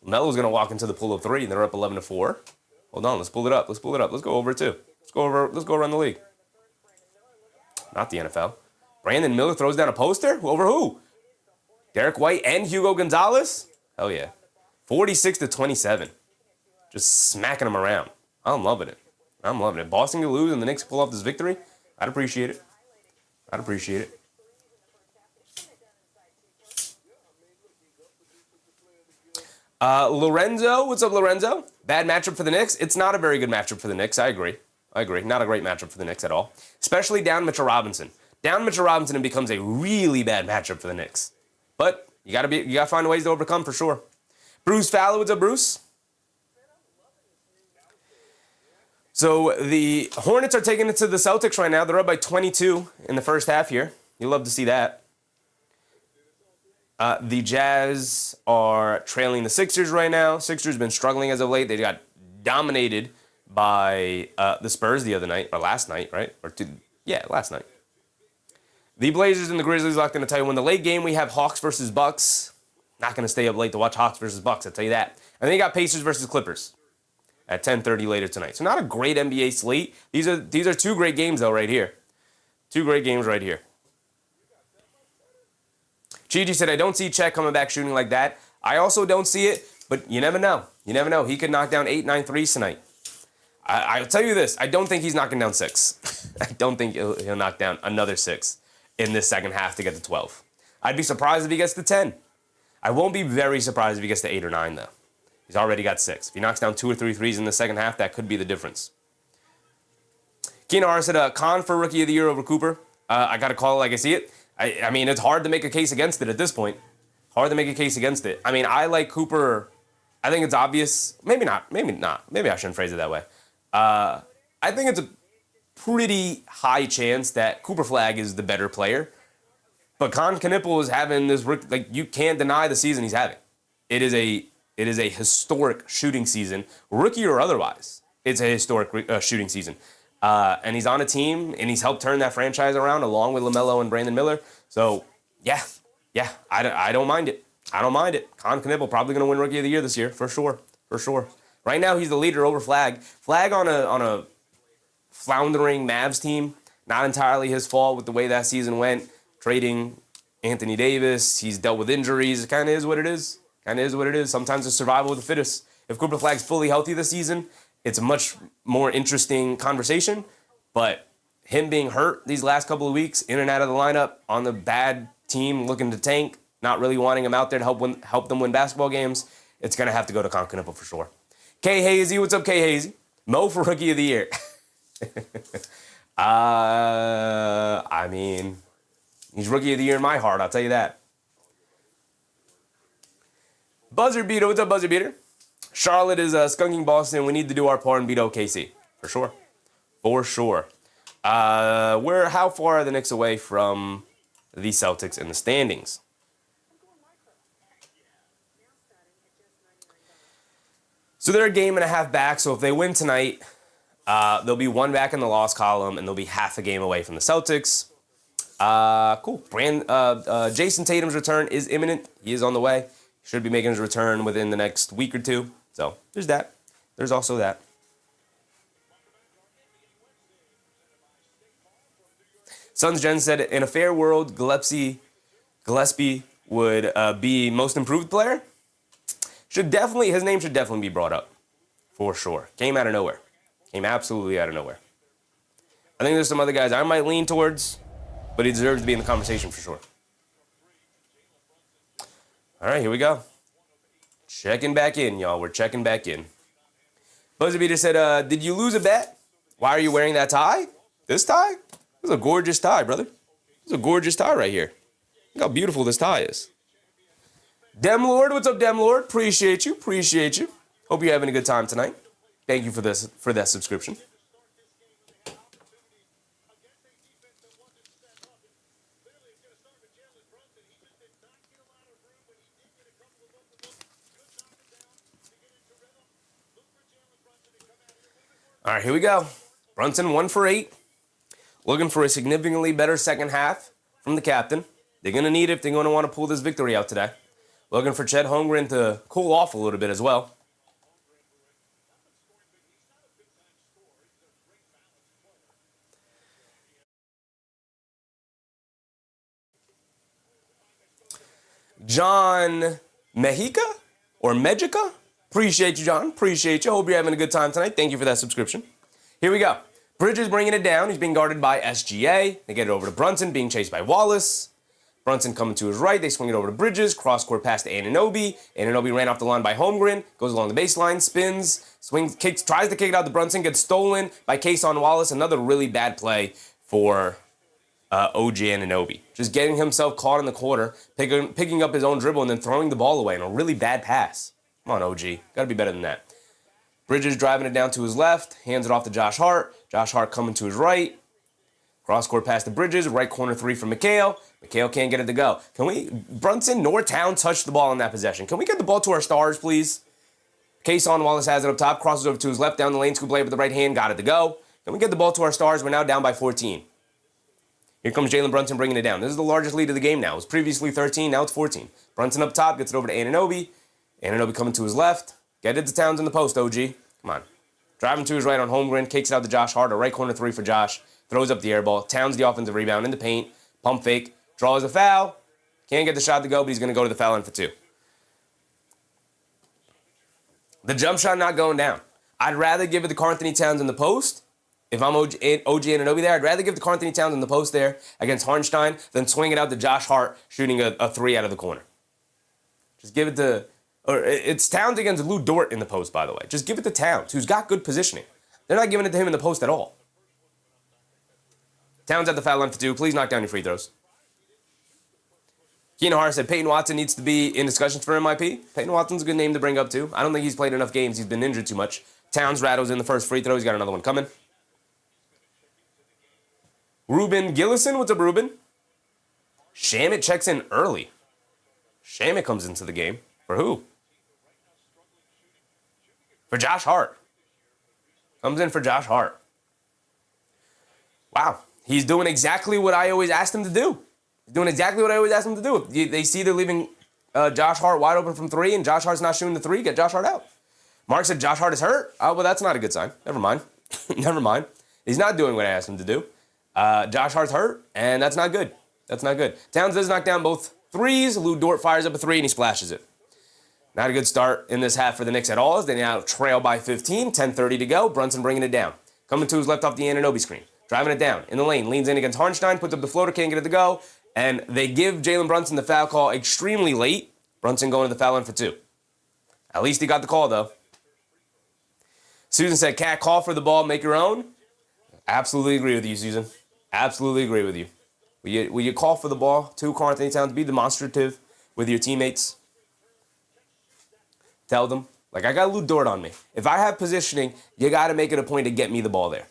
Melo's going to walk into the pool of 3, and they're up 11-4. Hold on, let's pull it up. Let's go over it, too. Let's go around the league. Not the NFL. Brandon Miller throws down a poster? Over who? Derek White and Hugo Gonzalez? Hell yeah. 46-27. Just smacking them around. I'm loving it. Boston can lose and the Knicks pull off this victory. I'd appreciate it. Lorenzo, what's up, Lorenzo? Bad matchup for the Knicks? It's not a very good matchup for the Knicks. I agree. Not a great matchup for the Knicks at all. Especially down Mitchell Robinson. Down Mitchell Robinson, it becomes a really bad matchup for the Knicks. But you gotta find ways to overcome for sure. Bruce Fowler, what's up, Bruce? So the Hornets are taking it to the Celtics right now. They're up by 22 in the first half here. You love to see that. The Jazz are trailing the Sixers right now. Sixers been struggling as of late. They got dominated by the Spurs the other night, or last night, right? Last night. The Blazers and the Grizzlies locked in a tight one. The late game, we have Hawks versus Bucks. Not going to stay up late to watch Hawks versus Bucks, I'll tell you that. And then you got Pacers versus Clippers at 10:30 later tonight. So not a great NBA slate. These are two great games, though, right here. Two great games right here. Gigi said, I don't see Chet coming back shooting like that. I also don't see it, but you never know. You never know. He could knock down 8, 9 threes tonight. I'll tell you this. I don't think he's knocking down 6. I don't think he'll knock down another 6 in this second half to get to 12. I'd be surprised if he gets to 10. I won't be very surprised if he gets to 8 or 9, though. He's already got 6. If he knocks down 2 or 3 threes in the second half, that could be the difference. Keenar said, Khan for Rookie of the Year over Cooper. I got to call it like I see it. I mean, it's hard to make a case against it at this point. Hard to make a case against it. I mean, I like Cooper. I think it's obvious. Maybe not. Maybe not. Maybe I shouldn't phrase it that way. I think it's a pretty high chance that Cooper Flagg is the better player. But Con Knippel is having this, like, you can't deny the season he's having. It is a historic shooting season, rookie or otherwise. It's a historic shooting season. And he's on a team, and he's helped turn that franchise around along with LaMelo and Brandon Miller. So, yeah, I don't mind it. I don't mind it. Con Knippel probably going to win Rookie of the Year this year, for sure. Right now, he's the leader over Flagg. Flagg on a floundering Mavs team, not entirely his fault with the way that season went. Trading Anthony Davis, he's dealt with injuries. It kind of is what it is. Sometimes it's survival of the fittest. If Cooper Flagg's fully healthy this season, it's a much more interesting conversation. But him being hurt these last couple of weeks, in and out of the lineup, on the bad team looking to tank, not really wanting him out there to help them win basketball games, it's going to have to go to Con Knippel for sure. K Hazy, what's up, K Hazy? Mo for Rookie of the Year. I mean, he's Rookie of the Year in my heart, I'll tell you that. Buzzer Beater, what's up, Buzzer Beater? Charlotte is skunking Boston. We need to do our part and beat OKC. For sure. How far are the Knicks away from the Celtics in the standings? So they're a game and a half back. So if they win tonight, they'll be one back in the loss column, and they'll be half a game away from the Celtics. Cool. Jason Tatum's return is imminent. He is on the way. He should be making his return within the next week or two. So there's that. There's also that. Sons Jen said, in a fair world, Gillespie would be most improved player. His name should definitely be brought up. For sure. Came out of nowhere. Came absolutely out of nowhere. I think there's some other guys I might lean towards, but he deserves to be in the conversation for sure. All right, here we go. Checking back in, y'all. We're checking back in. Buzzer Beater said, did you lose a bet? Why are you wearing that tie? This tie? This is a gorgeous tie, brother. This is a gorgeous tie right here. Look how beautiful this tie is. Dem Lord, what's up, Dem Lord? Appreciate you. Hope you're having a good time tonight. Thank you for that subscription. All right, here we go. Brunson 1 for 8. Looking for a significantly better second half from the captain. They're going to need it if they're going to want to pull this victory out today. Looking for Chet Holmgren to cool off a little bit as well. John Mejica or Mejica? Appreciate you, John. Appreciate you. Hope you're having a good time tonight. Thank you for that subscription. Here we go. Bridges bringing it down. He's being guarded by SGA. They get it over to Brunson, being chased by Wallace. Brunson coming to his right. They swing it over to Bridges. Cross-court pass to Anunoby. Anunoby ran off the line by Holmgren. Goes along the baseline. Spins. Swings. Kicks. Tries to kick it out to Brunson. Gets stolen by Kason Wallace. Another really bad play for OG Anunoby. Just getting himself caught in the corner, picking up his own dribble, and then throwing the ball away in a really bad pass. Come on, OG. Got to be better than that. Bridges driving it down to his left, hands it off to Josh Hart. Josh Hart coming to his right. Cross-court pass to Bridges, right corner three from McHale. McHale can't get it to go. Brunson nor Town touched the ball in that possession. Can we get the ball to our stars, please? Kayson Wallace has it up top, crosses over to his left, down the lane, scoop layup with the right hand, got it to go. Can we get the ball to our stars? We're now down by 14. Here comes Jalen Brunson bringing it down. This is the largest lead of the game now. It was previously 13, now it's 14. Brunson up top, gets it over to Anunoby. Anunoby coming to his left. Get it to Towns in the post, OG. Come on. Driving to his right on Holmgren, kicks it out to Josh Hart, a right corner three for Josh. Throws up the air ball. Towns the offensive rebound in the paint. Pump fake. Draws a foul. Can't get the shot to go, but he's going to go to the foul line for two. The jump shot not going down. I'd rather give it to Karl-Anthony Towns in the post. If I'm OG Anunoby there, I'd rather give it to Karl-Anthony Towns in the post there against Hartenstein than swing it out to Josh Hart shooting a three out of the corner. Just give it to... Or it's Towns against Lou Dort in the post, by the way. Just give it to Towns, who's got good positioning. They're not giving it to him in the post at all. Towns at the foul line for two. Please knock down your free throws. Keenan Hart said Peyton Watson needs to be in discussions for MIP. Peyton Watson's a good name to bring up, too. I don't think he's played enough games. He's been injured too much. Towns rattles in the first free throw. He's got another one coming. Ruben Gillison. What's up, Ruben? Shamit checks in early. Shamit comes into the game. For who? For Josh Hart. Comes in for Josh Hart. Wow. He's doing exactly what I always asked him to do. He's doing exactly what I always asked him to do. If they see they're leaving Josh Hart wide open from three and Josh Hart's not shooting the three, get Josh Hart out. Mark said Josh Hart is hurt. Oh, well, that's not a good sign. Never mind. Never mind. He's not doing what I asked him to do. Josh Hart's hurt, and that's not good. That's not good. Towns does knock down both threes. Lou Dort fires up a three, and he splashes it. Not a good start in this half for the Knicks at all, as they now trail by 15, 10:30 to go. Brunson bringing it down. Coming to his left off the Anunoby screen. Driving it down in the lane, leans in against Hartenstein, puts up the floater, can't get it to go, and they give Jalen Brunson the foul call extremely late. Brunson going to the foul line for two. At least he got the call, though. Susan said, Cat, call for the ball, make your own. Absolutely agree with you, Susan. Absolutely agree with you. Will you call for the ball to Karl-Anthony Towns? Be demonstrative with your teammates. Tell them, like, I got Lou Dort on me. If I have positioning, you got to make it a point to get me the ball there.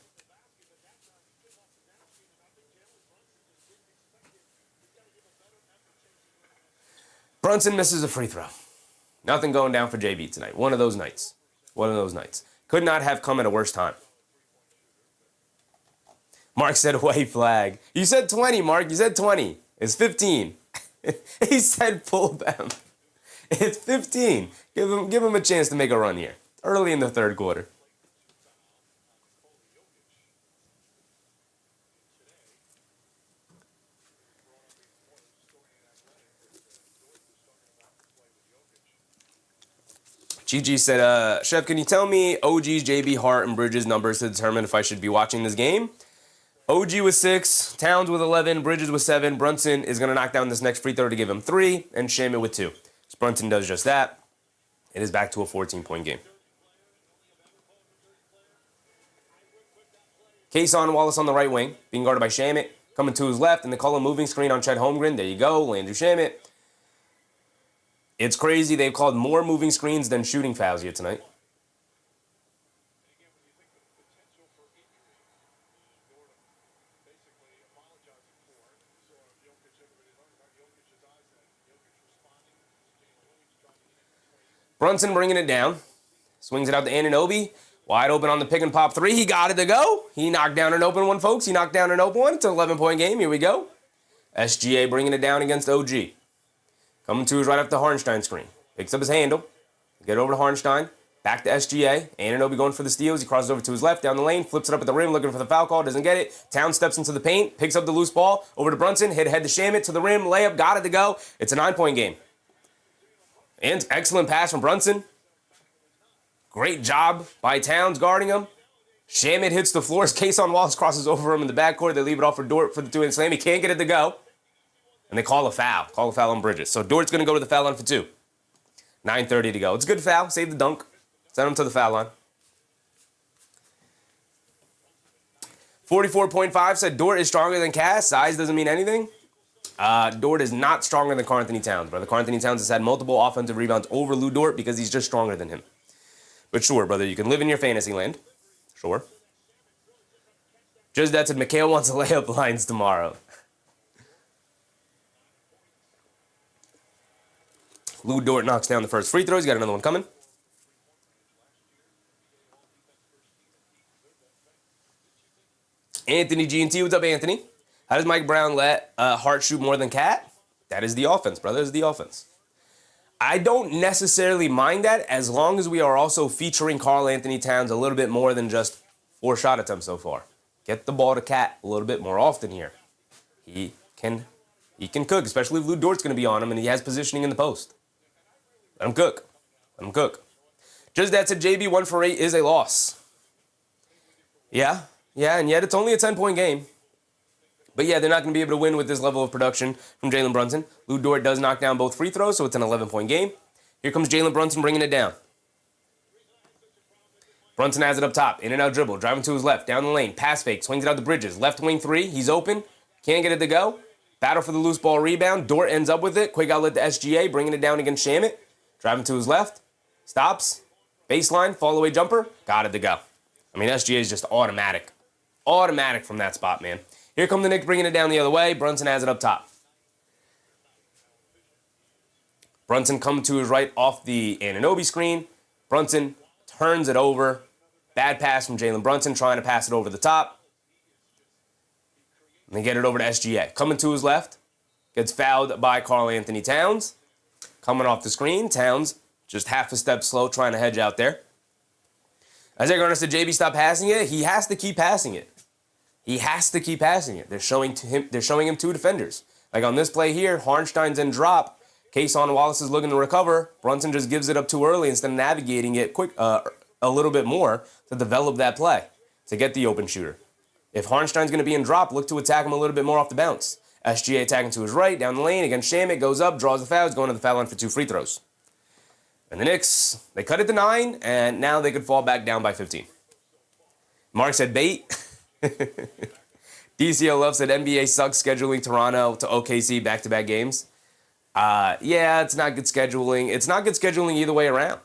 Brunson misses a free throw. Nothing going down for JB tonight. One of those nights. One of those nights. Could not have come at a worse time. Mark said away flag. You said 20, Mark. You said 20. It's 15. He said pull them. It's 15. Give him a chance to make a run here. Early in the third quarter. GG said, Chef, can you tell me OG's, JB, Hart, and Bridges numbers to determine if I should be watching this game? OG with 6, Towns with 11, Bridges with 7. Brunson is going to knock down this next free throw to give him 3, and Shaman with 2. So Brunson does just that. It is back to a 14-point game. Kayson Wallace on the right wing, being guarded by Shamit. Coming to his left, and they call a moving screen on Chet Holmgren. There you go, Landry Shamit. It's crazy. They've called more moving screens than shooting fouls here tonight. Brunson bringing it down. Swings it out to Anunoby. Wide open on the pick and pop three. He got it to go. He knocked down an open one, folks. He knocked down an open one. It's an 11-point game. Here we go. SGA bringing it down against OG. Coming to his right up the Hartenstein screen. Picks up his handle. Get over to Hartenstein. Back to SGA. Anunoby going for the steals. He crosses over to his left down the lane. Flips it up at the rim looking for the foul call. Doesn't get it. Towns steps into the paint. Picks up the loose ball. Over to Brunson. Hit ahead to Shamit to the rim. Layup. Got it to go. It's a 9-point game. And excellent pass from Brunson. Great job by Towns guarding him. Shamit hits the floor as Kayson Wallace crosses over him in the backcourt. They leave it off for Dort for the 2-hand slam. He can't get it to go. And they call a foul. Call a foul on Bridges. So Dort's going to go to the foul line for 2. 9:30 to go. It's a good foul. Save the dunk. Send him to the foul line. 44.5 said Dort is stronger than Cass. Size doesn't mean anything. Dort is not stronger than Karl-Anthony Towns, brother. Karl-Anthony Towns has had multiple offensive rebounds over Lou Dort because he's just stronger than him. But sure, brother, you can live in your fantasy land. Sure. Just that said, Mikhail wants to lay up lines tomorrow. Lou Dort knocks down the first free throw. He's got another one coming. Anthony G&T, what's up, Anthony? How does Mike Brown let Hart shoot more than Cat? That is the offense, brother. That is the offense. I don't necessarily mind that as long as we are also featuring Karl-Anthony Towns a little bit more than just 4 shot attempts so far. Get the ball to Cat a little bit more often here. He can cook, especially if Lou Dort's going to be on him and he has positioning in the post. Let him cook. Let him cook. Just that said, JB 1 for 8 is a loss. Yeah, and yet it's only a 10-point game. But yeah, they're not going to be able to win with this level of production from Jalen Brunson. Lou Dort does knock down both free throws, so it's an 11-point game. Here comes Jalen Brunson bringing it down. Brunson has it up top. In and out dribble. Driving to his left. Down the lane. Pass fake. Swings it out the bridges. Left wing 3. He's open. Can't get it to go. Battle for the loose ball rebound. Dort ends up with it. Quick outlet to SGA. Bringing it down against Shamet. Driving to his left. Stops. Baseline. Fall away jumper. Got it to go. I mean, SGA is just automatic. Automatic from that spot, man. Here come the Knicks bringing it down the other way. Brunson has it up top. Brunson coming to his right off the Anunoby screen. Brunson turns it over. Bad pass from Jalen Brunson trying to pass it over the top. And they get it over to SGA. Coming to his left. Gets fouled by Karl-Anthony Towns. Coming off the screen. Towns just half a step slow trying to hedge out there. Isaiah Garner said, JB, stop passing it. He has to keep passing it. He has to keep passing it. They're showing him 2 defenders. Like on this play here, Harnstein's in drop. Kayson Wallace is looking to recover. Brunson just gives it up too early instead of navigating it a little bit more to develop that play, to get the open shooter. If Harnstein's going to be in drop, look to attack him a little bit more off the bounce. SGA attacking to his right, down the lane against Shamet, goes up, draws the foul, is going to the foul line for 2 free throws. And the Knicks, they cut it to 9, and now they could fall back down by 15. Mark said bait. DCL Love said NBA sucks scheduling Toronto to OKC back-to-back games. Yeah, it's not good scheduling. It's not good scheduling either way around.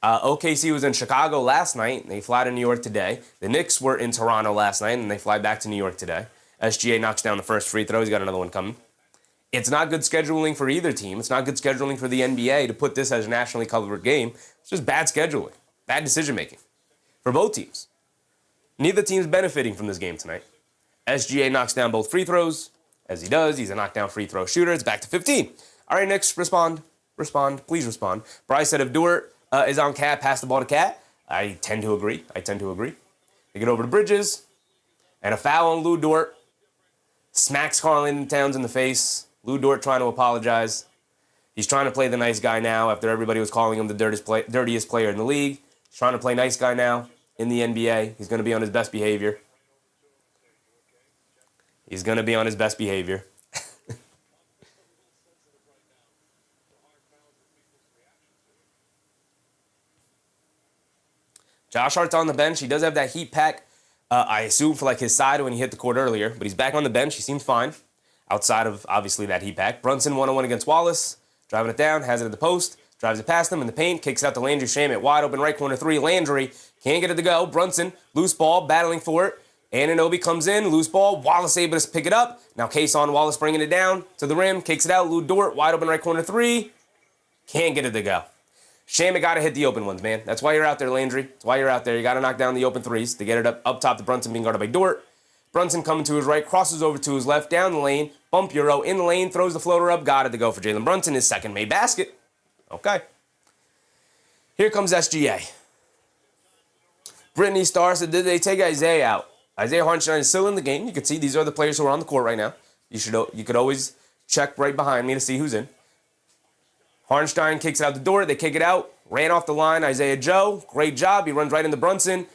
OKC was in Chicago last night, and they fly to New York today. The Knicks were in Toronto last night, and they fly back to New York today. SGA knocks down the first free throw. He's got another one coming. It's not good scheduling for either team. It's not good scheduling for the NBA to put this as a nationally covered game. It's just bad scheduling, bad decision-making for both teams. Neither team's benefiting from this game tonight. SGA knocks down both free throws. As he does, he's a knockdown free throw shooter. It's back to 15. All right, Knicks, respond. Respond. Please respond. Bryce said if Dort is on Cat, pass the ball to Cat. I tend to agree. They get over to Bridges. And a foul on Lou Dort. Smacks Karl-Anthony Towns in the face. Lou Dort trying to apologize. He's trying to play the nice guy now after everybody was calling him the dirtiest player in the league. He's trying to play nice guy now in the NBA. He's going to be on his best behavior. Josh Hart's on the bench. He does have that heat pack, I assume, for like his side when he hit the court earlier. But he's back on the bench. He seems fine outside of, obviously, that heat pack. Brunson 1-on-1 against Wallace. Driving it down. Has it at the post. Drives it past him in the paint. Kicks it out to Landry Shamet. Wide open right corner 3. Landry can't get it to go. Brunson, loose ball, battling for it. Anunoby comes in. Loose ball. Wallace able to pick it up. Now Kayson Wallace bringing it down to the rim. Kicks it out. Lou Dort, wide open right corner 3. Can't get it to go. Shamet got to hit the open ones, man. That's why you're out there, Landry. That's why you're out there. You got to knock down the open 3s to get it up top to Brunson being guarded by Dort. Brunson coming to his right, crosses over to his left, down the lane, bump Euro, in the lane, throws the floater up, got it to go for Jalen Brunson, his second made basket. Okay. Here comes SGA. Brittany Starr said, did they take Isaiah out? Isaiah Hartenstein is still in the game. You can see these are the players who are on the court right now. You could always check right behind me to see who's in. Hartenstein kicks it out the door. They kick it out. Ran off the line. Isaiah Joe. Great job. He runs right into Brunson.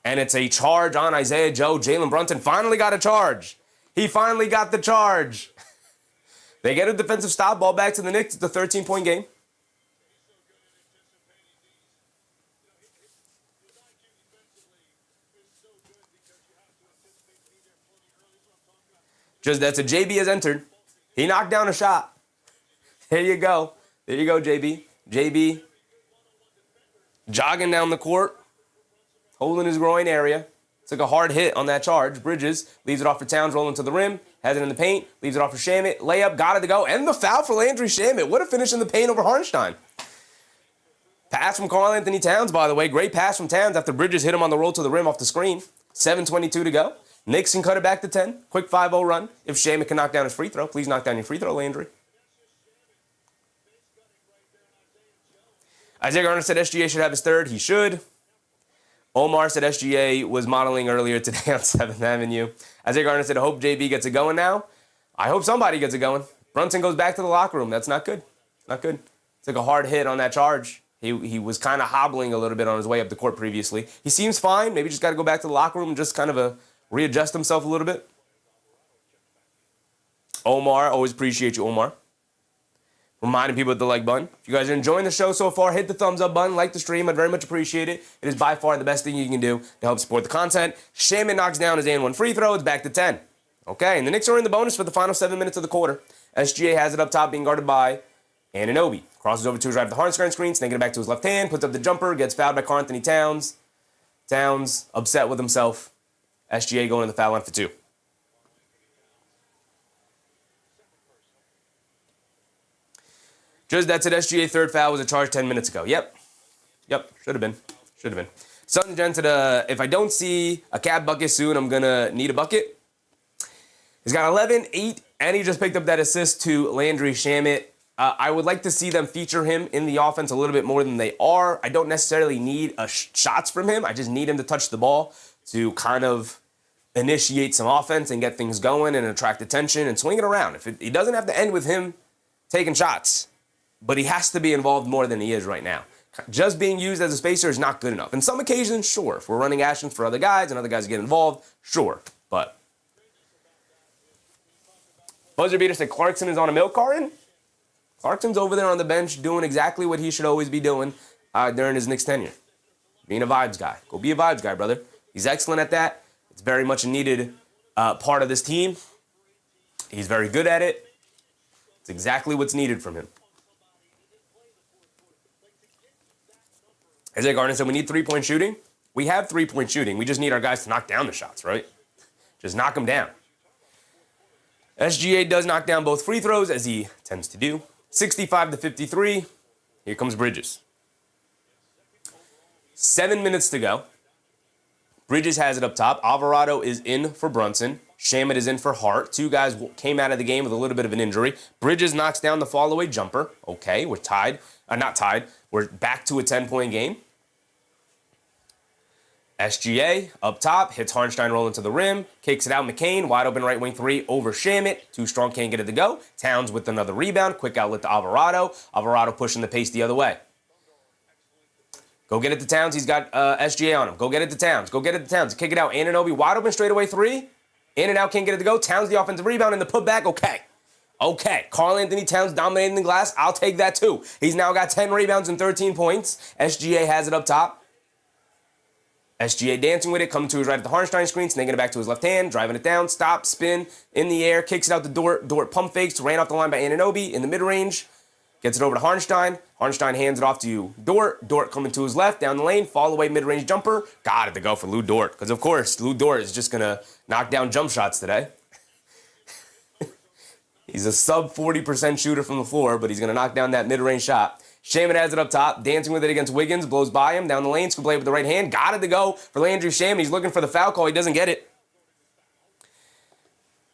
And it's a charge on Isaiah Joe. Jalen Brunson finally got a charge. He finally got the charge. They get a defensive stop. Ball back to the Knicks. It's a 13-point game. Just that's a JB has entered. He knocked down a shot. There you go. There you go, JB. JB jogging down the court, holding his groin area. Took a hard hit on that charge. Bridges leaves it off for Towns, rolling to the rim. Has it in the paint. Leaves it off for Shamit. Layup, got it to go. And the foul for Landry Shamit. What a finish in the paint over Harnstein. Pass from Karl-Anthony Towns, by the way. Great pass from Towns after Bridges hit him on the roll to the rim off the screen. 7:22 to go. Knicks can cut it back to 10. Quick 5-0 run. If Shamit can knock down his free throw, please knock down your free throw, Landry. Isaiah Garner said SGA should have his third. He should. Omar said SGA was modeling earlier today on 7th Avenue. Isaiah Garner said, I hope JB gets it going now. I hope somebody gets it going. Brunson goes back to the locker room. That's not good. Not good. Took a hard hit on that charge. He was kind of hobbling a little bit on his way up the court previously. He seems fine. Maybe just got to go back to the locker room and just kind of readjust himself a little bit. Omar, always appreciate you, Omar. Reminding people with the like button. If you guys are enjoying the show so far, hit the thumbs up button, like the stream. I'd very much appreciate it. It is by far the best thing you can do to help support the content. Shamit knocks down his and one free throw. It's back to 10. Okay, and the Knicks are in the bonus for the final 7 minutes of the quarter. SGA has it up top, being guarded by Anunoby. Crosses over to his right of the Harnstein screen, snaking it back to his left hand, puts up the jumper, gets fouled by Karl-Anthony Towns. Towns upset with himself. SGA going to the foul line for 2. Just that's it. SGA third foul was a charge 10 minutes ago. Yep. Should have been. Sutton Jen said, if I don't see a cat bucket soon, I'm going to need a bucket. He's got 11, 8, and he just picked up that assist to Landry Shamit. I would like to see them feature him in the offense a little bit more than they are. I don't necessarily need shots from him. I just need him to touch the ball to kind of initiate some offense and get things going and attract attention and swing it around. He doesn't have to end with him taking shots, but he has to be involved more than he is right now. Just being used as a spacer is not good enough. In some occasions, sure. If we're running actions for other guys and other guys get involved, sure. But Buzzer Beater said Clarkson is on a milk carton. Clarkson's over there on the bench doing exactly what he should always be doing during his Knicks tenure. Being a vibes guy. Go be a vibes guy, brother. He's excellent at that. It's very much a needed part of this team. He's very good at it. It's exactly what's needed from him. Isaiah Garner said, we need three-point shooting. We have three-point shooting. We just need our guys to knock down the shots, right? Just knock them down. SGA does knock down both free throws, as he tends to do. 65-53. Here comes Bridges. 7 minutes to go. Bridges has it up top. Alvarado is in for Brunson. Shamit is in for Hart. 2 guys came out of the game with a little bit of an injury. Bridges knocks down the fall-away jumper. Okay, we're tied. Not tied. We're back to a 10-point game. SGA up top, hits Harnstein rolling to the rim, kicks it out. McCain, wide open right wing 3 over Shamit. Too strong, can't get it to go. Towns with another rebound. Quick outlet to Alvarado. Alvarado pushing the pace the other way. Go get it to Towns. He's got SGA on him. Go get it to Towns. Go get it to Towns. Kick it out. Anunoby wide open straightaway 3. In and out, can't get it to go. Towns the offensive rebound and the putback. Okay. Karl-Anthony Towns dominating the glass. I'll take that too. He's now got 10 rebounds and 13 points. SGA has it up top. SGA dancing with it, coming to his right at the Harnstein screen, snaking it back to his left hand, driving it down, stop, spin, in the air, kicks it out the Dort. Dort pump fakes, ran off the line by Anunoby in the mid-range, gets it over to Harnstein. Harnstein hands it off to Dort. Dort coming to his left, down the lane, fall away mid-range jumper. Got it to go for Lou Dort, because of course, Lou Dort is just going to knock down jump shots today. He's a sub 40% shooter from the floor, but he's going to knock down that mid-range shot. Shamit has it up top, dancing with it against Wiggins, blows by him, down the lane, scoop play with the right hand, got it to go for Landry Shamit. He's looking for the foul call, he doesn't get it.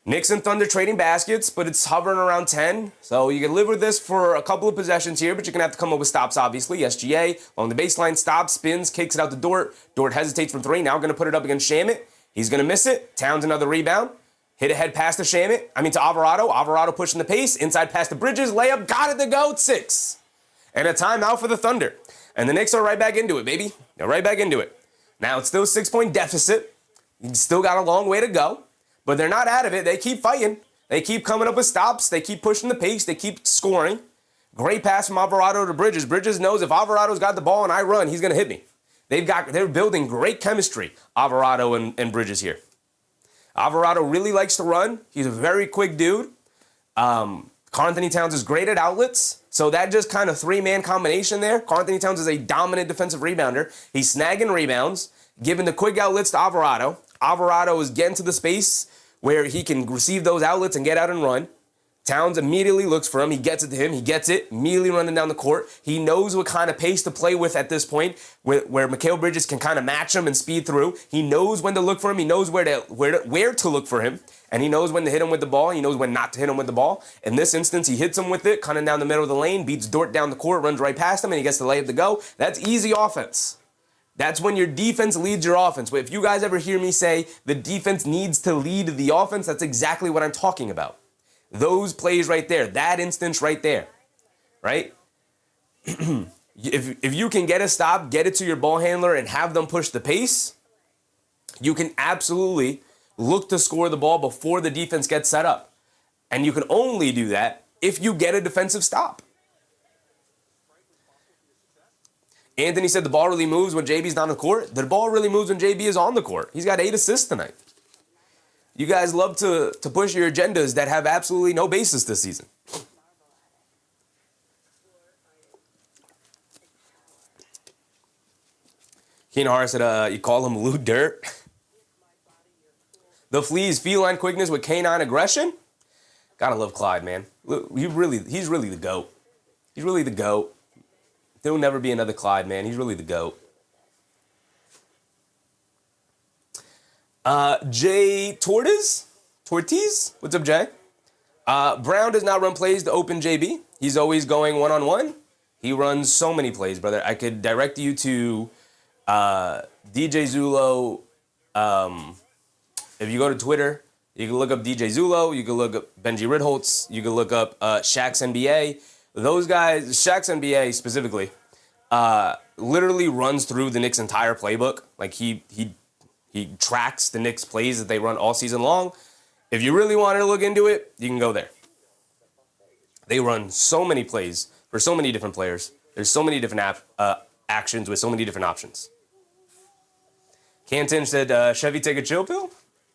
Knicks and Thunder trading baskets, but it's hovering around 10, so you can live with this for a couple of possessions here, but you're going to have to come up with stops, obviously. SGA, along the baseline, stops, spins, kicks it out to Dort. Dort hesitates from 3, now going to put it up against Shamit. He's going to miss it. Towns another rebound. Hit ahead pass to to Alvarado. Alvarado pushing the pace, inside pass to Bridges, layup, got it to go, 6. And a timeout for the Thunder. And the Knicks are right back into it, baby. They're right back into it. Now, it's still a 6-point deficit. You still got a long way to go. But they're not out of it. They keep fighting. They keep coming up with stops. They keep pushing the pace. They keep scoring. Great pass from Alvarado to Bridges. Bridges knows if Alvarado's got the ball and I run, he's going to hit me. They're building great chemistry, Alvarado and Bridges here. Alvarado really likes to run. He's a very quick dude. Karl-Anthony Towns is great at outlets. So that just kind of three-man combination there. Karl-Anthony Towns is a dominant defensive rebounder. He's snagging rebounds, giving the quick outlets to Alvarado. Alvarado is getting to the space where he can receive those outlets and get out and run. Towns immediately looks for him. He gets it to him. He gets it, immediately running down the court. He knows what kind of pace to play with at this point, where Mikal Bridges can kind of match him and speed through. He knows when to look for him. He knows where to look for him. And he knows when to hit him with the ball. He knows when not to hit him with the ball. In this instance, he hits him with it, kind of down the middle of the lane, beats Dort down the court, runs right past him, and he gets the layup to go. That's easy offense. That's when your defense leads your offense. But if you guys ever hear me say the defense needs to lead the offense, that's exactly what I'm talking about. Those plays right there, that instance right there, right? If you can get a stop, get it to your ball handler, and have them push the pace, you can absolutely look to score the ball before the defense gets set up. And you can only do that if you get a defensive stop. Anthony said the ball really moves when JB's not on the court. The ball really moves when JB is on the court. He's got 8 assists tonight. You guys love to push your agendas that have absolutely no basis this season. Keenan Hart said, you call him Lou Dirt? The Flea's feline quickness with canine aggression? Gotta love Clyde, man. He's really the GOAT. He's really the GOAT. There'll never be another Clyde, man. He's really the GOAT. Jay Tortiz? What's up, Jay? Brown does not run plays to open JB. He's always going one-on-one. He runs so many plays, brother. I could direct you to DJ Zulo. If you go to Twitter, you can look up DJ Zulo. You can look up Benji Ritholtz. You can look up Shaq's NBA. Those guys, Shaq's NBA specifically, literally runs through the Knicks' entire playbook. Like he tracks the Knicks plays that they run all season long. If you really wanted to look into it, you can go there. They run so many plays for so many different players. There's so many different actions with so many different options. Canton said, Chevy, take a chill pill?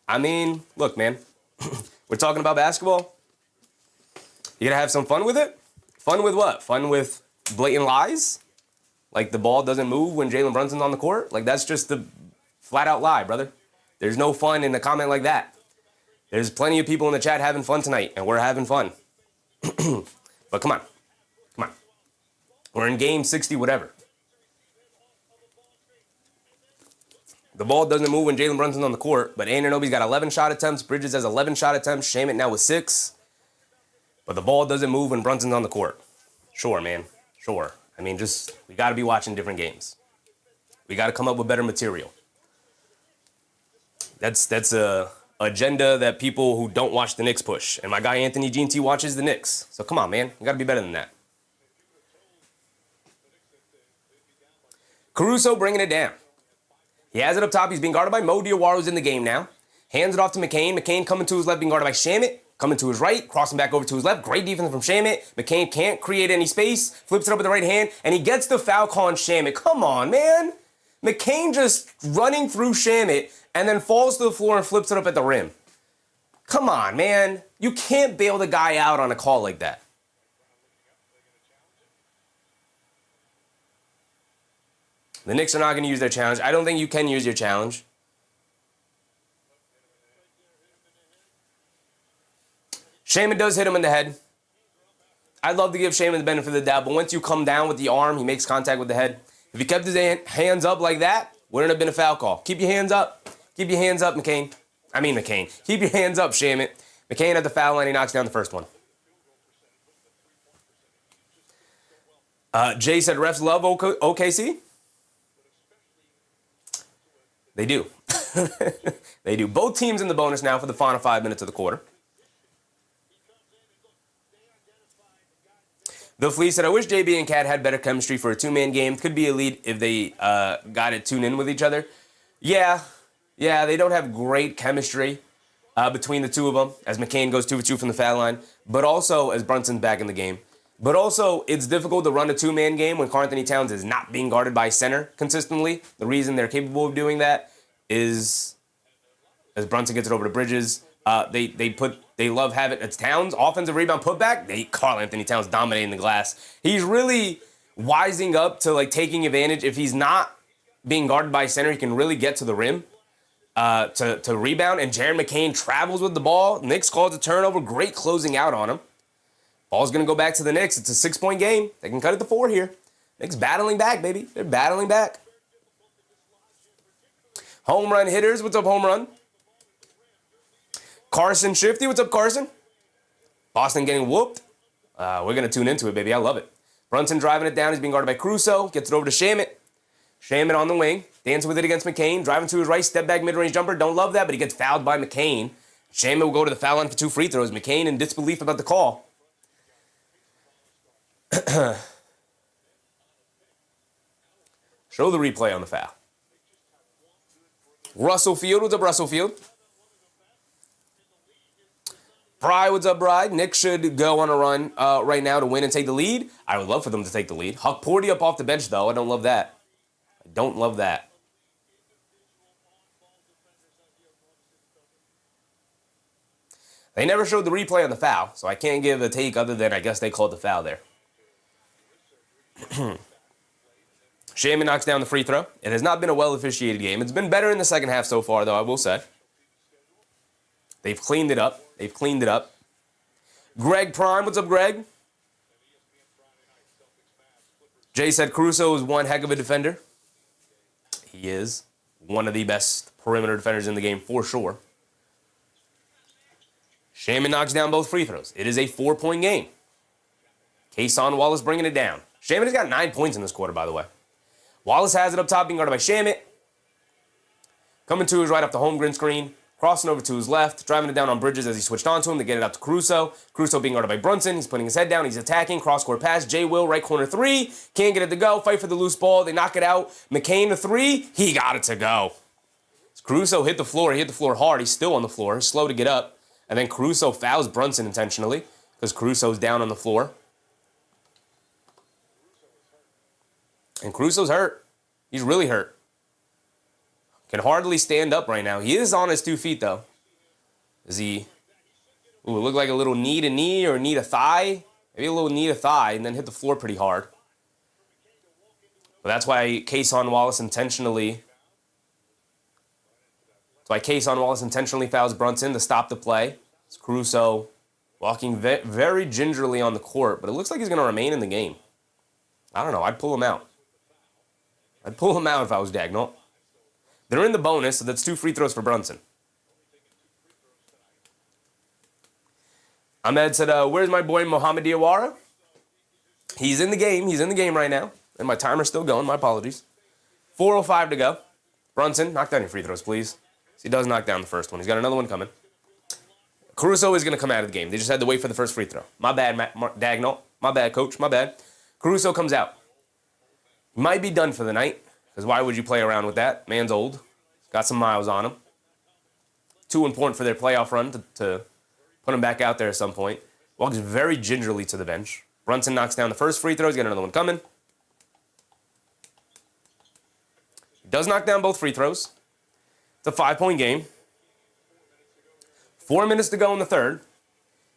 I mean, look, man. We're talking about basketball. You gotta have some fun with it? Fun with what? Fun with blatant lies? Like the ball doesn't move when Jalen Brunson's on the court? Like that's just the flat out lie, brother. There's no fun in a comment like that. There's plenty of people in the chat having fun tonight, and we're having fun. But come on. We're in game 60, whatever. The ball doesn't move when Jalen Brunson's on the court, but Anunoby's got 11 shot attempts. Bridges has 11 shot attempts. Shamet now with 6. But the ball doesn't move when Brunson's on the court. Sure, man. Sure. I mean, we got to be watching different games. We got to come up with better material. That's a agenda that people who don't watch the Knicks push. And my guy Anthony Ginty watches the Knicks. So come on, man. You got to be better than that. Caruso bringing it down. He has it up top. He's being guarded by Mo Diawaro's in the game now. Hands it off to McCain. McCain coming to his left, being guarded by Shamet. Coming to his right, crossing back over to his left. Great defense from Shamet. McCain can't create any space. Flips it up with the right hand, and he gets the foul call on Shamet. Come on, man. McCain just running through Shamet and then falls to the floor and flips it up at the rim. Come on, man. You can't bail the guy out on a call like that. The Knicks are not going to use their challenge. I don't think you can use your challenge. Shaman does hit him in the head. I'd love to give Shaman the benefit of the doubt, but once you come down with the arm, he makes contact with the head. If he kept his hands up like that, wouldn't have been a foul call. Keep your hands up. Keep your hands up, McCain. Keep your hands up, Shaman. McCain at the foul line. He knocks down the first one. Jay said refs love OKC. They do. They do. Both teams in the bonus now for the final 5 minutes of the quarter. The Flea said, I wish JB and Cat had better chemistry for a two-man game. Could be elite if they got it tuned in with each other. Yeah, they don't have great chemistry between the two of them, as McCain goes 2 for 2 from the foul line, but also as Brunson's back in the game. But also, it's difficult to run a two-man game when Karl-Anthony Towns is not being guarded by center consistently. The reason they're capable of doing that is as Brunson gets it over to Bridges. They love having it's Towns offensive rebound putback. Karl Anthony Towns dominating the glass. He's really wising up to like taking advantage. If he's not being guarded by center, he can really get to the rim to rebound. And Jaron McCain travels with the ball. Knicks calls a turnover. Great closing out on him. Ball's gonna go back to the Knicks. It's a 6-point game. They can cut it to 4 here. Knicks battling back, baby. They're battling back. Home run hitters. What's up, home run? Carson Shifty. What's up, Carson? Boston getting whooped. We're going to tune into it, baby. I love it. Brunson driving it down. He's being guarded by Caruso. Gets it over to Shamet. Shamet on the wing. Dancing with it against McCain. Driving to his right. Step back mid-range jumper. Don't love that, but he gets fouled by McCain. Shamet will go to the foul line for 2 free throws. McCain in disbelief about the call. Show the replay on the foul. Russell Field. What's up, Russell Field? Bry, what's up, Bry? Knicks should go on a run right now to win and take the lead. I would love for them to take the lead. Huck Porty up off the bench, though. I don't love that. I don't love that. They never showed the replay on the foul, so I can't give a take other than I guess they called the foul there. Shaman knocks down the free throw. It has not been a well-officiated game. It's been better in the second half so far, though, I will say. They've cleaned it up. They've cleaned it up. Greg Prime, what's up, Greg? Jay said Caruso is one heck of a defender. He is one of the best perimeter defenders in the game for sure. Shaman knocks down both free throws. It is a 4-point game. Kason Wallace bringing it down. Shaman has got 9 points in this quarter, by the way. Wallace has it up top, being guarded by Shamet. Coming to his right off the Holmgren screen. Crossing over to his left, driving it down on Bridges as he switched onto him to get it out to Caruso. Caruso being guarded by Brunson. He's putting his head down. He's attacking. Cross-court pass. J. Will, right corner 3. Can't get it to go. Fight for the loose ball. They knock it out. McCain, the 3. He got it to go. Caruso hit the floor. He hit the floor hard. He's still on the floor. Slow to get up. And then Caruso fouls Brunson intentionally because Caruso's down on the floor. And Caruso's hurt. He's really hurt. Can hardly stand up right now. He is on his 2 feet, though. Is he... Ooh, it looked like a little knee to knee or knee to thigh. Maybe a little knee to thigh and then hit the floor pretty hard. But that's why Kason Wallace intentionally... fouls Brunson to stop the play. It's Caruso walking very gingerly on the court, but it looks like he's going to remain in the game. I don't know. I'd pull him out. I'd pull him out if I was Dagnall. They're in the bonus, so that's 2 free throws for Brunson. Ahmed said, where's my boy Mohamed Diawara? He's in the game. He's in the game right now. And my timer's still going. My apologies. 4:05 to go. Brunson, knock down your free throws, please. So he does knock down the first one. He's got another one coming. Caruso is going to come out of the game. They just had to wait for the first free throw. My bad, Dagnall. My bad, coach. My bad. Caruso comes out. Might be done for the night. Because why would you play around with that? Man's old. Got some miles on him. Too important for their playoff run to put him back out there at some point. Walks very gingerly to the bench. Brunson knocks down the first free throw. He's got another one coming. He does knock down both free throws. It's a 5-point game. 4 minutes to go in the third.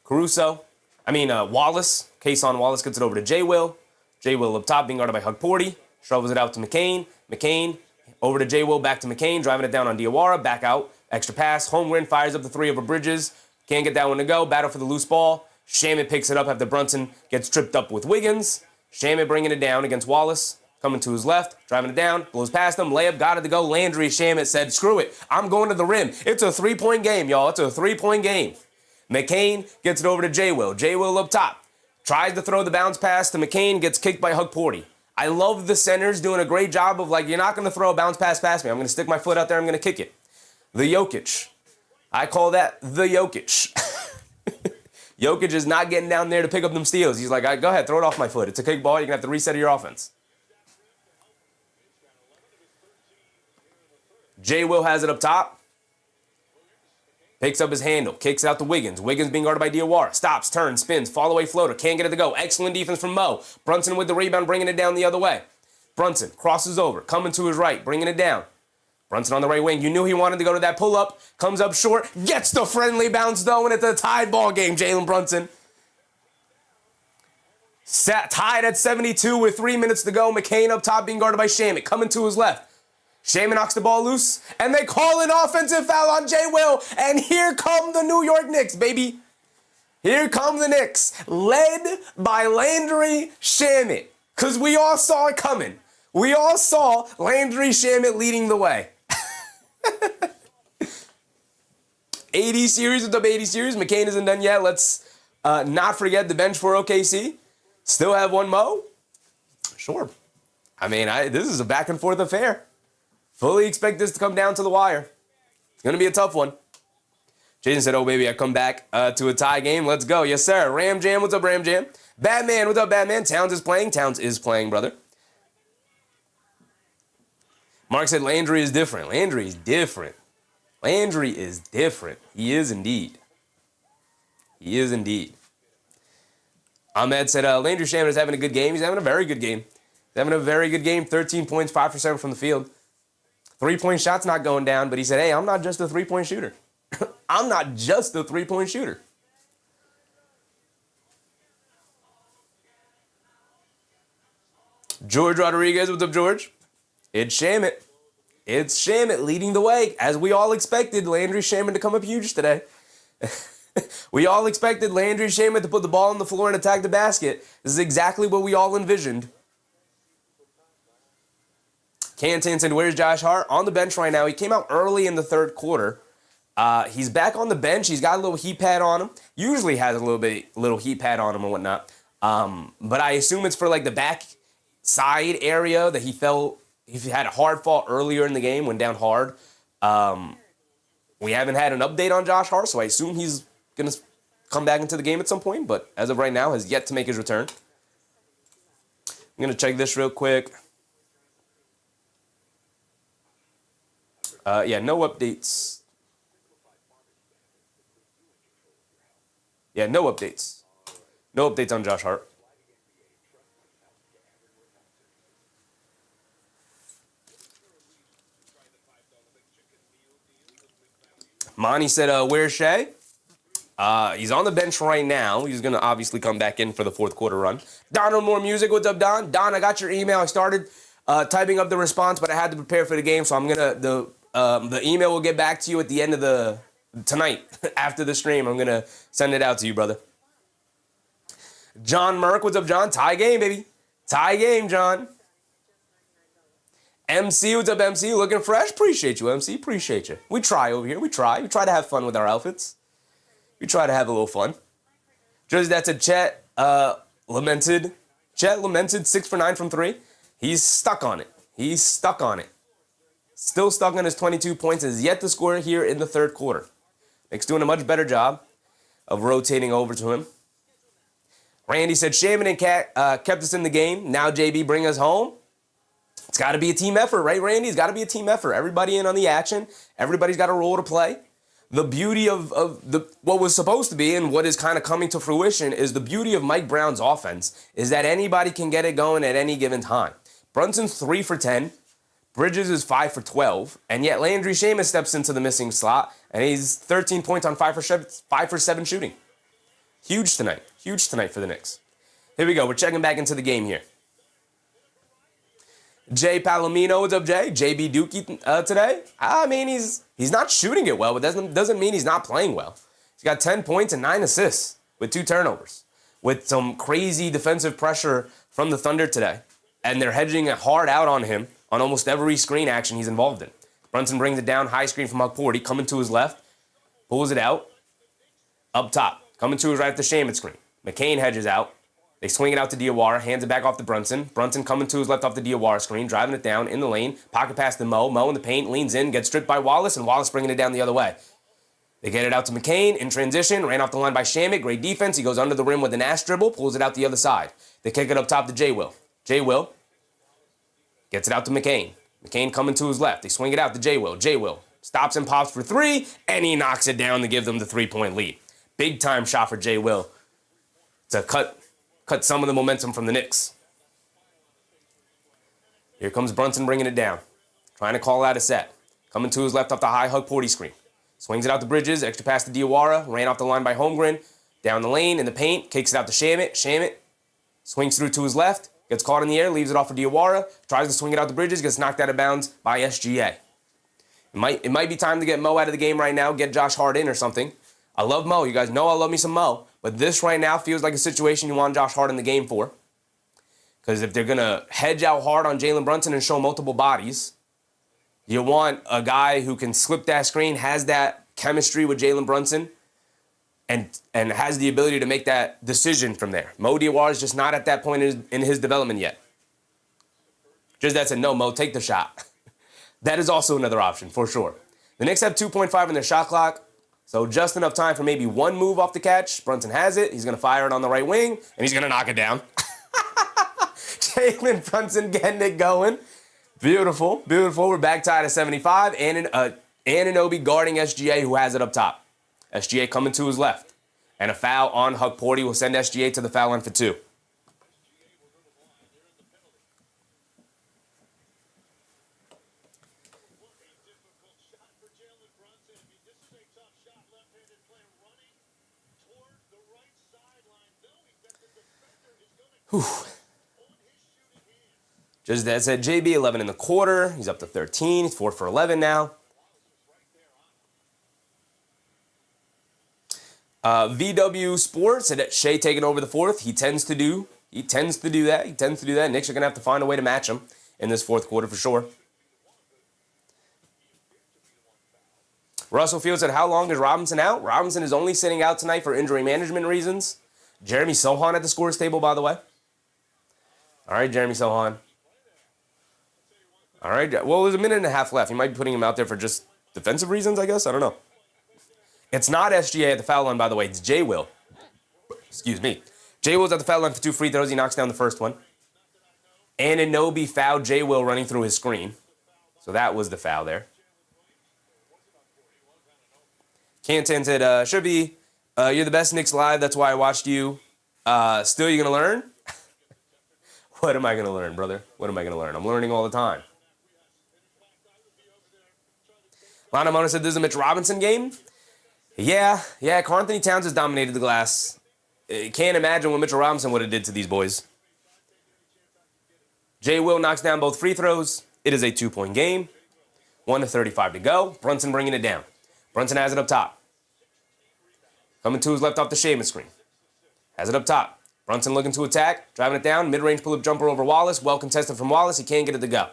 Wallace. Kason Wallace gets it over to J. Will. J. Will up top being guarded by Huck Porty. Shovels it out to McCain. McCain over to J. Will, back to McCain, driving it down on Diawara, back out, extra pass. Holmgren fires up the 3 over Bridges. Can't get that one to go. Battle for the loose ball. Shamet picks it up after Brunson gets tripped up with Wiggins. Shamet bringing it down against Wallace. Coming to his left, driving it down, blows past him. Layup, got it to go. Landry Shamet said, screw it. I'm going to the rim. It's a 3-point game, y'all. It's a 3-point game. McCain gets it over to J. Will. J. Will up top. Tries to throw the bounce pass to McCain, gets kicked by Huck Porty. I love the centers doing a great job of, you're not going to throw a bounce pass past me. I'm going to stick my foot out there. I'm going to kick it. The Jokic. I call that the Jokic. Jokic is not getting down there to pick up them steals. He's like, go ahead, throw it off my foot. It's a kick ball. You're going to have to reset your offense. J. Will has it up top. Picks up his handle. Kicks out to Wiggins. Wiggins being guarded by Diawara. Stops, turns, spins. Fall away floater. Can't get it to go. Excellent defense from Mo. Brunson with the rebound, bringing it down the other way. Brunson crosses over. Coming to his right. Bringing it down. Brunson on the right wing. You knew he wanted to go to that pull-up. Comes up short. Gets the friendly bounce, though, and it's a tied ball game, Jalen Brunson. Tied at 72 with 3 minutes to go. McCain up top being guarded by Shaman. Coming to his left. Shaman knocks the ball loose, and they call an offensive foul on Jay Will. And here come the New York Knicks, baby. Here come the Knicks, led by Landry Shamet. Because we all saw it coming. We all saw Landry Shamet leading the way. 80 series, what's up 80 series? McCain isn't done yet. Let's not forget the bench for OKC. Still have one Mo? Sure. I mean, this is a back and forth affair. Fully expect this to come down to the wire. It's going to be a tough one. Jason said, oh, baby, I come back to a tie game. Let's go. Yes, sir. Ram Jam, what's up, Ram Jam? Batman, what's up, Batman? Towns is playing. Towns is playing, brother. Mark said Landry is different. Landry is different. Landry is different. He is indeed. He is indeed. Ahmed said Landry Shaman is having a good game. He's having a very good game. He's having a very good game. 13 points, 5% from the field. 3-point shot's not going down, but he said, hey, I'm not just a 3-point shooter. I'm not just a 3-point shooter. George Rodriguez, what's up, George? It's Shamet. It's Shamet leading the way, as we all expected Landry Shaman to come up huge today. We all expected Landry Shaman to put the ball on the floor and attack the basket. This is exactly what we all envisioned. Canton said, where's Josh Hart? On the bench right now. He came out early in the third quarter. He's back on the bench. He's got a little heat pad on him. Usually has a little heat pad on him and whatnot. But I assume it's for like the back side area that he had a hard fall earlier in the game, went down hard. We haven't had an update on Josh Hart, so I assume he's going to come back into the game at some point, but as of right now has yet to make his return. I'm going to check this real quick. Yeah, no updates. Yeah, no updates. No updates on Josh Hart. Monty said, where's Shai? He's on the bench right now. He's going to obviously come back in for the fourth quarter run. Donald More Music, what's up, Don? Don, I got your email. I started typing up the response, but I had to prepare for the game, so I'm going to, the email will get back to you at the end of tonight, after the stream. I'm going to send it out to you, brother. John Merck, what's up, John? Tie game, baby. Tie game, John. MC, what's up, MC? Looking fresh? Appreciate you, MC. Appreciate you. We try over here. We try. We try to have fun with our outfits. We try to have a little fun. Just that's a Chet lamented. Chet lamented 6 for 9 from 3. He's stuck on it. He's stuck on it. Still stuck on his 22 points. Has yet to score here in the third quarter. Nick's doing a much better job of rotating over to him. Randy said, Shaman and Cat kept us in the game. Now JB bring us home. It's got to be a team effort, right, Randy? It's got to be a team effort. Everybody in on the action. Everybody's got a role to play. The beauty of what was supposed to be and what is kind of coming to fruition is the beauty of Mike Brown's offense is that anybody can get it going at any given time. Brunson's 3 for 10. Bridges is 5 for 12. And yet Landry Shaman steps into the missing slot, and he's 13 points on 5 for 7 shooting. Huge tonight. Huge tonight for the Knicks. Here we go. We're checking back into the game here. Jay Palomino, what's up, Jay? JB Dookie today. I mean, he's not shooting it well, but doesn't mean he's not playing well. He's got 10 points and 9 assists with 2 turnovers, with some crazy defensive pressure from the Thunder today. And they're hedging it hard out on him on almost every screen action he's involved in. Brunson brings it down, high screen from Hukporty, coming to his left, pulls it out, up top, coming to his right at the Shaman screen. McCain hedges out. They swing it out to Diawara, hands it back off to Brunson. Brunson coming to his left off the Diawara screen, driving it down in the lane, pocket pass to Mo. Mo in the paint, leans in, gets stripped by Wallace, and Wallace bringing it down the other way. They get it out to McCain in transition, ran off the line by Shamet, great defense. He goes under the rim with an ass dribble, pulls it out the other side. They kick it up top to J. Will. J. Will gets it out to McCain. McCain coming to his left. They swing it out to J. Will. J. Will stops and pops for 3, and he knocks it down to give them the 3-point lead. Big time shot for J. Will to cut some of the momentum from the Knicks. Here comes Brunson bringing it down. Trying to call out a set. Coming to his left off the high hug Porty screen. Swings it out to Bridges, extra pass to Diawara, ran off the line by Holmgren, down the lane in the paint, kicks it out to Shamit. Shamit swings through to his left, gets caught in the air, leaves it off for Diawara, tries to swing it out to Bridges, gets knocked out of bounds by SGA. It might be time to get Mo out of the game right now, get Josh Hart in or something. I love Mo. You guys know I love me some Mo. But this right now feels like a situation you want Josh Hart in the game for. Because if they're going to hedge out hard on Jalen Brunson and show multiple bodies, you want a guy who can slip that screen, has that chemistry with Jalen Brunson, and has the ability to make that decision from there. Mo Diawara is just not at that point in his development yet. Just that said, no, Mo, take the shot. That is also another option, for sure. The Knicks have 2.5 in their shot clock, so just enough time for maybe one move off the catch. Brunson has it. He's going to fire it on the right wing, and he's going to knock it down. Jalen Brunson getting it going. Beautiful, beautiful. We're back tied at 75. Anunoby guarding SGA, who has it up top. SGA coming to his left. And a foul on Hug Porty will send SGA to the foul line for 2. Whew. Just as said, JB 11 in the quarter. He's up to 13. He's 4 for 11 now. VW Sports said Shai taking over the fourth. He tends to do that. Knicks are going to have to find a way to match him in this fourth quarter for sure. Russell Field said, how long is Robinson out? Robinson is only sitting out tonight for injury management reasons. Jeremy Sohan at the scores table, by the way. All right, Jeremy Sohan. All right. Well, there's a minute and a half left. You might be putting him out there for just defensive reasons, I guess. I don't know. It's not SGA at the foul line, by the way. It's J. Will. Excuse me. J. Will's at the foul line for 2 free throws. He knocks down the first one. Anunoby fouled J. Will running through his screen. So that was the foul there. Canton said, should be, you're the best Knicks live. That's why I watched you. Still, you're going to learn? What am I going to learn, brother? What am I going to learn? I'm learning all the time. Lana Mona said, this is a Mitch Robinson game. Yeah, Karl Anthony Towns has dominated the glass. Can't imagine what Mitchell Robinson would have did to these boys. J. Will knocks down both free throws. It is a 2-point game. 1:35 to go. Brunson bringing it down. Brunson has it up top. Coming to his left off the Shaman screen. Has it up top. Brunson looking to attack. Driving it down. Mid-range pull-up jumper over Wallace. Well contested from Wallace. He can't get it to go.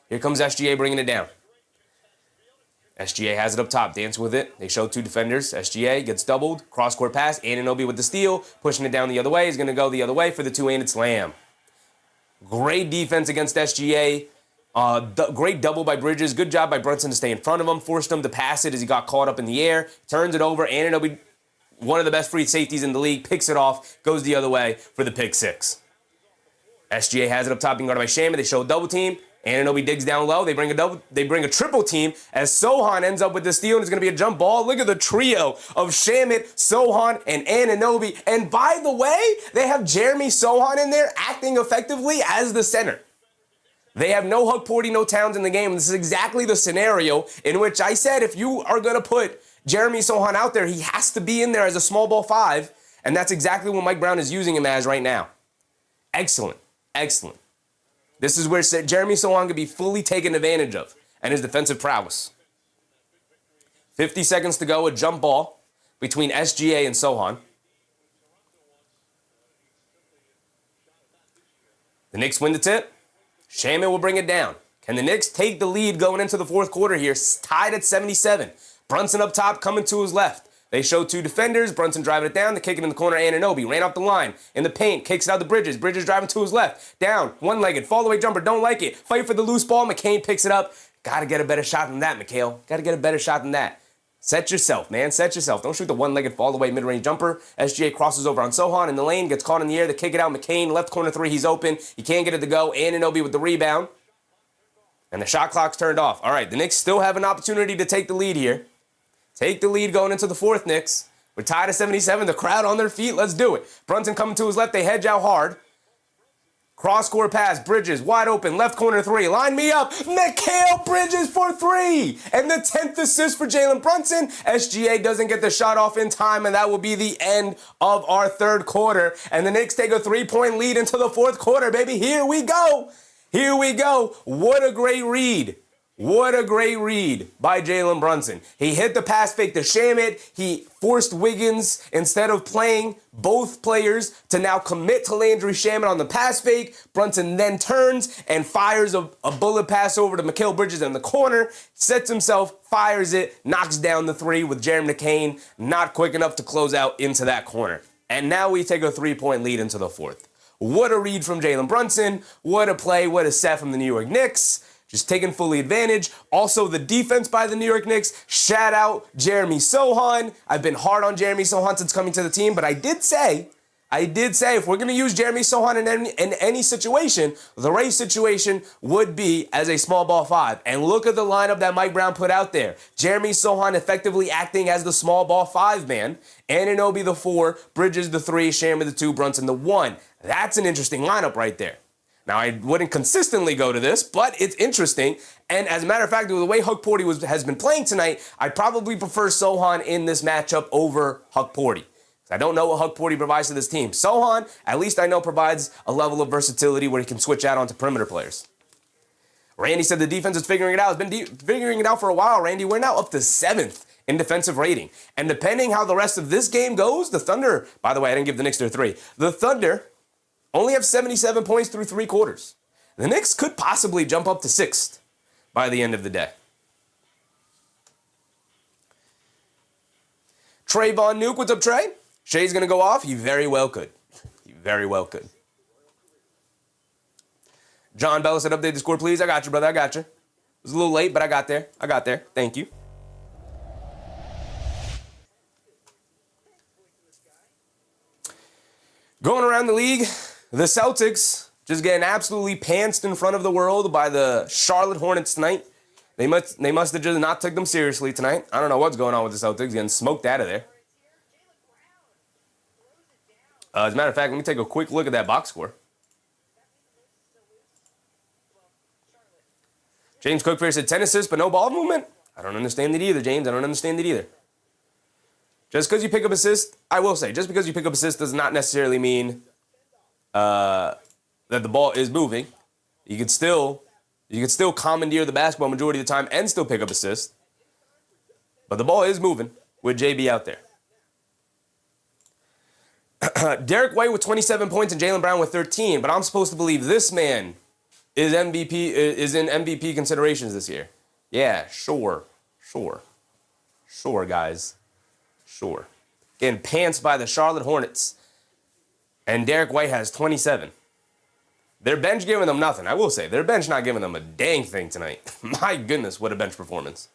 Here comes SGA bringing it down. SGA has it up top, dancing with it. They show 2 defenders. SGA gets doubled. Cross-court pass. Anunoby with the steal. Pushing it down the other way. He's going to go the other way for the two-handed slam. Great defense against SGA. Great double by Bridges. Good job by Brunson to stay in front of him. Forced him to pass it as he got caught up in the air. Turns it over. Anunoby, one of the best free safeties in the league, picks it off. Goes the other way for the pick 6. SGA has it up top being guarded by Shaman. They show a double team. Anunoby digs down low. They bring a triple team as Sohan ends up with the steal, and it's going to be a jump ball. Look at the trio of Shamit, Sohan, and Anunoby. And by the way, they have Jeremy Sohan in there acting effectively as the center. They have no Hug Porty, no Towns in the game. This is exactly the scenario in which I said if you are going to put Jeremy Sohan out there, he has to be in there as a small ball 5, and that's exactly what Mike Brown is using him as right now. Excellent. Excellent. This is where Jeremy Sohan could be fully taken advantage of and his defensive prowess. 50 seconds to go, a jump ball between SGA and Sohan. The Knicks win the tip. Shaman will bring it down. Can the Knicks take the lead going into the fourth quarter here? Tied at 77. Brunson up top, coming to his left. They show 2 defenders. Brunson driving it down. They kick it in the corner. Anunoby ran off the line. In the paint. Kicks it out to Bridges. Bridges driving to his left. Down. One-legged. Fall-away jumper. Don't like it. Fight for the loose ball. McCain picks it up. Got to get a better shot than that, Mikhail. Got to get a better shot than that. Set yourself, man. Set yourself. Don't shoot the one-legged fall-away mid-range jumper. SGA crosses over on Sohan in the lane. Gets caught in the air. They kick it out. McCain, left corner 3. He's open. He can't get it to go. Anunoby with the rebound. And the shot clock's turned off. All right, the Knicks still have an opportunity to take the lead here. Take the lead going into the fourth, Knicks. We're tied at 77. The crowd on their feet. Let's do it. Brunson coming to his left. They hedge out hard. Cross-court pass, Bridges, wide open, left corner three. Line me up. Mikal Bridges for three. And the 10th assist for Jalen Brunson. SGA doesn't get the shot off in time, and that will be the end of our third quarter. And the Knicks take a 3-point lead into the fourth quarter, baby. Here we go. Here we go. What a great read. What a great read by Jalen Brunson. He hit the pass fake to Shamit. He forced Wiggins, instead of playing both players, to now commit to Landry Shamit on the pass fake. Brunson then turns and fires a bullet pass over to Mikal Bridges in the corner, sets himself, fires it, knocks down the three with Jeremy McCain, not quick enough to close out into that corner. And now we take a 3-point lead into the fourth. What a read from Jalen Brunson. What a play. What a set from the New York Knicks. Just taking fully advantage. Also, the defense by the New York Knicks. Shout out Jeremy Sohan. I've been hard on Jeremy Sohan since coming to the team, but I did say if we're going to use Jeremy Sohan in any situation, the right situation would be as a small ball five. And look at the lineup that Mike Brown put out there. Jeremy Sohan effectively acting as the small ball five man. Anunoby the 4, Bridges the 3, Shamit the 2, Brunson the 1. That's an interesting lineup right there. Now, I wouldn't consistently go to this, but it's interesting. And as a matter of fact, the way Huck Porty has been playing tonight, I'd probably prefer Sohan in this matchup over Huck Porty. I don't know what Huck Porty provides to this team. Sohan, at least I know, provides a level of versatility where he can switch out onto perimeter players. Randy said the defense is figuring it out. It's been figuring it out for a while, Randy. We're now up to 7th in defensive rating. And depending how the rest of this game goes, the Thunder, by the way, I didn't give the Knicks their 3. The Thunder only have 77 points through 3 quarters. The Knicks could possibly jump up to 6th by the end of the day. Trayvon Nuke, what's up, Trey? Shai's going to go off? He very well could. He very well could. John Bella said, update the score, please. I got you, brother. I got you. It was a little late, but I got there. Thank you. Going around the league, the Celtics just getting absolutely pantsed in front of the world by the Charlotte Hornets tonight. They must have just not took them seriously tonight. I don't know what's going on with the Celtics, getting smoked out of there. As a matter of fact, let me take a quick look at that box score. James Cookfair said 10 assists but no ball movement. I don't understand it either, James. I don't understand it either. Just because you pick up assists, I will say, just because you pick up assists does not necessarily mean that the ball is moving. You could still commandeer the basketball majority of the time and still pick up assists. But the ball is moving with JB out there. Derek White with 27 points and Jaylen Brown with 13, but I'm supposed to believe this man is in MVP considerations this year. Yeah, sure, guys. Sure. Getting pantsed by the Charlotte Hornets. And Derek White has 27. Their bench giving them nothing. I will say, their bench not giving them a dang thing tonight. My goodness, what a bench performance.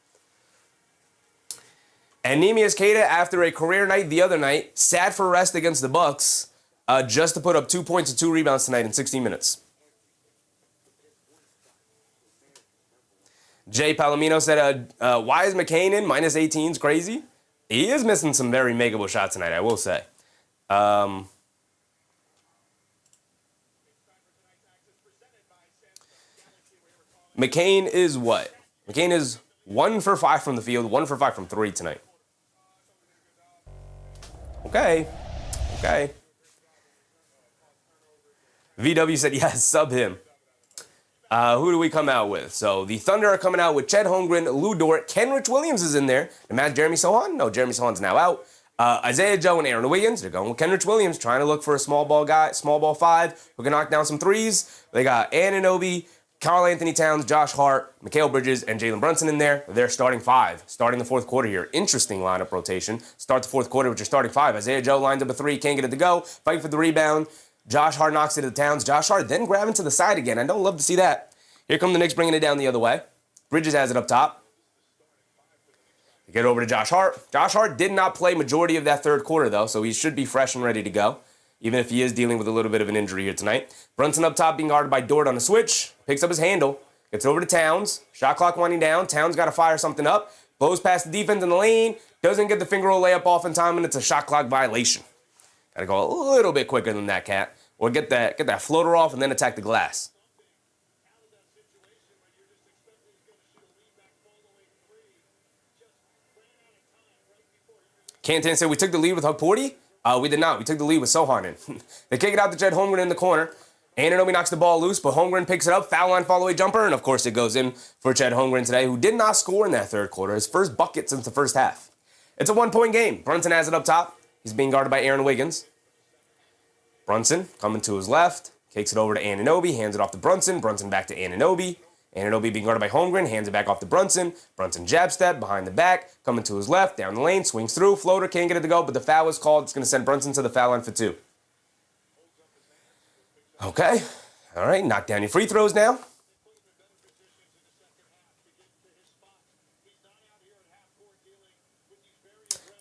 And Neemias Queta, after a career night the other night, sat for rest against the Bucks just to put up 2 points and 2 rebounds tonight in 16 minutes. Jay Palomino said, why is McCain in? Minus 18 is crazy. He is missing some very makeable shots tonight, I will say. McCain is what? McCain is 1 for 5 from the field, 1 for 5 from 3 tonight. Okay. VW said, yes, sub him. Who do we come out with? So the Thunder are coming out with Chet Holmgren, Lou Dort, Kenrich Williams is in there. And Jeremy Sohan? No, Jeremy Sohan's now out. Isaiah Joe and Aaron Wiggins. They're going with Kenrich Williams, trying to look for a small ball guy, small ball 5 who can knock down some threes. They got Anunoby, Karl Anthony Towns, Josh Hart, Mikal Bridges, and Jalen Brunson in there. They're starting 5, starting the fourth quarter here. Interesting lineup rotation. Start the fourth quarter with your starting 5. Isaiah Joe lines up a 3, can't get it to go. Fight for the rebound. Josh Hart knocks it to the Towns. Josh Hart then grabbing to the side again. I don't love to see that. Here come the Knicks bringing it down the other way. Bridges has it up top. They get over to Josh Hart. Josh Hart did not play majority of that third quarter, though, so he should be fresh and ready to go, even if he is dealing with a little bit of an injury here tonight. Brunson up top being guarded by Dort on a switch. Picks up his handle. Gets over to Towns. Shot clock winding down. Towns got to fire something up. Blows past the defense in the lane. Doesn't get the finger roll layup off in time, and it's a shot clock violation. Got to go a little bit quicker than that, Cat. or get that floater off and then attack the glass. Cantan said we took the lead with Hukporty. We did not. We took the lead with Sohanen. They kick it out to Jed Holmgren in the corner. Anunoby knocks the ball loose, but Holmgren picks it up. Foul line follow-away jumper, and of course it goes in for Jed Holmgren today, who did not score in that third quarter. His first bucket since the first half. It's a one-point game. Brunson has it up top. He's being guarded by Aaron Wiggins. Brunson coming to his left. Kicks it over to Anunoby. Hands it off to Brunson. Brunson back to Anunoby. Anunoby being guarded by Holmgren, hands it back off to Brunson. Brunson jab step, behind the back, coming to his left, down the lane, swings through, floater, can't get it to go, but the foul is called. It's going to send Brunson to the foul line for 2. Okay, all right, knock down your free throws now.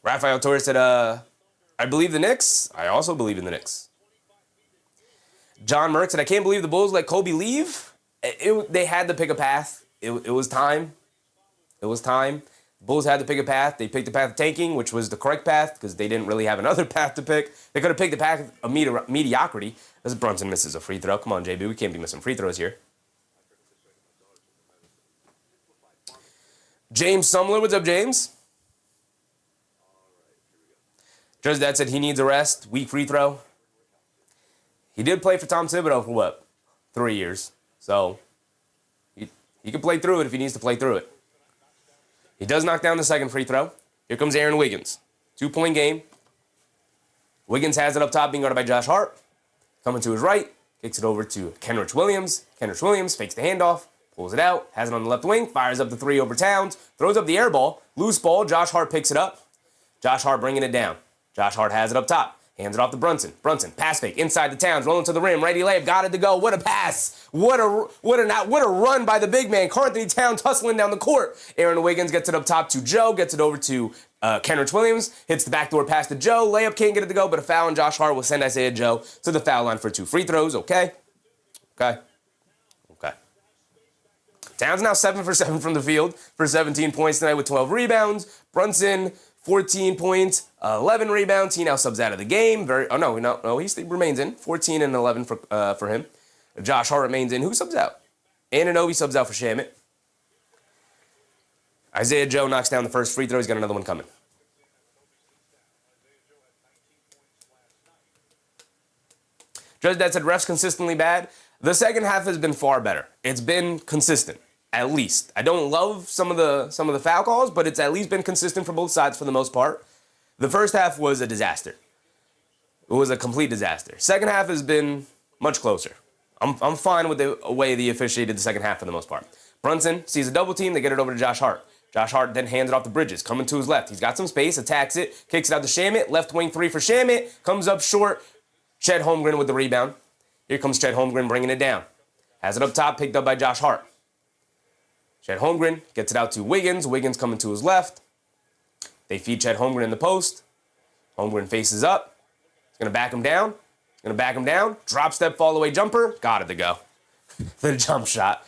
Rafael Torres said, I believe the Knicks. I also believe in the Knicks. John Merck said, I can't believe the Bulls let Kobe leave. They had to pick a path. It was time. It was time. The Bulls had to pick a path. They picked the path of tanking, which was the correct path because they didn't really have another path to pick. They could have picked the path of mediocrity. As Brunson misses a free throw. Come on, JB. We can't be missing free throws here. James Sumler. What's up, James? Judge Dad said he needs a rest. Weak free throw. He did play for Tom Thibodeau for what? 3 years. So he can play through it if he needs to play through it. He does knock down the second free throw. Here comes Aaron Wiggins. 2-point game. Wiggins has it up top, being guarded by Josh Hart. Coming to his right. Kicks it over to Kenrich Williams. Kenrich Williams fakes the handoff. Pulls it out. Has it on the left wing. Fires up the 3 over Towns. Throws up the air ball. Loose ball. Josh Hart picks it up. Josh Hart bringing it down. Josh Hart has it up top. Hands it off to Brunson. Brunson, pass fake, inside the Towns, rolling to the rim, righty layup, got it to go. What a pass. What a run by the big man. Karl-Anthony Towns hustling down the court. Aaron Wiggins gets it up top to Joe, gets it over to Kenrich Williams, hits the backdoor pass to Joe. Layup can't get it to go, but a foul, and Josh Hart will send Isaiah Joe to the foul line for 2 free throws. Okay. Towns now 7 for 7 from the field for 17 points tonight with 12 rebounds. Brunson, 14 points, 11 rebounds. He now subs out of the game. He remains in. 14 and 11 for him. Josh Hart remains in. Who subs out? Anunoby subs out for Shamet. Isaiah Joe knocks down the first free throw. He's got another one coming. Judge Dad said refs consistently bad. The second half has been far better. It's been consistent. At least. I don't love some of the foul calls, but it's at least been consistent for both sides for the most part. The first half was a disaster. It was a complete disaster. Second half has been much closer. I'm fine with the way they officiated the second half for the most part. Brunson sees a double team. They get it over to Josh Hart. Josh Hart then hands it off to Bridges. Coming to his left. He's got some space. Attacks it. Kicks it out to Shamet. Left wing 3 for Shamet. Comes up short. Chet Holmgren with the rebound. Here comes Chet Holmgren bringing it down. Has it up top. Picked up by Josh Hart. Chet Holmgren gets it out to Wiggins. Wiggins coming to his left. They feed Chet Holmgren in the post. Holmgren faces up. He's going to back him down. Drop step, fall away jumper. Got it to go. The jump shot.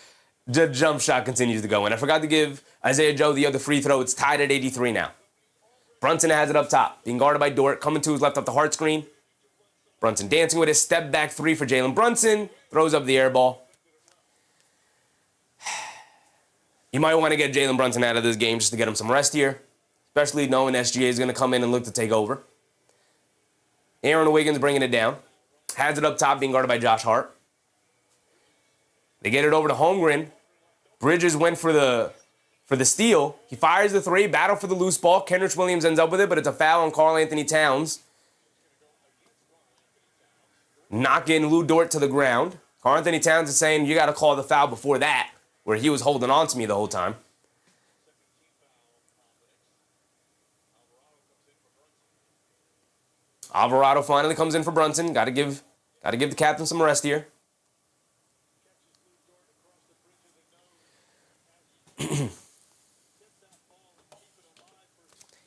The jump shot continues to go in. I forgot to give Isaiah Joe the other free throw. It's tied at 83 now. Brunson has it up top. Being guarded by Dort. Coming to his left up the Hart screen. Brunson dancing with his step back 3 for Jalen Brunson. Throws up the air ball. You might want to get Jalen Brunson out of this game just to get him some rest here, especially knowing SGA is going to come in and look to take over. Aaron Wiggins bringing it down. Has it up top, being guarded by Josh Hart. They get it over to Holmgren. Bridges went for the steal. He fires the 3, battle for the loose ball. Kenrich Williams ends up with it, but it's a foul on Karl-Anthony Towns. Knocking Lou Dort to the ground. Karl-Anthony Towns is saying, you got to call the foul before that, where he was holding on to me the whole time. Alvarado finally comes in for Brunson. Got to give the captain some rest here.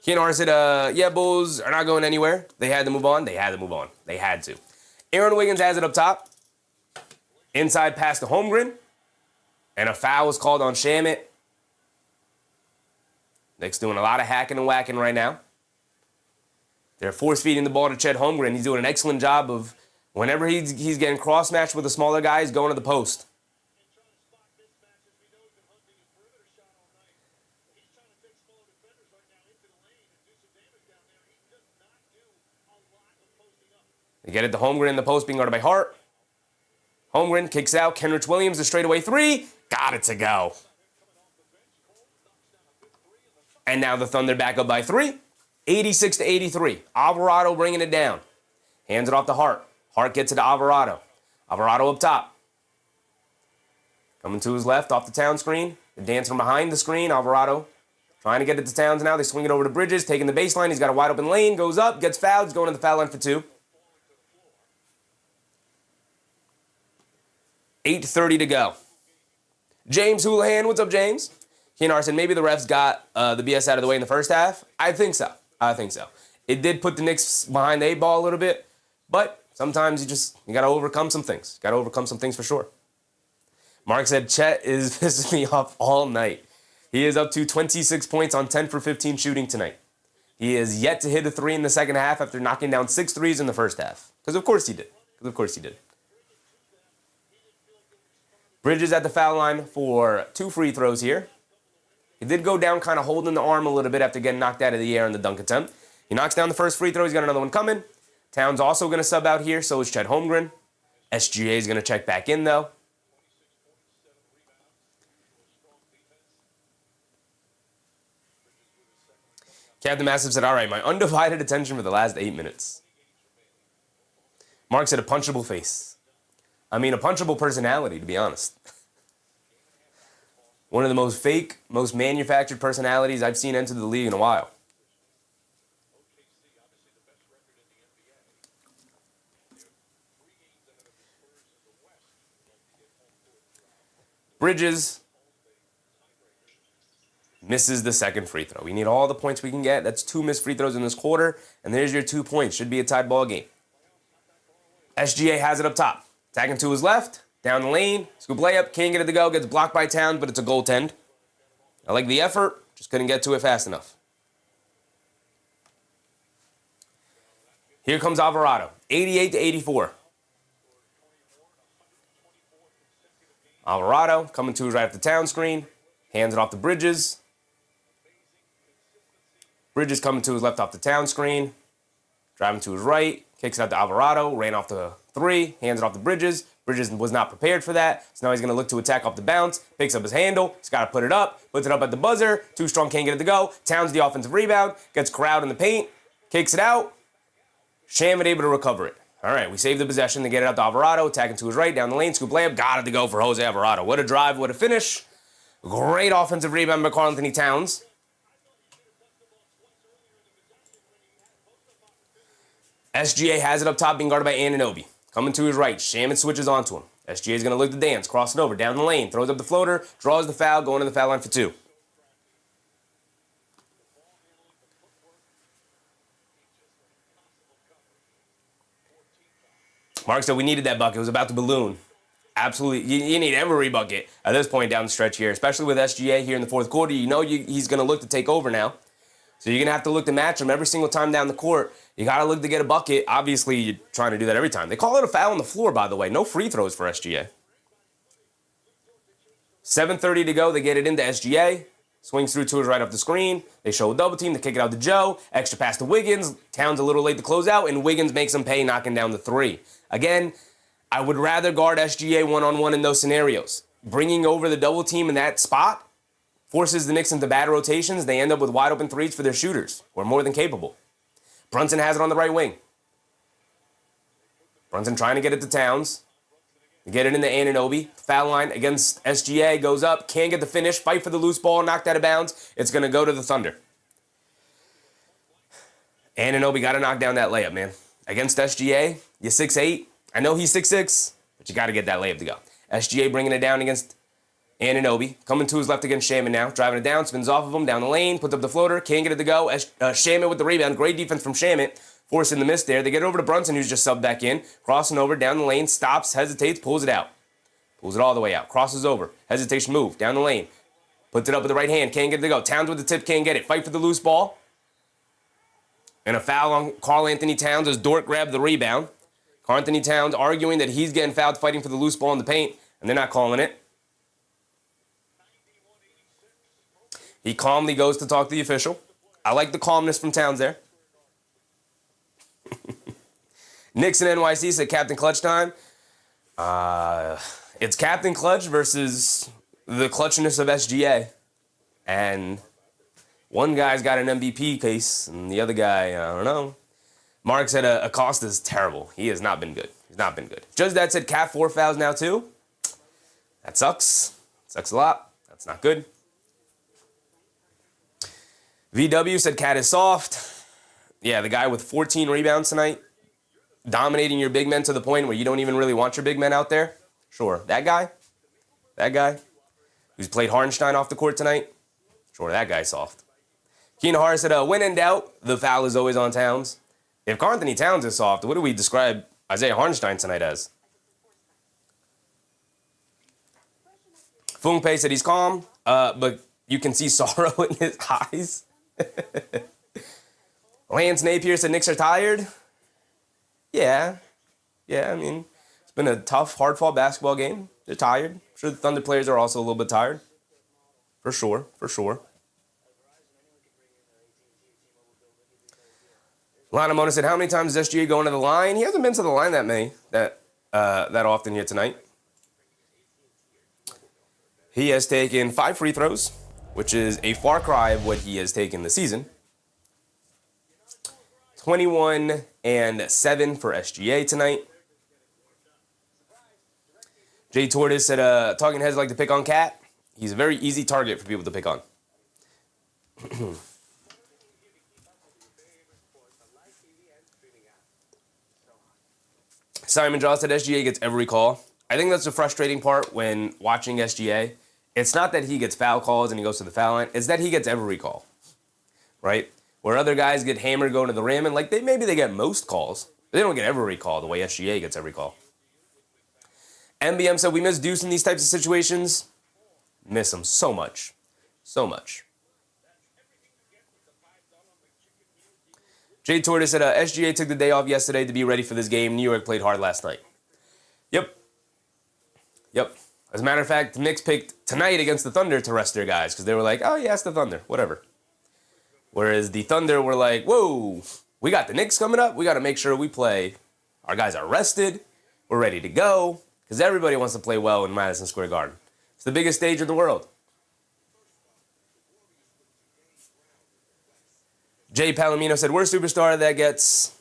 Keanu said, yeah, Bulls are not going anywhere. They had to move on. They had to. Aaron Wiggins has it up top. Inside pass to Holmgren. And a foul was called on Shamet. Knicks doing a lot of hacking and whacking right now. They're force-feeding the ball to Chet Holmgren. He's doing an excellent job of Whenever he's getting cross-matched with a smaller guy, he's going to the post. They get it to Holmgren in the post, being guarded by Hart. Holmgren kicks out. Kenrich Williams, a straightaway three. Got it to go. And now the Thunder back up by 3. 86-83. Alvarado bringing it down. Hands it off to Hart. Hart gets it to Alvarado. Alvarado up top. Coming to his left off the Town screen. The dance from behind the screen. Alvarado trying to get it to Towns now. They swing it over to Bridges, taking the baseline. He's got a wide open lane. Goes up, gets fouled. He's going to the foul line for 2. 8:30 to go. James Houlihan, what's up, James? Keenar said maybe the refs got the BS out of the way in the first half. I think so. It did put the Knicks behind the 8 ball a little bit, but sometimes you got to overcome some things. Got to overcome some things for sure. Mark said Chet is pissing me off all night. He is up to 26 points on 10 for 15 shooting tonight. He is yet to hit a 3 in the second half after knocking down 6 threes in the first half. Because of course he did. Bridges at the foul line for 2 free throws here. He did go down kind of holding the arm a little bit after getting knocked out of the air in the dunk attempt. He knocks down the first free throw. He's got another one coming. Towns also going to sub out here. So is Chet Holmgren. SGA is going to check back in, though. Captain Massive said, all right, my undivided attention for the last 8 minutes. Mark said a punchable face. I mean, a punchable personality, to be honest. One of the most fake, most manufactured personalities I've seen enter the league in a while. Bridges misses the second free throw. We need all the points we can get. That's 2 missed free throws in this quarter, and there's your 2 points. Should be a tied ball game. SGA has it up top. Attacking to his left, down the lane, scoop layup, can't get it to go, gets blocked by Towns, but it's a goaltend. I like the effort, just couldn't get to it fast enough. Here comes Alvarado, 88-84. Alvarado coming to his right off the Town screen, hands it off to Bridges. Bridges coming to his left off the Town screen, driving to his right, kicks it out to Alvarado, ran off the 3, hands it off to Bridges. Bridges was not prepared for that, so now he's going to look to attack off the bounce, picks up his handle, he's got to put it up, puts it up at the buzzer, too strong, can't get it to go. Towns the offensive rebound, gets corralled in the paint, kicks it out. Shamet able to recover it. All right, we save the possession to get it out to Alvarado, attacking to his right, down the lane, scoop layup, got it to go for Jose Alvarado. What a drive, what a finish. Great offensive rebound by Karl-Anthony Towns. SGA has it up top, being guarded by Anunoby. Coming to his right, Shamet switches onto him. SGA is going to look to dance, cross it over, down the lane, throws up the floater, draws the foul, going to the foul line for 2. Mark said we needed that bucket. It was about to balloon. Absolutely. You need every bucket at this point down the stretch here, especially with SGA here in the fourth quarter. You know he's going to look to take over now. So you're going to have to look to match him every single time down the court. You got to look to get a bucket. Obviously, you're trying to do that every time. They call it a foul on the floor, by the way. No free throws for SGA. 7:30 to go. They get it into SGA. Swings through to his right off the screen. They show a double team. They kick it out to Joe. Extra pass to Wiggins. Towns a little late to close out, and Wiggins makes him pay, knocking down the 3. Again, I would rather guard SGA one-on-one in those scenarios. Bringing over the double team in that spot forces the Knicks into bad rotations. They end up with wide open 3s for their shooters, who are more than capable. Brunson has it on the right wing. Brunson trying to get it to Towns. Get it into Anunoby. Foul line against SGA. Goes up. Can't get the finish. Fight for the loose ball. Knocked out of bounds. It's going to go to the Thunder. Anunoby got to knock down that layup, man. Against SGA, you're 6'8". I know he's 6'6", but you got to get that layup to go. SGA bringing it down against Anunoby. Coming to his left against Shamet now. Driving it down. Spins off of him. Down the lane. Puts up the floater. Can't get it to go. Shamet with the rebound. Great defense from Shamet. Forcing the miss there. They get it over to Brunson, who's just subbed back in. Crossing over, down the lane, stops, hesitates, pulls it out. Pulls it all the way out. Crosses over. Hesitation move. Down the lane. Puts it up with the right hand. Can't get it to go. Towns with the tip. Can't get it. Fight for the loose ball. And a foul on Karl-Anthony Towns as Dort grabbed the rebound. Karl-Anthony Towns arguing that he's getting fouled fighting for the loose ball in the paint, and they're not calling it. He calmly goes to talk to the official. I like the calmness from Towns there. Knicks and NYC said Captain Clutch time. It's Captain Clutch versus the clutchness of SGA. And one guy's got an MVP case, and the other guy, I don't know. Mark said Acosta's terrible. He has not been good. He's not been good. Judge that said Cat 4 fouls now too. That sucks. Sucks a lot. That's not good. VW said Cat is soft. Yeah, the guy with 14 rebounds tonight, dominating your big men to the point where you don't even really want your big men out there. Sure, that guy who's played Hartenstein off the court tonight. Sure, that guy's soft. Keenan Hart said, when in doubt, the foul is always on Towns. If Karl-Anthony Towns is soft, what do we describe Isaiah Hartenstein tonight as? Fung Pei said he's calm, but you can see sorrow in his eyes. Lance Napier said Knicks are tired. Yeah, I mean, it's been a tough, hard-fought basketball game. They're tired. I'm sure the Thunder players are also a little bit tired. For sure. Lana Mona said, how many times does SGA going to the line? He hasn't been to the line that often here tonight. He has taken 5 free throws, which is a far cry of what he has taken this season. 21 and 7 for SGA tonight. Jay Tortoise said, talking heads like to pick on Cat. He's a very easy target for people to pick on. Simon Jaw said SGA gets every call. I think that's the frustrating part when watching SGA. It's not that he gets foul calls and he goes to the foul line. It's that he gets every call, right? Where other guys get hammered going to the rim, and maybe they get most calls. But they don't get every call the way SGA gets every call. MBM said we miss Deuce in these types of situations. Miss him so much. So much. Jay Tortoise said SGA took the day off yesterday to be ready for this game. New York played hard last night. Yep. As a matter of fact, the Knicks picked tonight against the Thunder to rest their guys because they were like, oh, yeah, it's the Thunder. Whatever. Whereas the Thunder were like, whoa, we got the Knicks coming up. We got to make sure we play. Our guys are rested. We're ready to go because everybody wants to play well in Madison Square Garden. It's the biggest stage in the world. Jay Palomino said, worst superstar that gets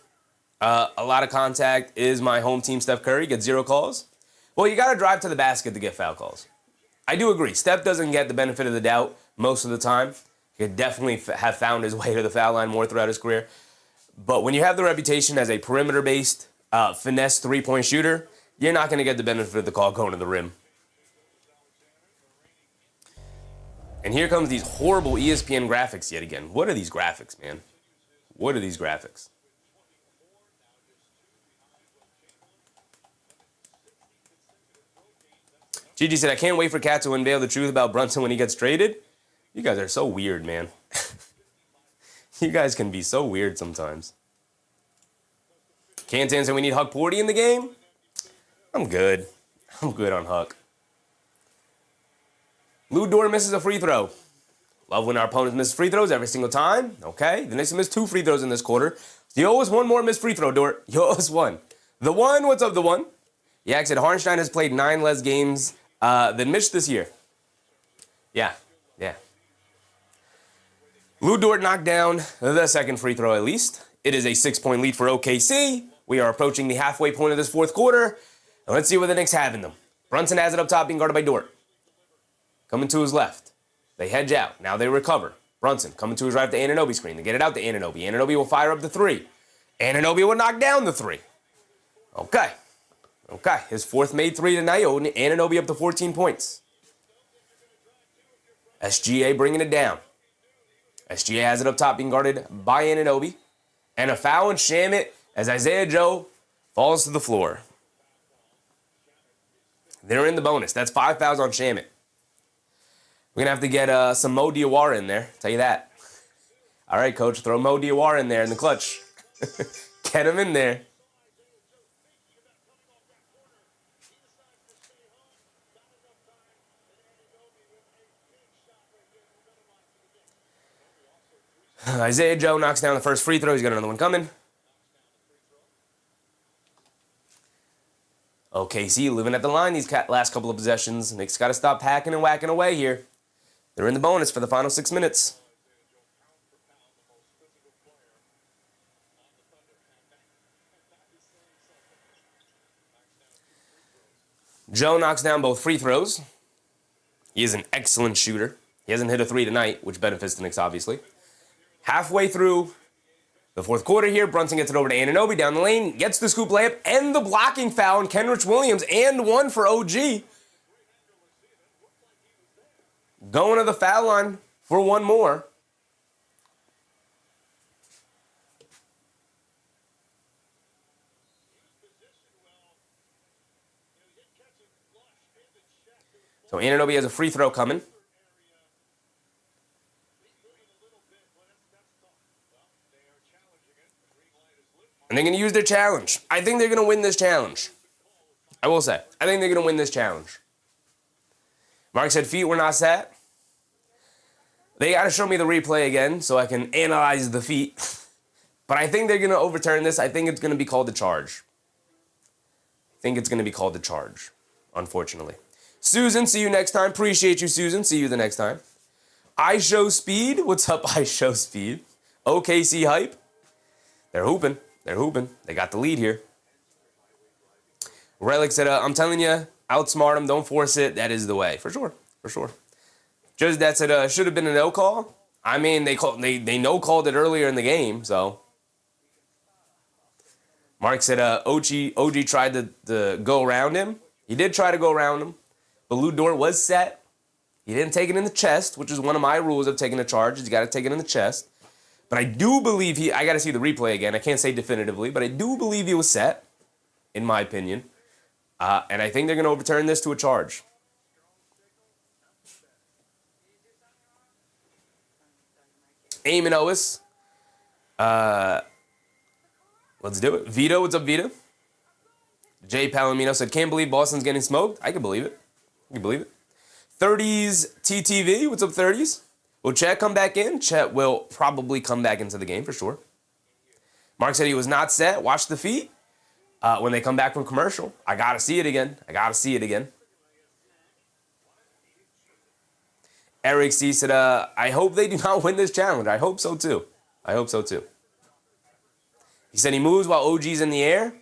a lot of contact is my home team, Steph Curry, gets 0 calls. Well, you got to drive to the basket to get foul calls. I do agree. Steph doesn't get the benefit of the doubt most of the time. He could definitely have found his way to the foul line more throughout his career. But when you have the reputation as a perimeter-based, finesse three-point shooter, you're not going to get the benefit of the call going to the rim. And here comes these horrible ESPN graphics yet again. What are these graphics, man? What are these graphics? Gigi said, I can't wait for Cat to unveil the truth about Brunson when he gets traded. You guys are so weird, man. You guys can be so weird sometimes. Cantan said, we need Huck Porty in the game. I'm good on Huck. Lou Dort misses a free throw. Love when our opponents miss free throws every single time. Okay, the Knicks missed 2 free throws in this quarter. You owe us 1 more missed free throw, Dort. You owe us 1. The one, what's up, the one? Yak said Hartenstein has played 9 less games than Mitch this year. Yeah. Lou Dort knocked down the 2nd free throw at least. It is a 6-point lead for OKC. We are approaching the halfway point of this 4th quarter. And let's see what the Knicks have in them. Brunson has it up top being guarded by Dort. Coming to his left. They hedge out. Now they recover. Brunson coming to his right to Anunoby screen. They get it out to Anunoby. Anunoby will fire up the 3. Anunoby will knock down the 3. Okay. His 4th made 3 tonight. Anunoby up to 14 points. SGA bringing it down. SGA has it up top being guarded by Anunoby. And a foul on Shamet as Isaiah Joe falls to the floor. They're in the bonus. That's 5 fouls on Shamet. We're going to have to get some Mo Diawara in there. Tell you that. All right, coach. Throw Mo Diawara in there in the clutch. Get him in there. Isaiah Joe knocks down the first free throw. He's got another one coming. OKC living at the line these last couple of possessions. Knicks got to stop hacking and whacking away here. They're in the bonus for the final 6 minutes. Joe knocks down both free throws. He is an excellent shooter. He hasn't hit a three tonight, which benefits the Knicks, obviously. Halfway through the fourth quarter here, Brunson gets it over to Anunoby down the lane, gets the scoop layup and the blocking foul on Kenrich Williams, and one for OG. Going to the foul line for one more. So Anunoby has a free throw coming. And they're going to use their challenge. I think they're going to win this challenge. I will say. I think they're going to win this challenge. Mark said feet were not set. They got to show me the replay again so I can analyze the feet. But I think they're going to overturn this. I think it's going to be called a charge. Unfortunately. Susan, see you next time. Appreciate you, Susan. See you the next time. I Show Speed. What's up, I Show Speed? OKC Hype. They're hooping. They got the lead here. Relic said, I'm telling you, outsmart them. Don't force it. That is the way. For sure. Just that said, should have been a no call. I mean, they no called it earlier in the game, so. Mark said, OG tried to go around him. He did try to go around him. But Lou Dort was set. He didn't take it in the chest, which is one of my rules of taking a charge. You got to take it in the chest. But I do believe I got to see the replay again. I can't say definitively, but I do believe he was set, in my opinion. And I think they're going to overturn this to a charge. Eamon Otis. Let's do it. Vito, what's up, Vito? Jay Palomino said, can't believe Boston's getting smoked. I can believe it. 30s TTV, what's up, 30s? Will Chet come back in? Chet will probably come back into the game for sure. Mark said he was not set. Watch the feet when they come back from commercial. I got to see it again. Eric C said, I hope they do not win this challenge. I hope so too. He said he moves while OG's in the air.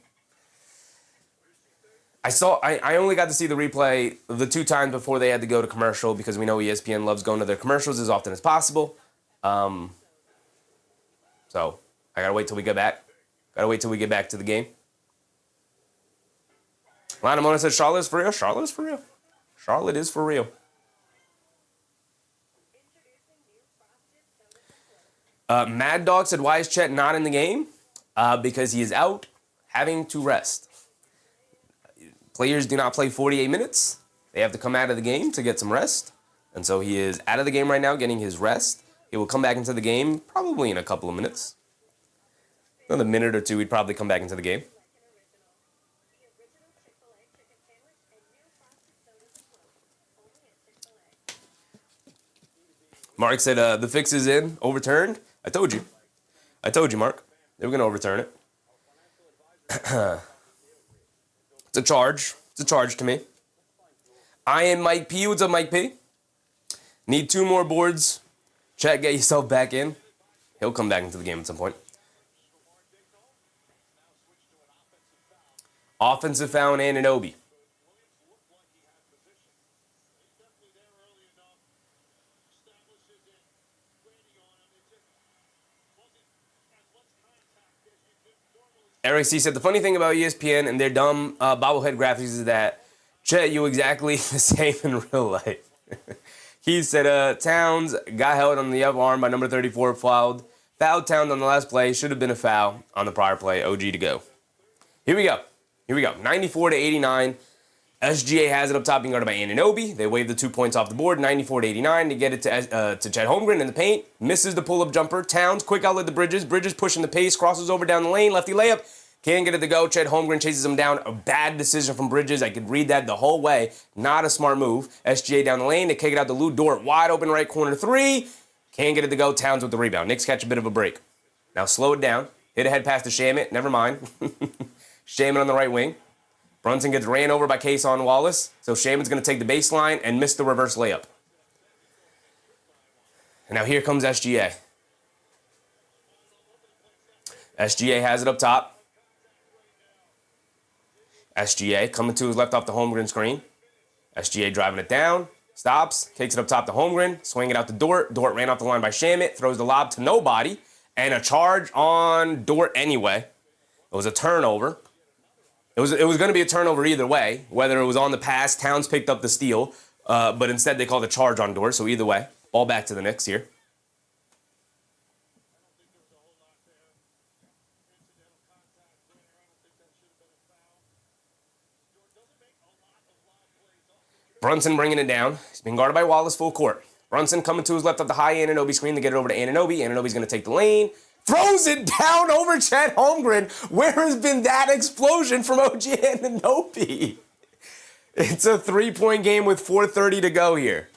I only got to see the replay the 2 times before they had to go to commercial because we know ESPN loves going to their commercials as often as possible. So I gotta wait till we get back. To the game. Lana Mona said Charlotte is for real. Charlotte is for real. Mad Dog said, why is Chet not in the game? Because he is out having to rest. Players do not play 48 minutes. They have to come out of the game to get some rest. And so he is out of the game right now, getting his rest. He will come back into the game probably in a couple of minutes. Another minute or two, he'd probably come back into the game. Mark said the fix is in, overturned. I told you, Mark. They were going to overturn it. It's a charge. To me. I am Mike P. What's up, Mike P? Need 2 more boards. Chat, get yourself back in. He'll come back into the game at some point. Offensive foul on Anunoby. Eric C. said, the funny thing about ESPN and their dumb bobblehead graphics is that, Chet, you exactly the same in real life. He said, Towns got held on the upper arm by number 34, fouled Towns on the last play. Should have been a foul on the prior play. OG to go. Here we go. 94-89. SGA has it up top, being guarded by Anunoby. They wave the 2 points off the board, 94-89, to get it to Chet Holmgren in the paint. Misses the pull-up jumper. Towns, quick outlet to Bridges. Bridges pushing the pace, crosses over down the lane, lefty layup. Can't get it to go. Chet Holmgren chases him down. A bad decision from Bridges. I could read that the whole way. Not a smart move. SGA down the lane. They kick it out to Lou Dort. Wide open right corner 3. Can't get it to go. Towns with the rebound. Knicks catch a bit of a break. Now slow it down. Hit ahead pass to Shamit. Never mind. Shamit on the right wing. Brunson gets ran over by Kason Wallace. So Shamit's going to take the baseline and miss the reverse layup. And now here comes SGA. SGA has it up top. SGA coming to his left off the Holmgren screen. SGA driving it down. Stops. Takes it up top to Holmgren. Swing it out to Dort. Dort ran off the line by Shamit. Throws the lob to nobody. And a charge on Dort anyway. It was a turnover. It was going to be a turnover either way. Whether it was on the pass, Towns picked up the steal. But instead they called a charge on Dort. So either way, ball back to the Knicks here. Brunson bringing it down. He's being guarded by Wallace full court. Brunson coming to his left of the high Anunoby screen to get it over to Anunoby. Anunoby's going to take the lane. Throws it down over Chet Holmgren. Where has been that explosion from OG Anunoby? It's a 3-point game with 4:30 to go here.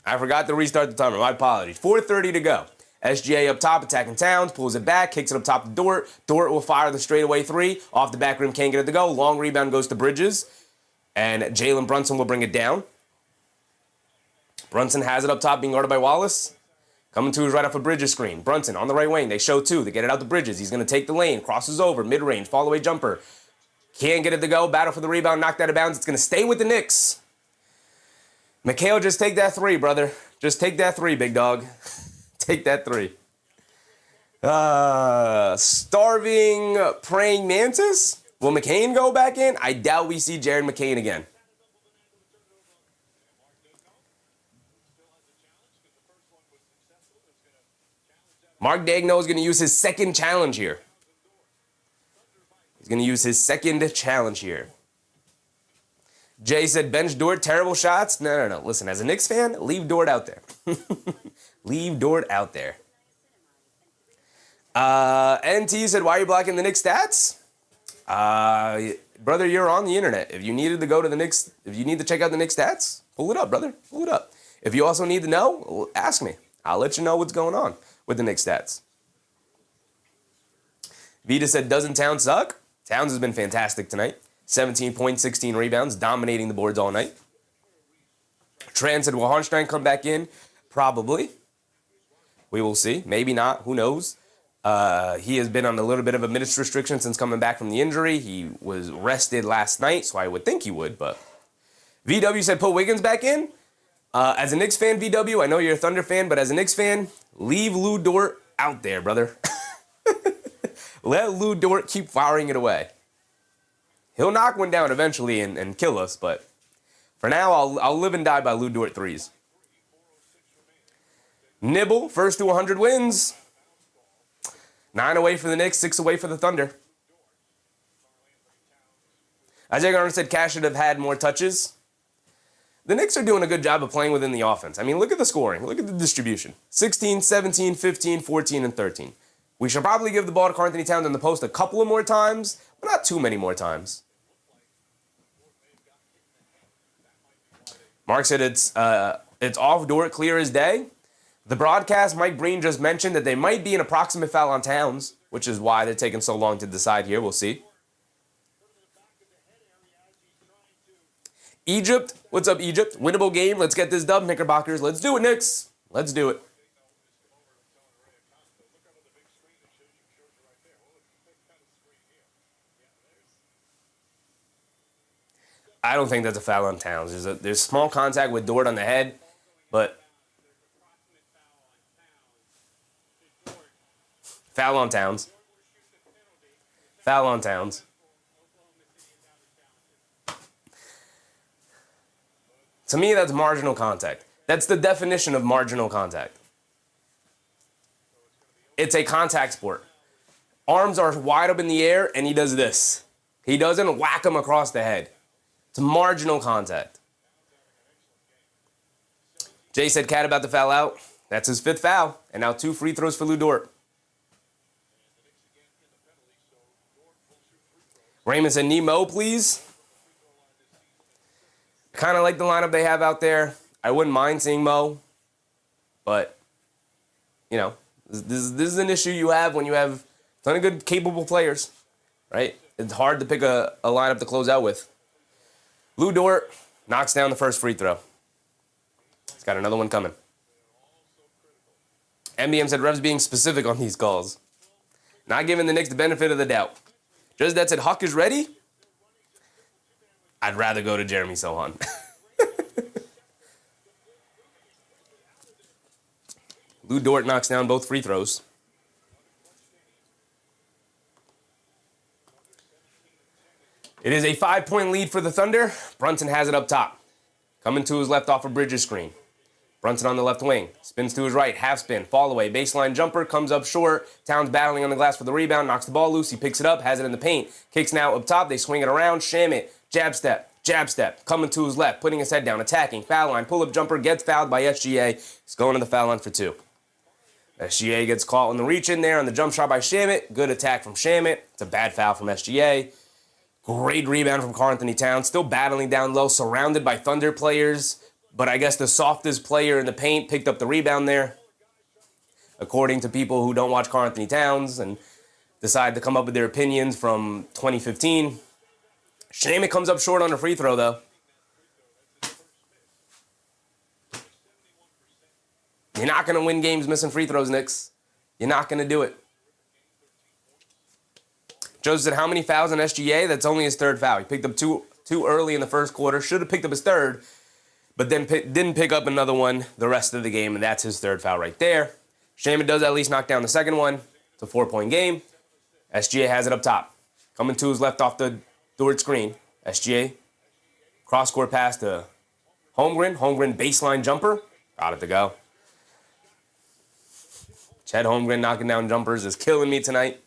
I forgot to restart the timer. My apologies. 4:30 to go. SGA up top attacking Towns. Pulls it back. Kicks it up top to Dort. Dort will fire the straightaway three. Off the back rim. Can't get it to go. Long rebound goes to Bridges. And Jalen Brunson will bring it down. Brunson has it up top, being guarded by Wallace. Coming to his right off a Bridges screen. Brunson on the right wing. They show two. They get it out to Bridges. He's going to take the lane. Crosses over. Mid-range. Fall-away jumper. Can't get it to go. Battle for the rebound. Knocked out of bounds. It's going to stay with the Knicks. Mikhail, just take that three, brother. Just take that three, big dog. Take that three. Starving praying mantis. Will McCain go back in? I doubt we see Jared McCain again. Mark Daigneault is going to use his second challenge here. He's going to use his second challenge here. Jay said, bench Dort, terrible shots. No. Listen, as a Knicks fan, leave Dort out there. Leave Dort out there. NT said, why are you blocking the Knicks stats? Brother, you're on the internet. If you needed to go to the Knicks, if you need to check out the Knicks stats, pull it up, brother. Pull it up. If you also need to know, ask me. I'll let you know what's going on with the Knicks stats. Vita said, doesn't Towns suck? Towns has been fantastic tonight. 17 points, 16 rebounds, dominating the boards all night. Tran said, will Harnstein come back in? Probably. We will see. Maybe not. Who knows? He has been on a little bit of a minutes restriction since coming back from the injury. He was rested last night, so I would think he would, but VW said put Wiggins back in. As a Knicks fan, VW, I know you're a Thunder fan, but as a Knicks fan, leave Lou Dort out there, brother. Let Lou Dort keep firing it away. He'll knock one down eventually and kill us, but for now, I'll live and die by Lou Dort threes. Nibble, first to 100 wins. 9 away for the Knicks, 6 away for the Thunder. Isaiah Garner said Cash should have had more touches. The Knicks are doing a good job of playing within the offense. I mean, look at the scoring. Look at the distribution. 16, 17, 15, 14, and 13. We should probably give the ball to Karl-Anthony Towns in the post a couple of more times, but not too many more times. Mark said it's off Dort, clear as day. The broadcast, Mike Breen just mentioned that they might be an approximate foul on Towns, which is why they're taking so long to decide here. We'll see. Egypt, what's up, Egypt? Winnable game. Let's get this dub, Knickerbockers. Let's do it, Knicks. Let's do it. I don't think that's a foul on Towns. There's small contact with Dort on the head, but foul on Towns. Foul on Towns. To me, that's marginal contact. That's the definition of marginal contact. It's a contact sport. Arms are wide up in the air, and he does this. He doesn't whack him across the head. It's marginal contact. Jay said Cat about to foul out. That's his 5th foul. And now 2 free throws for Lou Dort. Raymond said, Nemo, please. Kind of like the lineup they have out there. I wouldn't mind seeing Mo, but you know, this is an issue you have when you have a ton of good, capable players, right? It's hard to pick a lineup to close out with. Lou Dort knocks down the first free throw. He's got another one coming. MBM said Revs being specific on these calls. Not giving the Knicks the benefit of the doubt. Just that said Huck is ready. I'd rather go to Jeremy Sohan. Lou Dort knocks down both free throws. It is a 5-point lead for the Thunder. Brunson has it up top. Coming to his left off a Bridges screen. Brunson on the left wing. Spins to his right. Half spin. Fall away. Baseline jumper. Comes up short. Towns battling on the glass for the rebound. Knocks the ball loose. He picks it up. Has it in the paint. Kicks now up top. They swing it around. Shamit. Jab step. Jab step. Coming to his left. Putting his head down. Attacking. Foul line. Pull-up jumper. Gets fouled by SGA. He's going to the foul line for 2. SGA gets caught on the reach in there on the jump shot by Shamit. Good attack from Shamit. It's a bad foul from SGA. Great rebound from Karl-Anthony Towns. Still battling down low, surrounded by Thunder players. But I guess the softest player in the paint picked up the rebound there. According to people who don't watch Karl-Anthony Towns and decide to come up with their opinions from 2015. Shamit comes up short on the free throw, though. You're not going to win games missing free throws, Knicks. You're not going to do it. Joseph said, how many fouls on SGA? That's only his third foul. He picked up two early in the first quarter. Should have picked up his third, but then didn't pick up another one the rest of the game, and that's his third foul right there. Shamit does at least knock down the second one. It's a 4-point game. SGA has it up top. Coming to his left off the Dort screen. SGA, cross-court pass to Holmgren. Holmgren baseline jumper. Got it to go. Chet Holmgren knocking down jumpers is killing me tonight.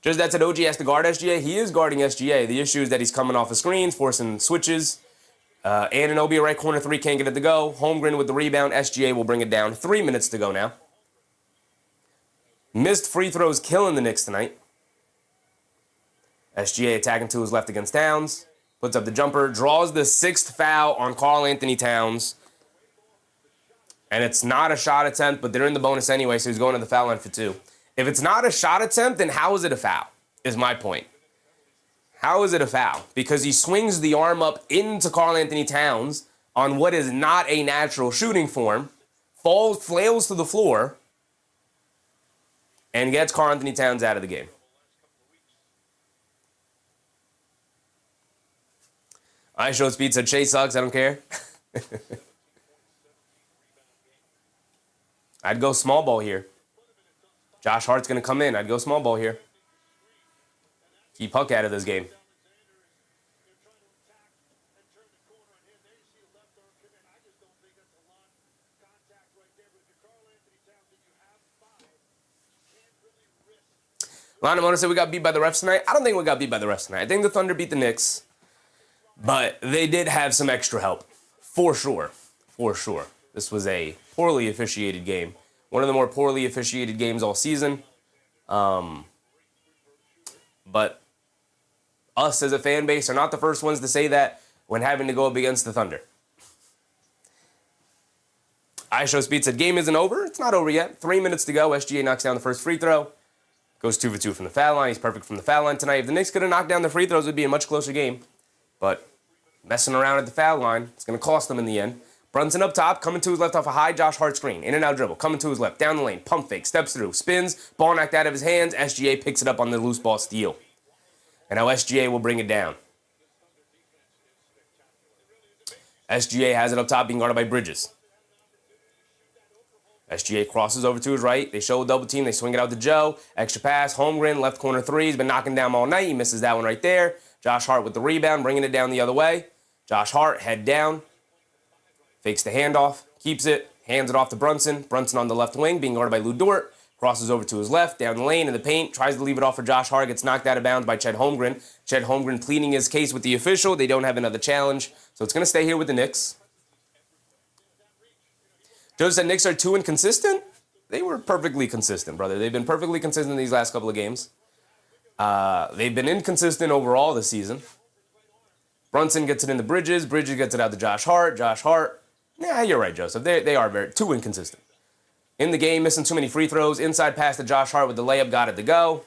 Just that said, OG has to guard SGA. He is guarding SGA. The issue is that he's coming off the screens, forcing switches. Anunoby, right corner 3, can't get it to go. Holmgren with the rebound. SGA will bring it down. 3 minutes to go now. Missed free throws killing the Knicks tonight. SGA attacking to his left against Towns. Puts up the jumper. Draws the 6th foul on Karl-Anthony Towns. And it's not a shot attempt, but they're in the bonus anyway, so he's going to the foul line for 2. If it's not a shot attempt, then how is it a foul, is my point. How is it a foul? Because he swings the arm up into Karl-Anthony Towns on what is not a natural shooting form, flails to the floor, and gets Karl-Anthony Towns out of the game. I Show Speed said, Shai sucks, I don't care. I'd go small ball here. Josh Hart's going to come in. I'd go small ball here. Keep Huck out of this game. Lana Mona said we got beat by the refs tonight. I don't think we got beat by the refs tonight. I think the Thunder beat the Knicks. But they did have some extra help. For sure. For sure. This was a poorly officiated game. One of the more poorly officiated games all season. But us as a fan base are not the first ones to say that when having to go up against the Thunder. I Show Speed said, game isn't over. It's not over yet. 3 minutes to go. SGA knocks down the first free throw. Goes 2 for 2 from the foul line. He's perfect from the foul line tonight. If the Knicks could have knocked down the free throws, it would be a much closer game. But messing around at the foul line, it's going to cost them in the end. Brunson up top, coming to his left off a high Josh Hart screen. In and out dribble, coming to his left, down the lane, pump fake, steps through, spins, ball knocked out of his hands. SGA picks it up on the loose ball steal. And now SGA will bring it down. SGA has it up top, being guarded by Bridges. SGA crosses over to his right. They show a double team. They swing it out to Joe. Extra pass. Holmgren, left corner 3. He's been knocking down all night. He misses that one right there. Josh Hart with the rebound, bringing it down the other way. Josh Hart, head down. Fakes the handoff, keeps it, hands it off to Brunson. Brunson on the left wing, being guarded by Lou Dort. Crosses over to his left, down the lane in the paint. Tries to leave it off for Josh Hart. Gets knocked out of bounds by Chet Holmgren. Chet Holmgren pleading his case with the official. They don't have another challenge. So it's going to stay here with the Knicks. Joe said Knicks are too inconsistent. They were perfectly consistent, brother. They've been perfectly consistent these last couple of games. They've been inconsistent overall this season. Brunson gets it into Bridges. Bridges gets it out to Josh Hart. Josh Hart. Yeah, you're right, Joseph. They are too inconsistent. in the game, missing too many free throws. Inside pass to Josh Hart with the layup, got it to go.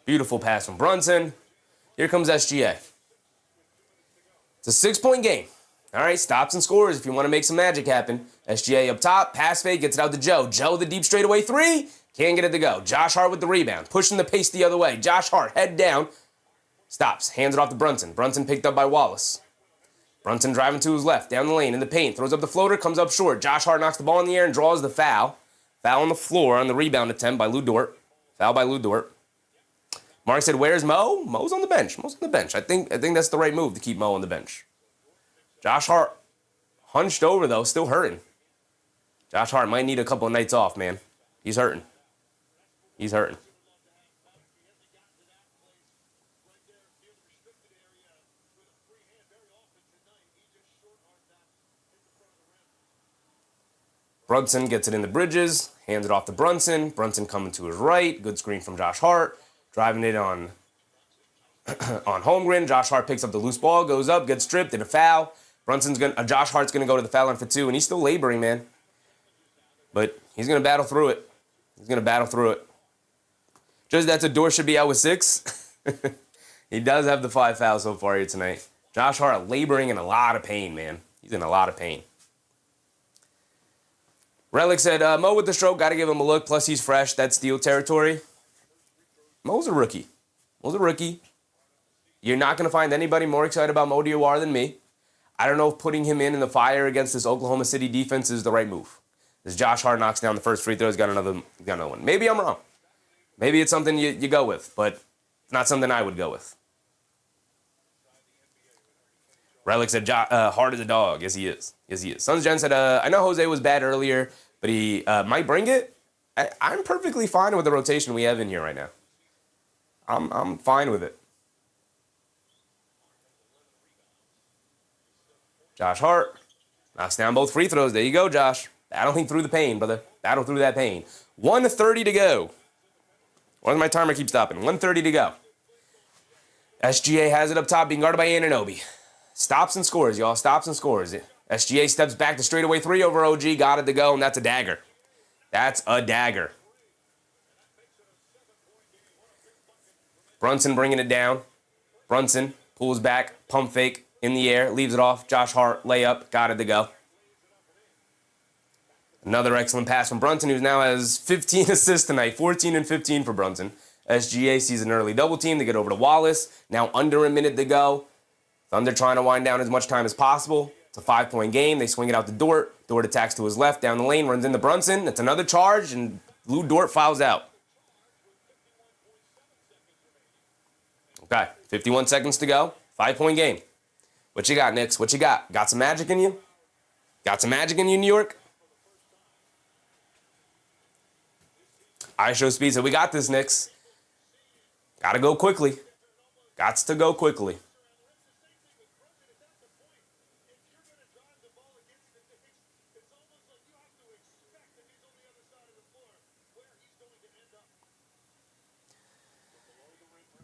Beautiful pass from Brunson. Here comes SGA. It's a 6-point game. All right, stops and scores if you want to make some magic happen. SGA up top, pass fake, gets it out to Joe. Joe, the deep straightaway three, can't get it to go. Josh Hart with the rebound, pushing the pace the other way. Josh Hart, head down, stops, hands it off to Brunson. Brunson picked up by Wallace. Brunson driving to his left, down the lane, in the paint, throws up the floater, comes up short. Josh Hart knocks the ball in the air and draws the foul. Foul on the floor on the rebound attempt by Lou Dort. Foul by Lou Dort. Mark said, where's Mo? Mo's on the bench. Mo's on the bench. I think that's the right move to keep Mo on the bench. Josh Hart hunched over, though, still hurting. Josh Hart might need a couple of nights off, man. He's hurting. He's hurting. Brunson gets it in the bridges, hands it off to Brunson. Brunson coming to his right. Good screen from Josh Hart. Driving it on Holmgren. Josh Hart picks up the loose ball, goes up, gets stripped, and a foul. Josh Hart's going to go to the foul line for two, and he's still laboring, man. But he's going to battle through it. He's going to battle through it. Just that Zador should be out with 6. He does have the 5 fouls so far here tonight. Josh Hart laboring in a lot of pain, man. He's in a lot of pain. Relic said, Mo with the stroke, got to give him a look, plus he's fresh. That's steal territory. Mo's a rookie. Mo's a rookie. You're not going to find anybody more excited about Mo Diawara than me. I don't know if putting him in the fire against this Oklahoma City defense is the right move. As Josh Hart knocks down the first free throw, he's got another one. Maybe I'm wrong. Maybe it's something you go with, but it's not something I would go with. Relic said, hard as a dog. Yes, he is. Yes, he is. Sons Jen said, I know Jose was bad earlier, but he might bring it. I'm perfectly fine with the rotation we have in here right now. I'm fine with it. Josh Hart knocks down both free throws. There you go, Josh. Battling through the pain, brother. Battle through that pain. 1:30 to go. Why does my timer keep stopping? 1:30 to go. SGA has it up top, being guarded by Anunoby. Stops and scores, y'all. Stops and scores. SGA steps back to straightaway three over OG. Got it to go, and that's a dagger. That's a dagger. Brunson bringing it down. Brunson pulls back, pump fake in the air, leaves it off. Josh Hart, layup, got it to go. Another excellent pass from Brunson, who now has 15 assists tonight, 14 and 15 for Brunson. SGA sees an early double team to get over to Wallace. Now under a minute to go. Thunder trying to wind down as much time as possible. It's a 5-point game. They swing it out to Dort. Dort attacks to his left, down the lane, runs into Brunson. That's another charge, and Lou Dort fouls out. Okay, 51 seconds to go. 5-point game. What you got, Knicks? What you got? Got some magic in you? Got some magic in you, New York? I show speed, so we got this, Knicks. Gotta go quickly. Gots to go quickly.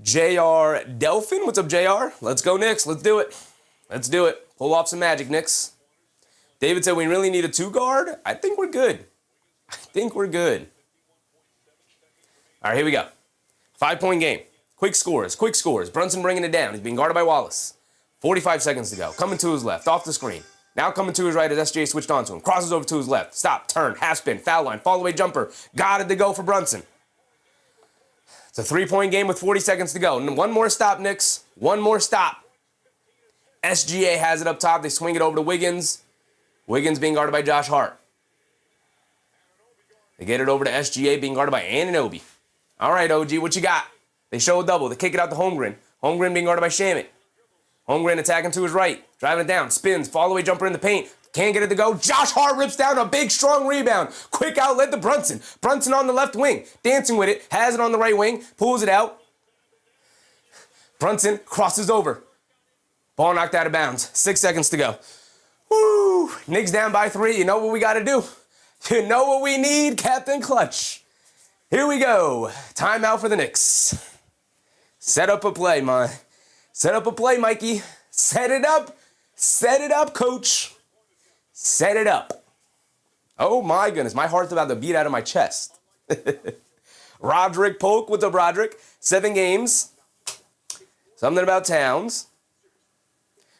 JR Delphin, what's up, JR? Let's go, Knicks. Let's do it. Let's do it. Pull off some magic, Knicks. David said we really need a 2-guard. I think we're good. I think we're good. All right, here we go. 5-point game. Quick scores. Quick scores. Brunson bringing it down. He's being guarded by Wallace. 45 seconds to go. Coming to his left. Off the screen. Now coming to his right as SGA switched on to him. Crosses over to his left. Stop. Turn. Half spin. Foul line. Fall away jumper. Got it to go for Brunson. It's a 3-point game with 40 seconds to go. And one more stop, Knicks. One more stop. SGA has it up top. They swing it over to Wiggins. Wiggins being guarded by Josh Hart. They get it over to SGA being guarded by Anunoby. All right, OG, what you got? They show a double. They kick it out to Holmgren. Holmgren being guarded by Shamit. Holmgren attacking to his right. Driving it down. Spins. Fall away jumper in the paint. Can't get it to go. Josh Hart rips down a big, strong rebound. Quick outlet to Brunson. Brunson on the left wing. Dancing with it. Has it on the right wing. Pulls it out. Brunson crosses over. Ball knocked out of bounds. 6 seconds to go. Woo! Knicks down by 3. You know what we got to do? You know what we need, Captain Clutch. Here we go. Timeout for the Knicks. Set up a play, man. Set up a play, Mikey. Set it up. Set it up, coach. Set it up. Oh my goodness, my heart's about to beat out of my chest. Roderick Polk, what's up, Roderick? 7 games. Something about Towns.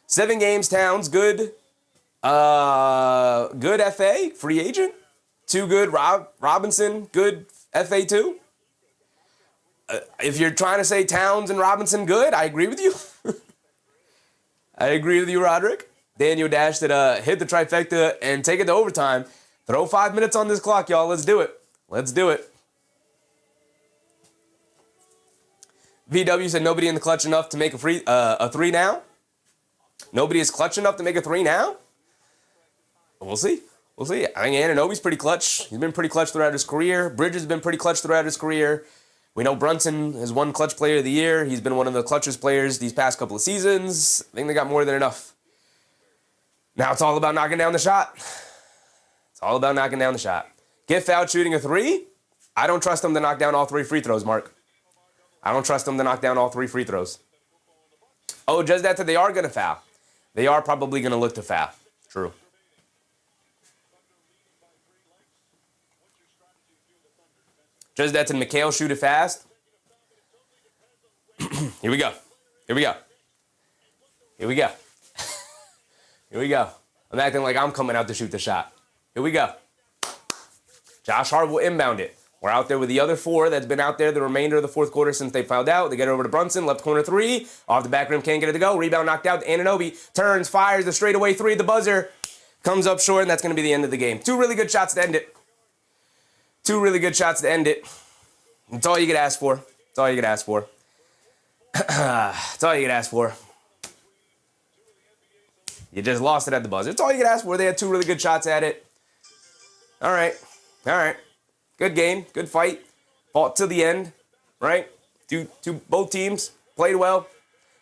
7 games, Towns, good. Good FA, free agent. 2 good, Robinson, good FA too. If you're trying to say Towns and Robinson good, I agree with you. I agree with you, Roderick. Daniel Dash that hit the trifecta and take it to overtime. Throw 5 minutes on this clock, y'all. Let's do it. Let's do it. VW said nobody in the clutch enough to make a 3 now. Nobody is clutch enough to make a 3 now. We'll see. We'll see. I think Anunoby's pretty clutch. He's been pretty clutch throughout his career. Bridges has been pretty clutch throughout his career. We know Brunson has won Clutch Player of the Year. He's been one of the clutchest players these past couple of seasons. I think they got more than enough. Now it's all about knocking down the shot. It's all about knocking down the shot. Get fouled shooting a 3? I don't trust them to knock down all 3 free throws, Mark. I don't trust them to knock down all 3 free throws. Oh, just that they are going to foul. They are probably going to look to foul. True. Just that and McHale shoot it fast. Here we go. Here we go. Here we go. Here we go. I'm acting like I'm coming out to shoot the shot. Here we go. Josh Hart will inbound it. We're out there with the other 4 that's been out there the remainder of the fourth quarter since they fouled out. They get it over to Brunson, left corner 3. Off the back rim, can't get it to go. Rebound knocked out. Anunoby turns, fires the straightaway 3 at the buzzer. Comes up short, and that's going to be the end of the game. 2 really good shots to end it. 2 really good shots to end it. That's all you could ask for. That's all you could ask for. That's all you could ask for. You just lost it at the buzzer. That's all you could ask for. They had 2 really good shots at it. All right. All right. Good game. Good fight. Fought to the end. Right? Both teams played well.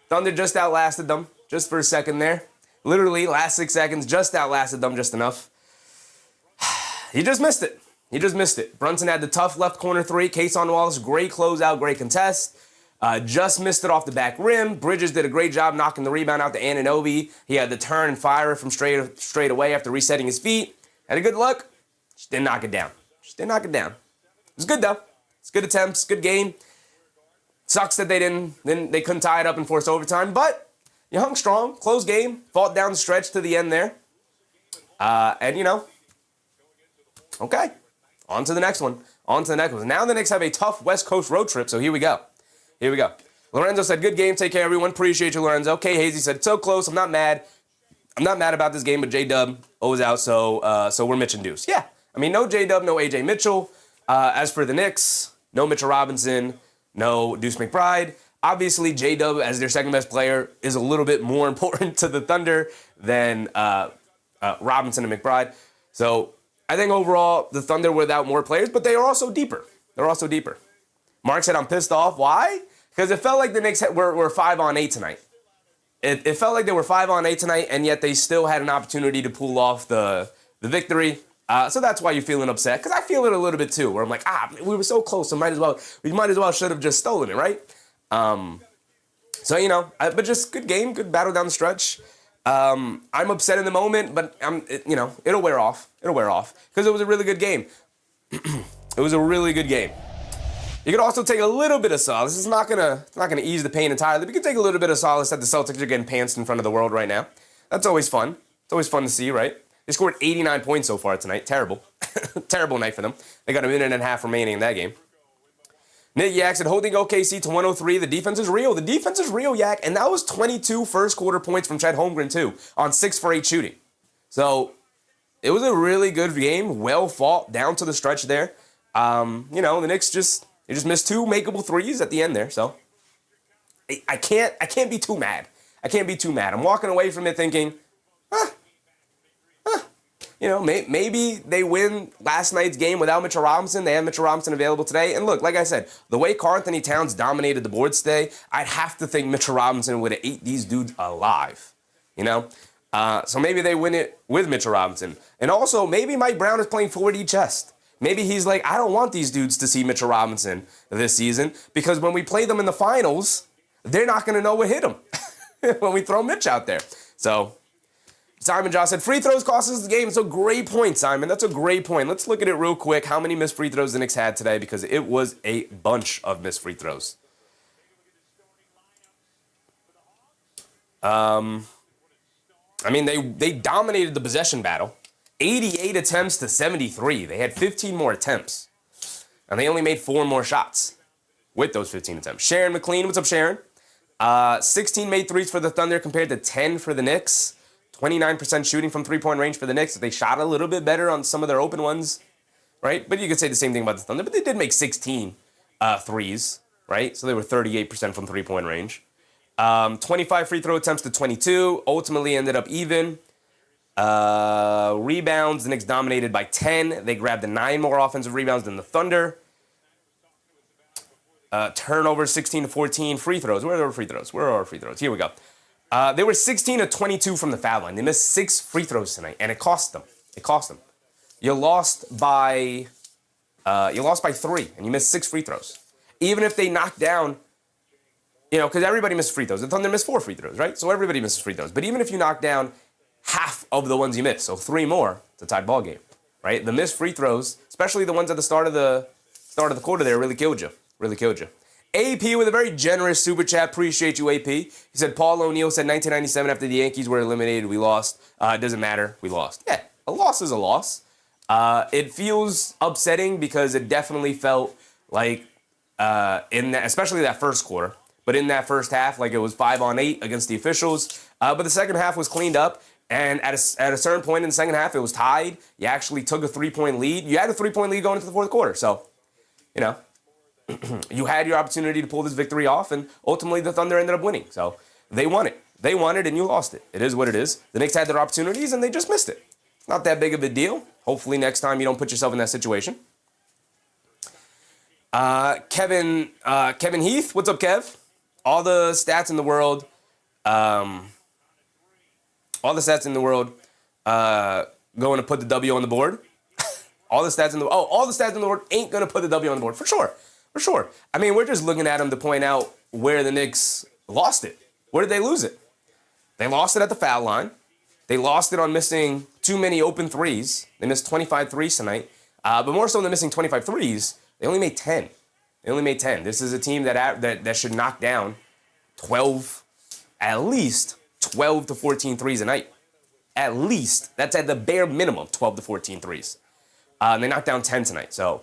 Thunder just outlasted them. Just for a second there. Literally, last 6 seconds, just outlasted them just enough. He just missed it. He just missed it. Brunson had the tough left corner 3. Kason Wallace, great closeout, great contest. Just missed it off the back rim. Bridges did a great job knocking the rebound out to Anunoby. He had the turn and fire from straight away after resetting his feet. Had a good look. Just didn't knock it down. Just didn't knock it down. It was good though. It's good attempts, good game. Sucks that they couldn't tie it up and force overtime, but you hung strong, close game, fought down the stretch to the end there. And you know, okay. On to the next one. On to the next one. Now the Knicks have a tough West Coast road trip, so here we go. Here we go. Lorenzo said, good game. Take care, everyone. Appreciate you, Lorenzo. Kay Hazy said, it's so close. I'm not mad. I'm not mad about this game, but J-Dub was out, so we're Mitch and Deuce. Yeah. I mean, no J-Dub, no A.J. Mitchell. As for the Knicks, no Mitchell Robinson, no Deuce McBride. Obviously, J-Dub, as their second best player, is a little bit more important to the Thunder than Robinson and McBride. So I think overall, the Thunder were without more players, but they are also deeper. They're also deeper. Mark said, I'm pissed off. Why? Because it felt like the Knicks were 5-on-8 tonight. It felt like they were 5-on-8 tonight, and yet they still had an opportunity to pull off the victory. So that's why you're feeling upset. Because I feel it a little bit too, where I'm like, we were so close, so we might as well should have just stolen it, right? So, you know, but just good game, good battle down the stretch. I'm upset in the moment, but it'll wear off. It'll wear off because it was a really good game. It was a really good game. You could also take a little bit of solace. It's not gonna ease the pain entirely, but you can take a little bit of solace that the Celtics are getting pantsed in front of the world right now. That's always fun. It's always fun to see, right? They scored 89 points so far tonight. Terrible. Terrible night for them. They got a minute and a half remaining in that game. Nick Yak said, holding OKC to 103. The defense is real. The defense is real, Yak. And that was 22 first quarter points from Chet Holmgren, too, on 6 for 8 shooting. So it was a really good game. Well fought down to the stretch there. The Knicks just missed 2 makeable threes at the end there. So I can't be too mad. I can't be too mad. I'm walking away from it thinking, maybe they win last night's game without Mitchell Robinson. They have Mitchell Robinson available today. And look, like I said, the way Karl-Anthony Towns dominated the boards today, I'd have to think Mitchell Robinson would have ate these dudes alive, So maybe they win it with Mitchell Robinson. And also, maybe Mike Brown is playing 4D chess. Maybe he's like, I don't want these dudes to see Mitchell Robinson this season because when we play them in the finals, they're not going to know what hit them when we throw Mitch out there. So Simon Josh said, free throws cost us the game. It's a great point, Simon. That's a great point. Let's look at it real quick. How many missed free throws the Knicks had today? Because it was a bunch of missed free throws. I mean, they dominated the possession battle. 88 attempts to 73. They had 15 more attempts. And they only made 4 more shots with those 15 attempts. Sharon McLean, what's up, Sharon? 16 made threes for the Thunder compared to 10 for the Knicks. 29% shooting from three-point range for the Knicks. They shot a little bit better on some of their open ones, right? But you could say the same thing about the Thunder. But they did make 16 threes, right? So they were 38% from three-point range. 25 free throw attempts to 22. Ultimately ended up even. Rebounds, the Knicks dominated by 10. They grabbed 9 more offensive rebounds than the Thunder. Turnovers, 16 to 14. Free throws. Where are our free throws? Where are our free throws? Here we go. They were 16 to 22 from the foul line. They missed 6 free throws tonight, and it cost them. It cost them. You lost by 3, and you missed 6 free throws. Even if they knocked down, because everybody missed free throws. The Thunder missed 4 free throws, right? So everybody misses free throws. But even if you knock down half of the ones you missed, so 3 more, it's a tied ball game, right? The missed free throws, especially the ones at the start of the quarter there, really killed you. Really killed you. AP with a very generous super chat. Appreciate you, AP. He said, Paul O'Neill said 1997 after the Yankees were eliminated, we lost. It doesn't matter. We lost. Yeah, a loss is a loss. It feels upsetting because it definitely felt like, especially that first quarter, but in that first half, like it was 5-on-8 against the officials. But the second half was cleaned up. And at a certain point in the second half, it was tied. You actually took a 3-point lead. You had a 3-point lead going into the fourth quarter. So, you had your opportunity to pull this victory off, and ultimately the Thunder ended up winning. So they won it. They won it, and you lost it. It is what it is. The Knicks had their opportunities, and they just missed it. Not that big of a deal. Hopefully next time you don't put yourself in that situation. Kevin Heath, what's up, Kev? All the stats in the world. Going to put the W on the board. all the stats in the world ain't going to put the W on the board, for sure. For sure. I mean, we're just looking at them to point out where the Knicks lost it. Where did they lose it? They lost it at the foul line. They lost it on missing too many open threes. They missed 25 threes tonight. But more so than missing 25 threes, they only made 10. This is a team that should knock down at least 12 to 14 threes a night. At least. That's at the bare minimum, 12 to 14 threes. They knocked down 10 tonight. So,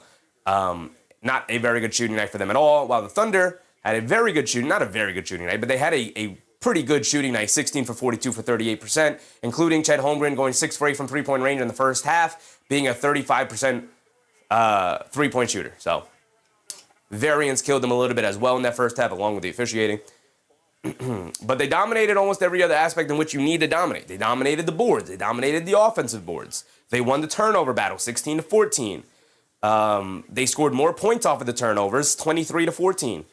not a very good shooting night for them at all. While the Thunder had a very good shooting, not a very good shooting night, but they had a pretty good shooting night, 16 for 42 for 38%, including Chet Holmgren going 6 for 8 from three-point range in the first half, being a 35% three-point shooter. So, variance killed them a little bit as well in that first half, along with the officiating. But they dominated almost every other aspect in which you need to dominate. They dominated the boards. They dominated the offensive boards. They won the turnover battle, 16 to 14. They scored more points off of the turnovers, 23 to 14.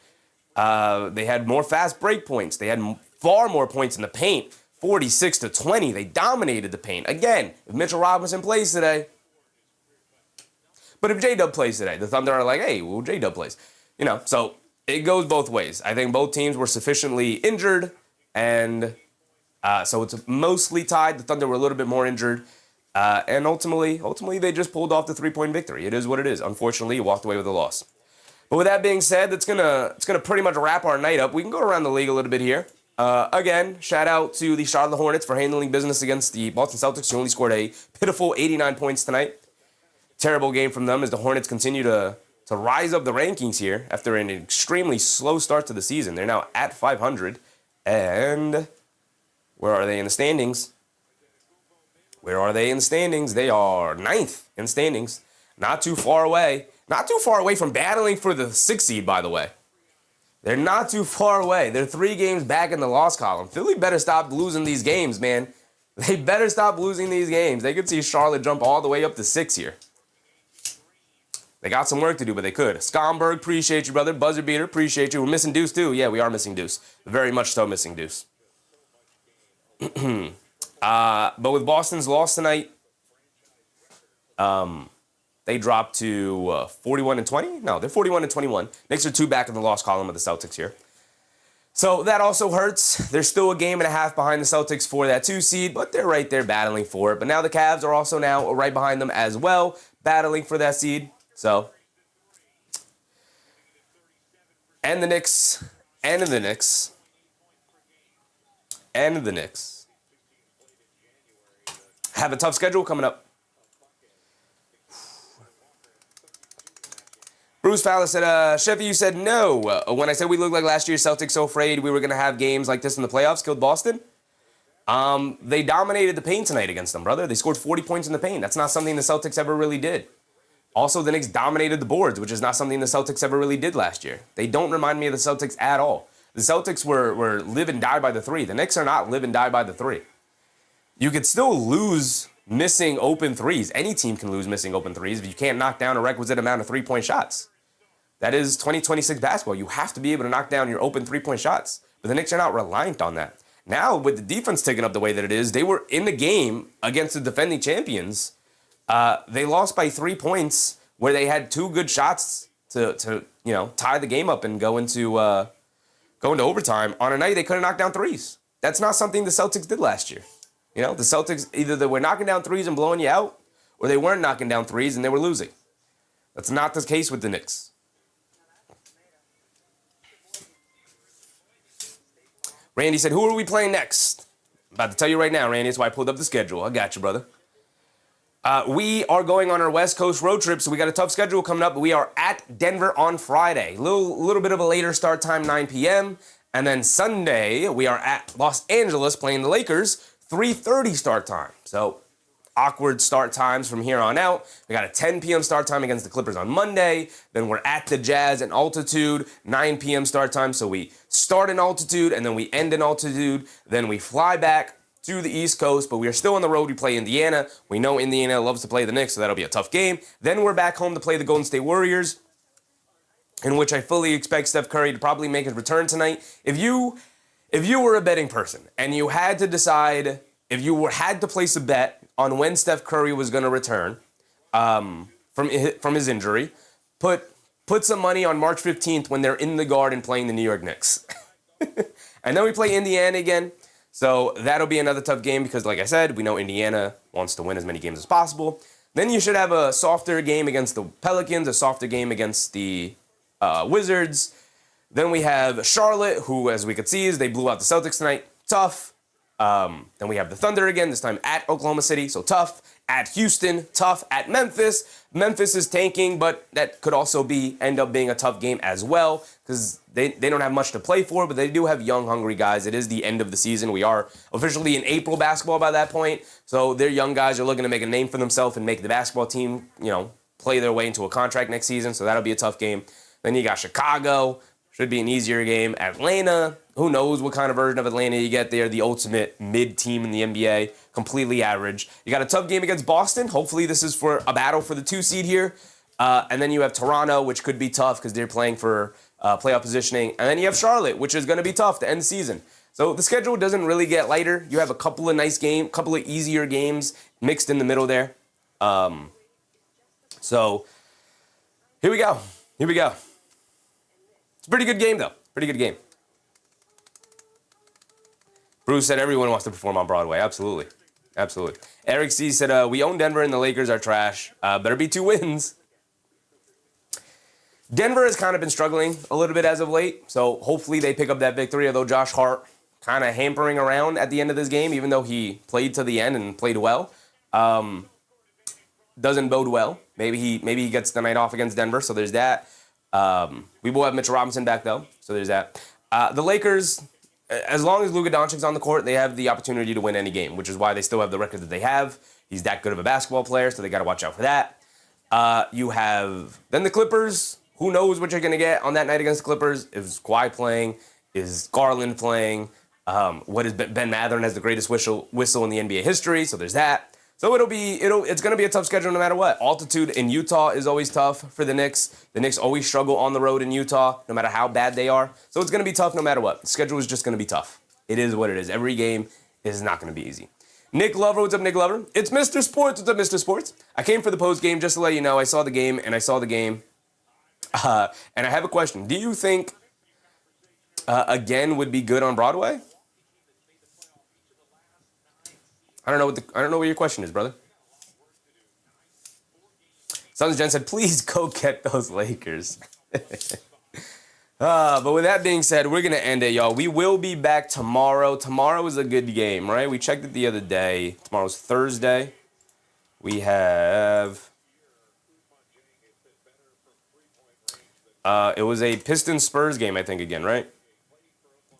They had more fast break points. They had far more points in the paint, 46 to 20. They dominated the paint. Again, if Mitchell Robinson plays today, but if J-Dub plays today, the Thunder are like, hey, well, J-Dub plays. So it goes both ways. I think both teams were sufficiently injured, and so it's mostly tied. The Thunder were a little bit more injured. And ultimately, they just pulled off the 3-point victory. It is what it is. Unfortunately, you walked away with a loss. But with that being said, it's gonna pretty much wrap our night up. We can go around the league a little bit here. Again, shout out to the Charlotte Hornets for handling business against the Boston Celtics, who only scored a pitiful 89 points tonight. Terrible game from them as the Hornets continue to rise up the rankings here after an extremely slow start to the season. They're now at 500. And where are they in the standings? They are 9th in standings. Not too far away. Not too far away from battling for the 6th seed, by the way. They're not too far away. They're 3 games back in the loss column. Philly better stop losing these games, man. They better stop losing these games. They could see Charlotte jump all the way up to 6 here. They got some work to do, but they could. Scomberg, appreciate you, brother. Buzzer beater, appreciate you. We're missing Deuce, too. Yeah, we are missing Deuce. Very much so missing Deuce. But with Boston's loss tonight, they dropped to 41-20. No, they're 41-21. Knicks are 2 back in the loss column of the Celtics here. So that also hurts. They're still a game and a half behind the Celtics for that 2 seed, but they're right there battling for it. But now the Cavs are also now right behind them as well, battling for that seed. So, and the Knicks, and the Knicks, and the Knicks have a tough schedule coming up. Bruce Fowler said, Chevy, you said no. When I said we looked like last year, Celtics so afraid we were going to have games like this in the playoffs, killed Boston. They dominated the paint tonight against them, brother. They scored 40 points in the paint. That's not something the Celtics ever really did. Also, the Knicks dominated the boards, which is not something the Celtics ever really did last year. They don't remind me of the Celtics at all. The Celtics were live and die by the 3. The Knicks are not live and die by the 3. You could still lose missing open threes. Any team can lose missing open threes if you can't knock down a requisite amount of three-point shots. That is 2026 basketball. You have to be able to knock down your open three-point shots. But the Knicks are not reliant on that. Now, with the defense taking up the way that it is, they were in the game against the defending champions. They lost by 3 points where they had 2 good shots to tie the game up and go into overtime on a night they couldn't knock down threes. That's not something the Celtics did last year. The Celtics, either they were knocking down threes and blowing you out, or they weren't knocking down threes and they were losing. That's not the case with the Knicks. Randy said, who are we playing next? I'm about to tell you right now, Randy. That's why I pulled up the schedule. I got you, brother. We are going on our West Coast road trip, so we got a tough schedule coming up. We are at Denver on Friday. Little bit of a later start time, 9 p.m. And then Sunday, we are at Los Angeles playing the Lakers, 3:30 start time. So awkward start times from here on out. We got a 10 p.m. start time against the Clippers on Monday. Then we're at the Jazz in altitude, 9 p.m. start time. So we start in altitude and then we end in altitude. Then we fly back to the East Coast, but we are still on the road. We play Indiana. We know Indiana loves to play the Knicks, so that'll be a tough game. Then we're back home to play the Golden State Warriors, in which I fully expect Steph Curry to probably make his return tonight. If you were a betting person and you had to decide, had to place a bet on when Steph Curry was going to return from his injury, put some money on March 15th when they're in the Garden playing the New York Knicks. And then we play Indiana again. So that'll be another tough game because, like I said, we know Indiana wants to win as many games as possible. Then you should have a softer game against the Pelicans, a softer game against the Wizards. Then we have Charlotte, who, as we could see, they blew out the Celtics tonight. Tough. Then we have the Thunder again, this time at Oklahoma City, so tough. At Houston, tough. At Memphis. Memphis is tanking, but that could also end up being a tough game as well because they don't have much to play for, but they do have young, hungry guys. It is the end of the season. We are officially in April basketball by that point, so their young guys are looking to make a name for themselves and make the basketball team, play their way into a contract next season, so that'll be a tough game. Then you got Chicago. Should be an easier game. Atlanta, who knows what kind of version of Atlanta you get there. The ultimate mid-team in the NBA, completely average. You got a tough game against Boston. Hopefully this is for a battle for the 2 seed here. And then you have Toronto, which could be tough because they're playing for playoff positioning. And then you have Charlotte, which is going to be tough to end the season. So the schedule doesn't really get lighter. You have a couple of nice games, couple of easier games mixed in the middle there. So here we go. It's a pretty good game, though. Pretty good game. Bruce said everyone wants to perform on Broadway. Absolutely. Eric C. said, we own Denver and the Lakers are trash. Better be 2 wins. Denver has kind of been struggling a little bit as of late, so hopefully they pick up that victory, although Josh Hart kind of hampering around at the end of this game, even though he played to the end and played well. Doesn't bode well. Maybe he gets the night off against Denver, so there's that. We will have Mitchell Robinson back, though, so there's that. The Lakers, as long as Luka Doncic's on the court, they have the opportunity to win any game, which is why they still have the record that they have. He's that good of a basketball player, so they got to watch out for that. You have then the Clippers. Who knows what you're going to get on that night against the Clippers? Is Kawhi playing? Is Garland playing? What is Ben Mathurin has the greatest whistle in the NBA history, so there's that. So it's going to be a tough schedule no matter what. Altitude in Utah is always tough for the Knicks. The Knicks always struggle on the road in Utah, no matter how bad they are. So it's going to be tough no matter what. The schedule is just going to be tough. It is what it is. Every game is not going to be easy. Nick Glover, what's up, Nick Glover? It's Mr. Sports. What's up, Mr. Sports? I came for the post game just to let you know I saw the game. And I have a question. Do you think Again would be good on Broadway. I don't know what your question is, brother. Sons Jen said, please go get those Lakers. But with that being said, we're going to end it, y'all. We will be back tomorrow. Tomorrow is a good game, right? We checked it the other day. Tomorrow's Thursday. We have... it was a Pistons-Spurs game, I think, again, right?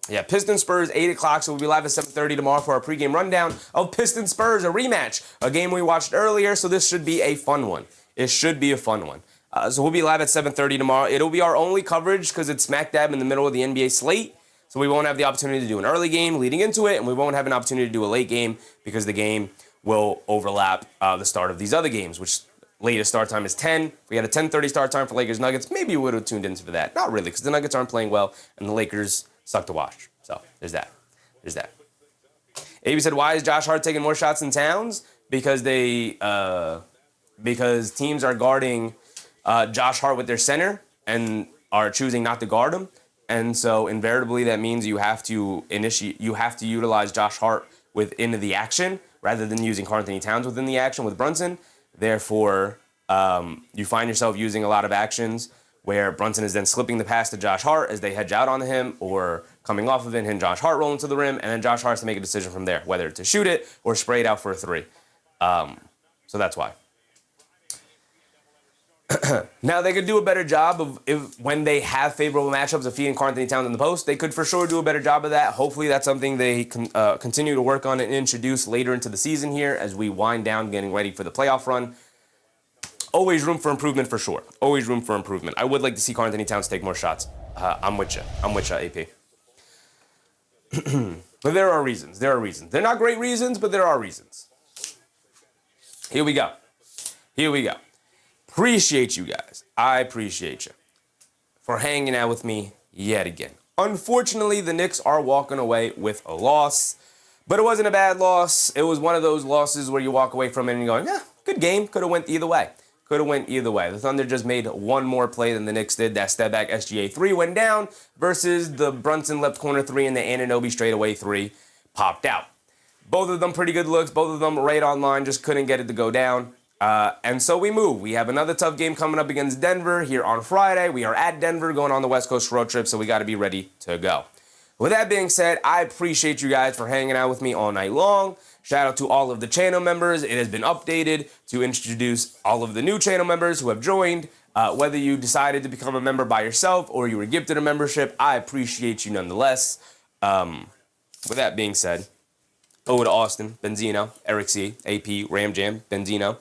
Yeah, Pistons-Spurs, 8 o'clock, so we'll be live at 7:30 tomorrow for our pregame rundown of Pistons-Spurs, a rematch, a game we watched earlier, so this should be a fun one. It should be a fun one. So we'll be live at 7:30 tomorrow. It'll be our only coverage because it's smack dab in the middle of the NBA slate. So we won't have the opportunity to do an early game leading into it, and we won't have an opportunity to do a late game because the game will overlap the start of these other games, which latest start time is 10. If we had a 10:30 start time for Lakers Nuggets, maybe we would have tuned into that. Not really, because the Nuggets aren't playing well, and the Lakers suck to watch. So there's that. There's that. AB said, why is Josh Hart taking more shots than Towns? Because because teams are guarding Josh Hart with their center and are choosing not to guard him. And so invariably that means you have to utilize Josh Hart within the action rather than using Karl-Anthony Towns within the action with Brunson. Therefore, you find yourself using a lot of actions where Brunson is then slipping the pass to Josh Hart as they hedge out on him or coming off of it and Josh Hart rolling to the rim, and then Josh Hart has to make a decision from there, whether to shoot it or spray it out for a three. So that's why. Now, they could do a better job of when they have favorable matchups of feeding Karl-Anthony Towns in the post. They could for sure do a better job of that. Hopefully, that's something they can continue to work on and introduce later into the season here as we wind down getting ready for the playoff run. Always room for improvement for sure. Always room for improvement. I would like to see Karl-Anthony Towns take more shots. I'm with you. I'm with you, AP. But there are reasons. There are reasons. They're not great reasons, but there are reasons. Here we go. Here we go. Appreciate you guys. I appreciate you for hanging out with me yet again. Unfortunately, the Knicks are walking away with a loss, but it wasn't a bad loss. It was one of those losses where you walk away from it and you're going, yeah, good game. Could have went either way. Could have went either way. The Thunder just made one more play than the Knicks did. That step back SGA 3 went down versus the Brunson left corner 3 and the Anunoby straightaway 3 popped out. Both of them pretty good looks. Both of them right on line. Just couldn't get it to go down. And so we move. We have another tough game coming up against Denver here on Friday. We are at Denver going on the West Coast road trip, so we got to be ready to go. With that being said, I appreciate you guys for hanging out with me all night long. Shout out to all of the channel members. It has been updated to introduce all of the new channel members who have joined. Whether you decided to become a member by yourself or you were gifted a membership, I appreciate you nonetheless. With that being said, over to Austin, Benzino, Eric C, AP, Ram Jam, Benzino,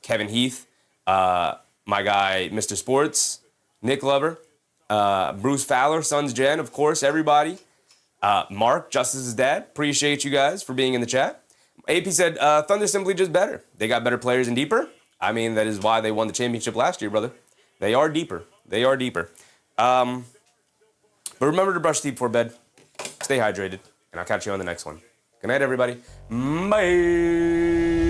Kevin Heath, my guy, Mr. Sports, Nick Lover, Bruce Fowler, Sons Jen, of course, everybody. Mark, Justice's dad, appreciate you guys for being in the chat. AP said, Thunder simply just better. They got better players and deeper. I mean, that is why they won the championship last year, brother. They are deeper. They are deeper. But remember to brush teeth before bed. Stay hydrated, and I'll catch you on the next one. Good night, everybody. Bye.